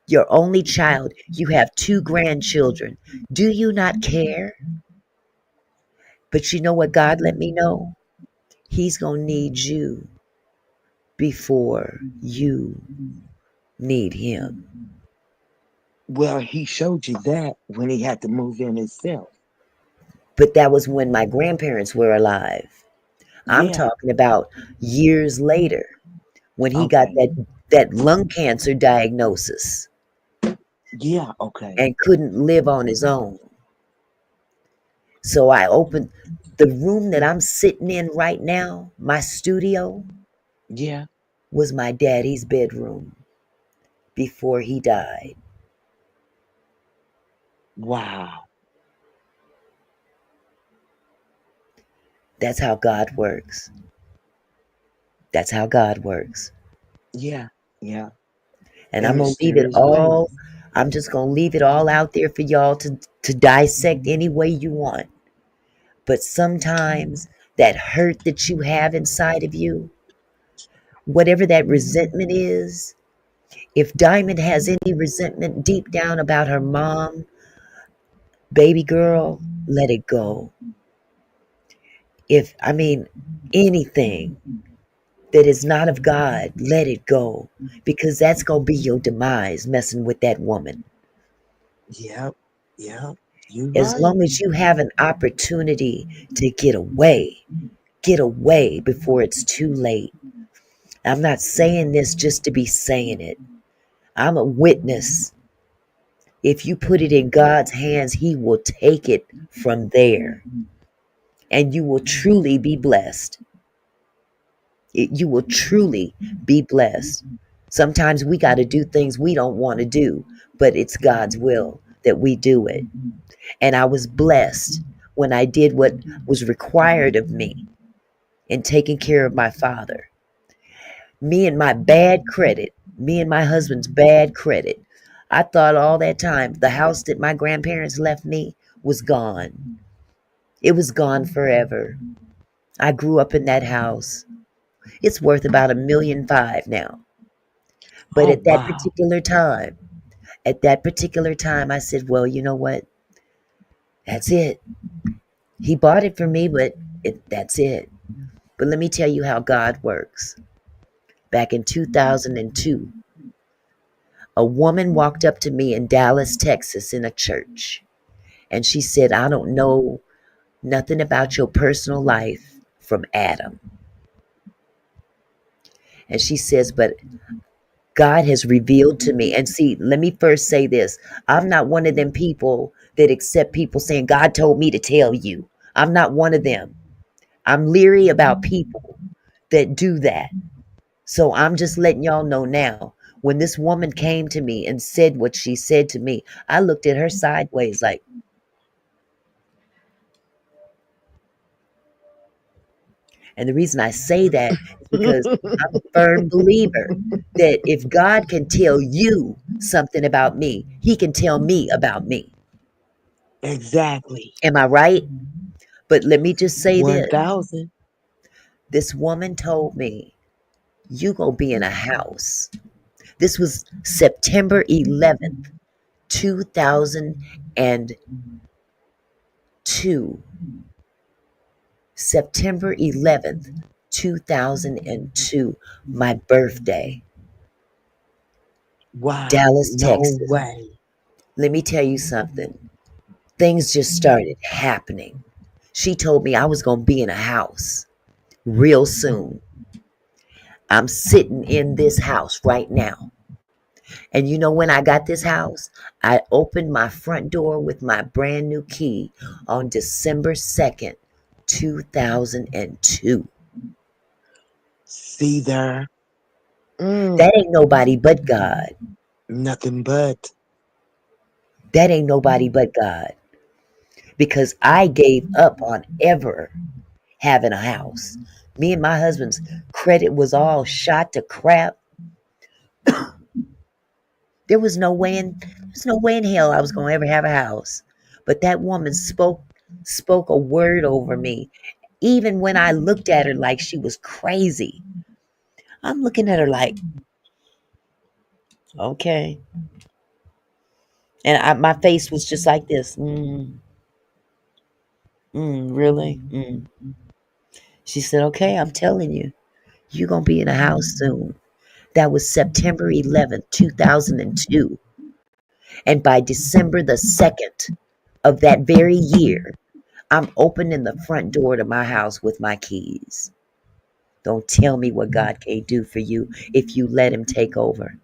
Your only child. You have two grandchildren. Do you not care? But you know what God let me know? He's going to need you before you need him. Well, he showed you that when he had to move in himself. But that was when my grandparents were alive. I'm Yeah. talking about years later when he got Okay. that lung cancer diagnosis Yeah. Okay. and couldn't live on his own. So I opened the room that I'm sitting in right now, my studio, Yeah. was my daddy's bedroom before he died. Wow. That's how God works. That's how God works. Yeah. Yeah. And In I'm going to leave it mysterious all, ways. I'm just going to leave it all out there for y'all to dissect any way you want. But sometimes that hurt that you have inside of you, whatever that resentment is, if Diamond has any resentment deep down about her mom, baby girl, let it go. If, I mean, anything that is not of God, let it go. Because that's going to be your demise messing with that woman. Yep. Yep. You As right. long as you have an opportunity to get away before it's too late. I'm not saying this just to be saying it. I'm a witness. If you put it in God's hands, He will take it from there and you will truly be blessed. You will truly be blessed. Sometimes we got to do things we don't want to do, but it's God's will that we do it. And I was blessed when I did what was required of me in taking care of my father. Me and my bad credit, me and my husband's bad credit. I thought all that time the house that my grandparents left me was gone. It was gone forever. I grew up in that house. It's worth about $1.5 million now. But Oh, wow. at that particular time, I said, well, you know what? That's it. He bought it for me, but that's it. But let me tell you how God works. Back in 2002, a woman walked up to me in Dallas, Texas, in a church. And she said, I don't know nothing about your personal life from Adam. And she says, but God has revealed to me. And see, let me first say this. I'm not one of them people that accept people saying, God told me to tell you. I'm not one of them. I'm leery about people that do that. So I'm just letting y'all know now. When this woman came to me and said what she said to me, I looked at her sideways like, and the reason I say that is because I'm a firm believer that if God can tell you something about me, he can tell me about me. Exactly. Am I right? But let me just say this. 1,000. This woman told me, you gonna be in a house. This was September 11th, 2002. September 11th, 2002, my birthday, Wow. Dallas, No Texas. way. Let me tell you something. Things just started happening. She told me I was going to be in a house real soon. I'm sitting in this house right now. And you know when I got this house? I opened my front door with my brand new key on December 2nd, 2002. See there? Mm, That ain't nobody but God. nothing but. That ain't nobody but God. Because I gave up on ever having a house. Me and my husband's credit was all shot to crap. There's no way in hell I was gonna ever have a house. But that woman spoke a word over me. Even when I looked at her like she was crazy. I'm looking at her like, okay. And my face was just like this. Really? She said, okay, I'm telling you, you're gonna be in a house soon. That was September 11th, 2002. And by December 2nd of that very year, I'm opening the front door to my house with my keys. Don't tell me what God can't do for you if you let him take over.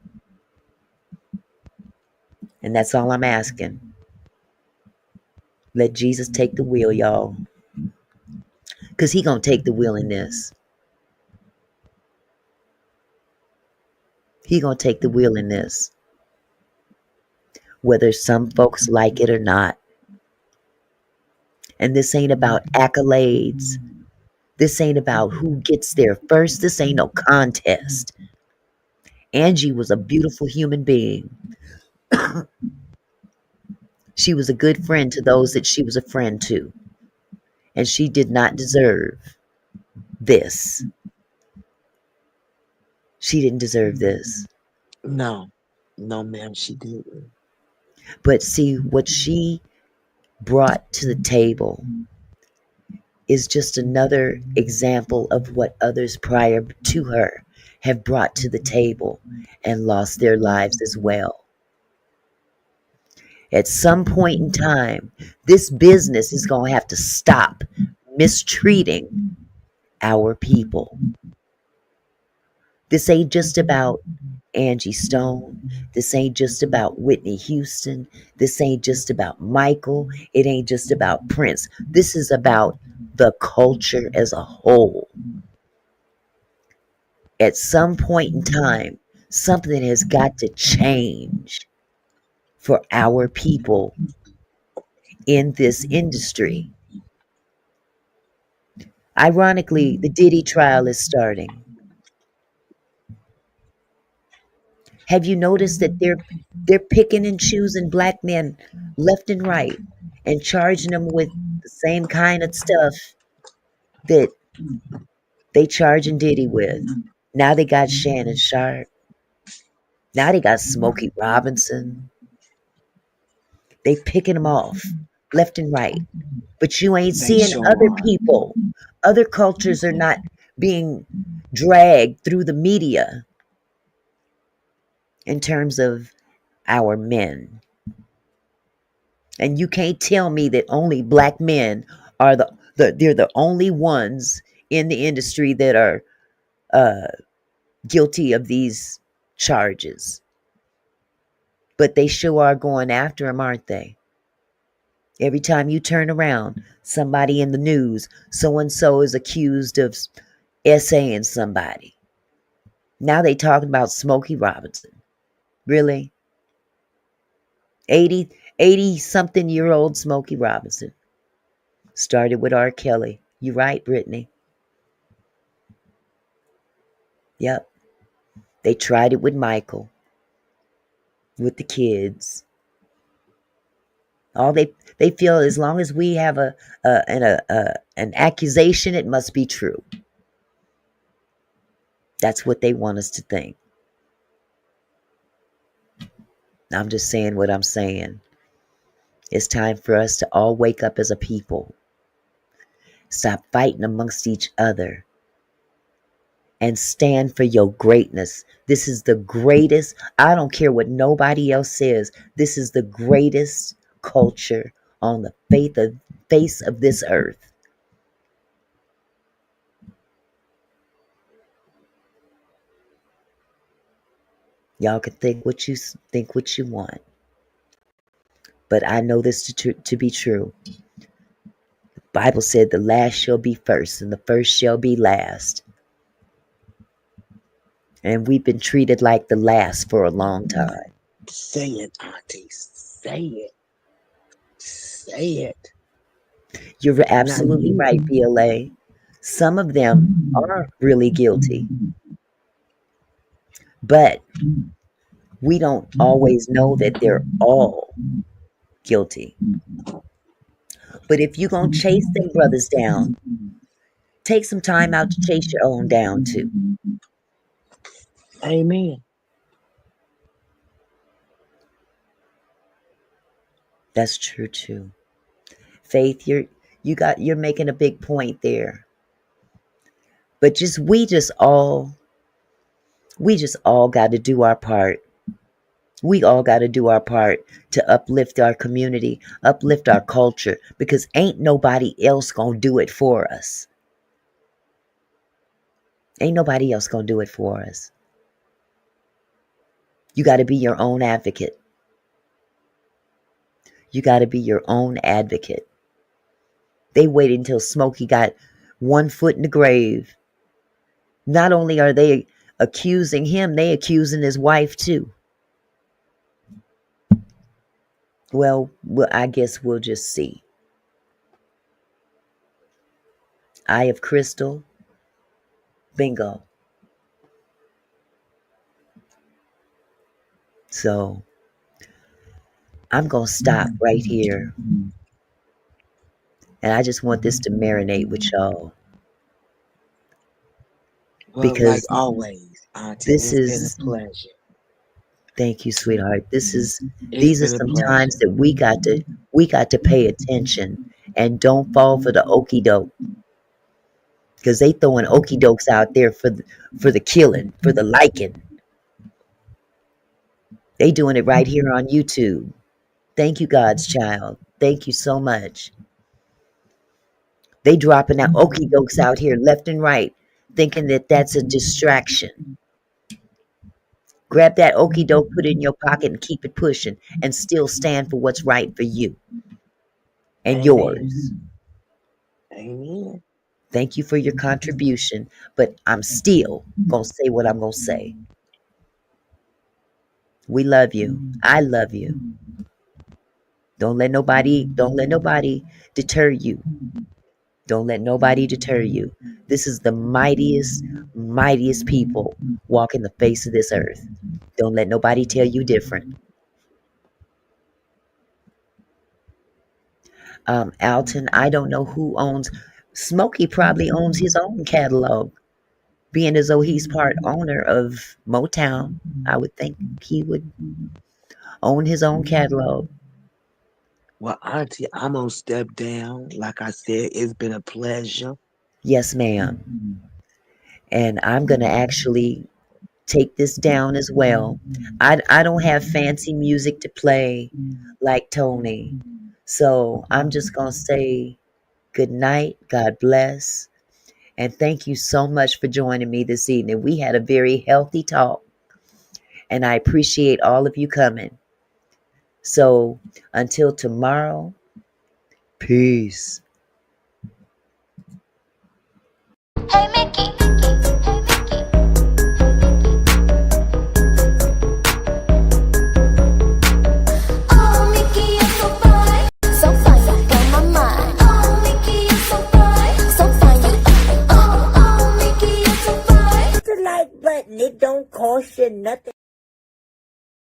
And that's all I'm asking. Let Jesus take the wheel, y'all. Because he going to take the wheel in this. He going to take the wheel in this. Whether some folks like it or not. And this ain't about accolades. This ain't about who gets there first. This ain't no contest. Angie was a beautiful human being. She was a good friend to those that she was a friend to. And she did not deserve this. She didn't deserve this. No. No, ma'am, she didn't. But see, what she brought to the table is just another example of what others prior to her have brought to the table and lost their lives as well. At some point in time, this business is going to have to stop mistreating our people. This ain't just about Angie Stone. This ain't just about Whitney Houston. This ain't just about Michael. It ain't just about Prince. This is about the culture as a whole. At some point in time, something has got to change for our people in this industry. Ironically, the Diddy trial is starting. Have you noticed that they're picking and choosing black men left and right and charging them with the same kind of stuff that they charging Diddy with? Now they got Shannon Sharp. Now they got Smokey Robinson. They picking them off left and right. But you ain't They seeing sure other are. people. Other cultures are not being dragged through the media in terms of our men. And you can't tell me that only black men are they're the only ones in the industry that are uh, guilty of these charges. But they sure are going after them, aren't they? Every time you turn around, somebody in the news, so and so is accused of essaying somebody. Now they talking about Smokey Robinson. Really? 80 something year old Smokey Robinson. Started with R. Kelly. You right, Brittany? Yep. They tried it with Michael, with the kids. All they feel as long as we have an accusation, it must be true. That's what they want us to think. I'm just saying what I'm saying. It's time for us to all wake up as a people. Stop fighting amongst each other and stand for your greatness. This is the greatest. I don't care what nobody else says. This is the greatest culture on the face of this earth. Y'all can think what you want, but I know this to be true. The Bible said the last shall be first, and the first shall be last. And we've been treated like the last for a long time. Say it, Auntie. Say it. Say it. You're Now absolutely you. right, BLA. Some of them are really guilty, but we don't always know that they're all guilty. But if you're going to chase them brothers down, take some time out to chase your own down too. Amen. That's true too. Faith, you're making a big point there. But we just all got to do our part. We all got to do our part to uplift our community, uplift our culture, because ain't nobody else going to do it for us. Ain't nobody else going to do it for us. You got to be your own advocate. You got to be your own advocate. They waited until Smokey got 1 foot in the grave. Not only are they accusing him, they accusing his wife too. Well, I guess we'll just see. Eye of Crystal, bingo. So I'm going to stop right here. And I just want this to marinate with y'all. Well, like Because always, Auntie, this it's been is, a pleasure. thank you, sweetheart. It's These are been a some pleasure. times that we got to pay attention and don't fall for the okey doke. Because they throwing okey dokes out there for the killing, for the liking. They doing it right here on YouTube. Thank you, God's child. Thank you so much. They dropping out okey dokes out here left and right, thinking that that's a distraction. Grab that okey doke, put it in your pocket, and keep it pushing, and still stand for what's right for you and yours. Amen. Amen. Thank you for your contribution, but I'm still gonna say what I'm gonna say. We love you. I love you. Don't let nobody deter you. Don't let nobody deter you. This is the mightiest, mightiest people walking the face of this earth. Don't let nobody tell you different. Alton, I don't know who owns. Smokey probably owns his own catalog, being as though he's part owner of Motown. I would think he would own his own catalog. Well, Auntie, I'm gonna step down. Like I said, it's been a pleasure. Yes, ma'am. And I'm going to actually take this down as well. I don't have fancy music to play like Tony. So I'm just going to say good night. God bless. And thank you so much for joining me this evening. We had a very healthy talk, and I appreciate all of you coming. So until tomorrow, peace. Hey Mickey. Oh Mickey, you're so fine. So fine, you blow my mind. Oh Mickey, you're so fine. So fine, you. Oh Mickey, you're so fine. Hit the like button. It don't cost you nothing.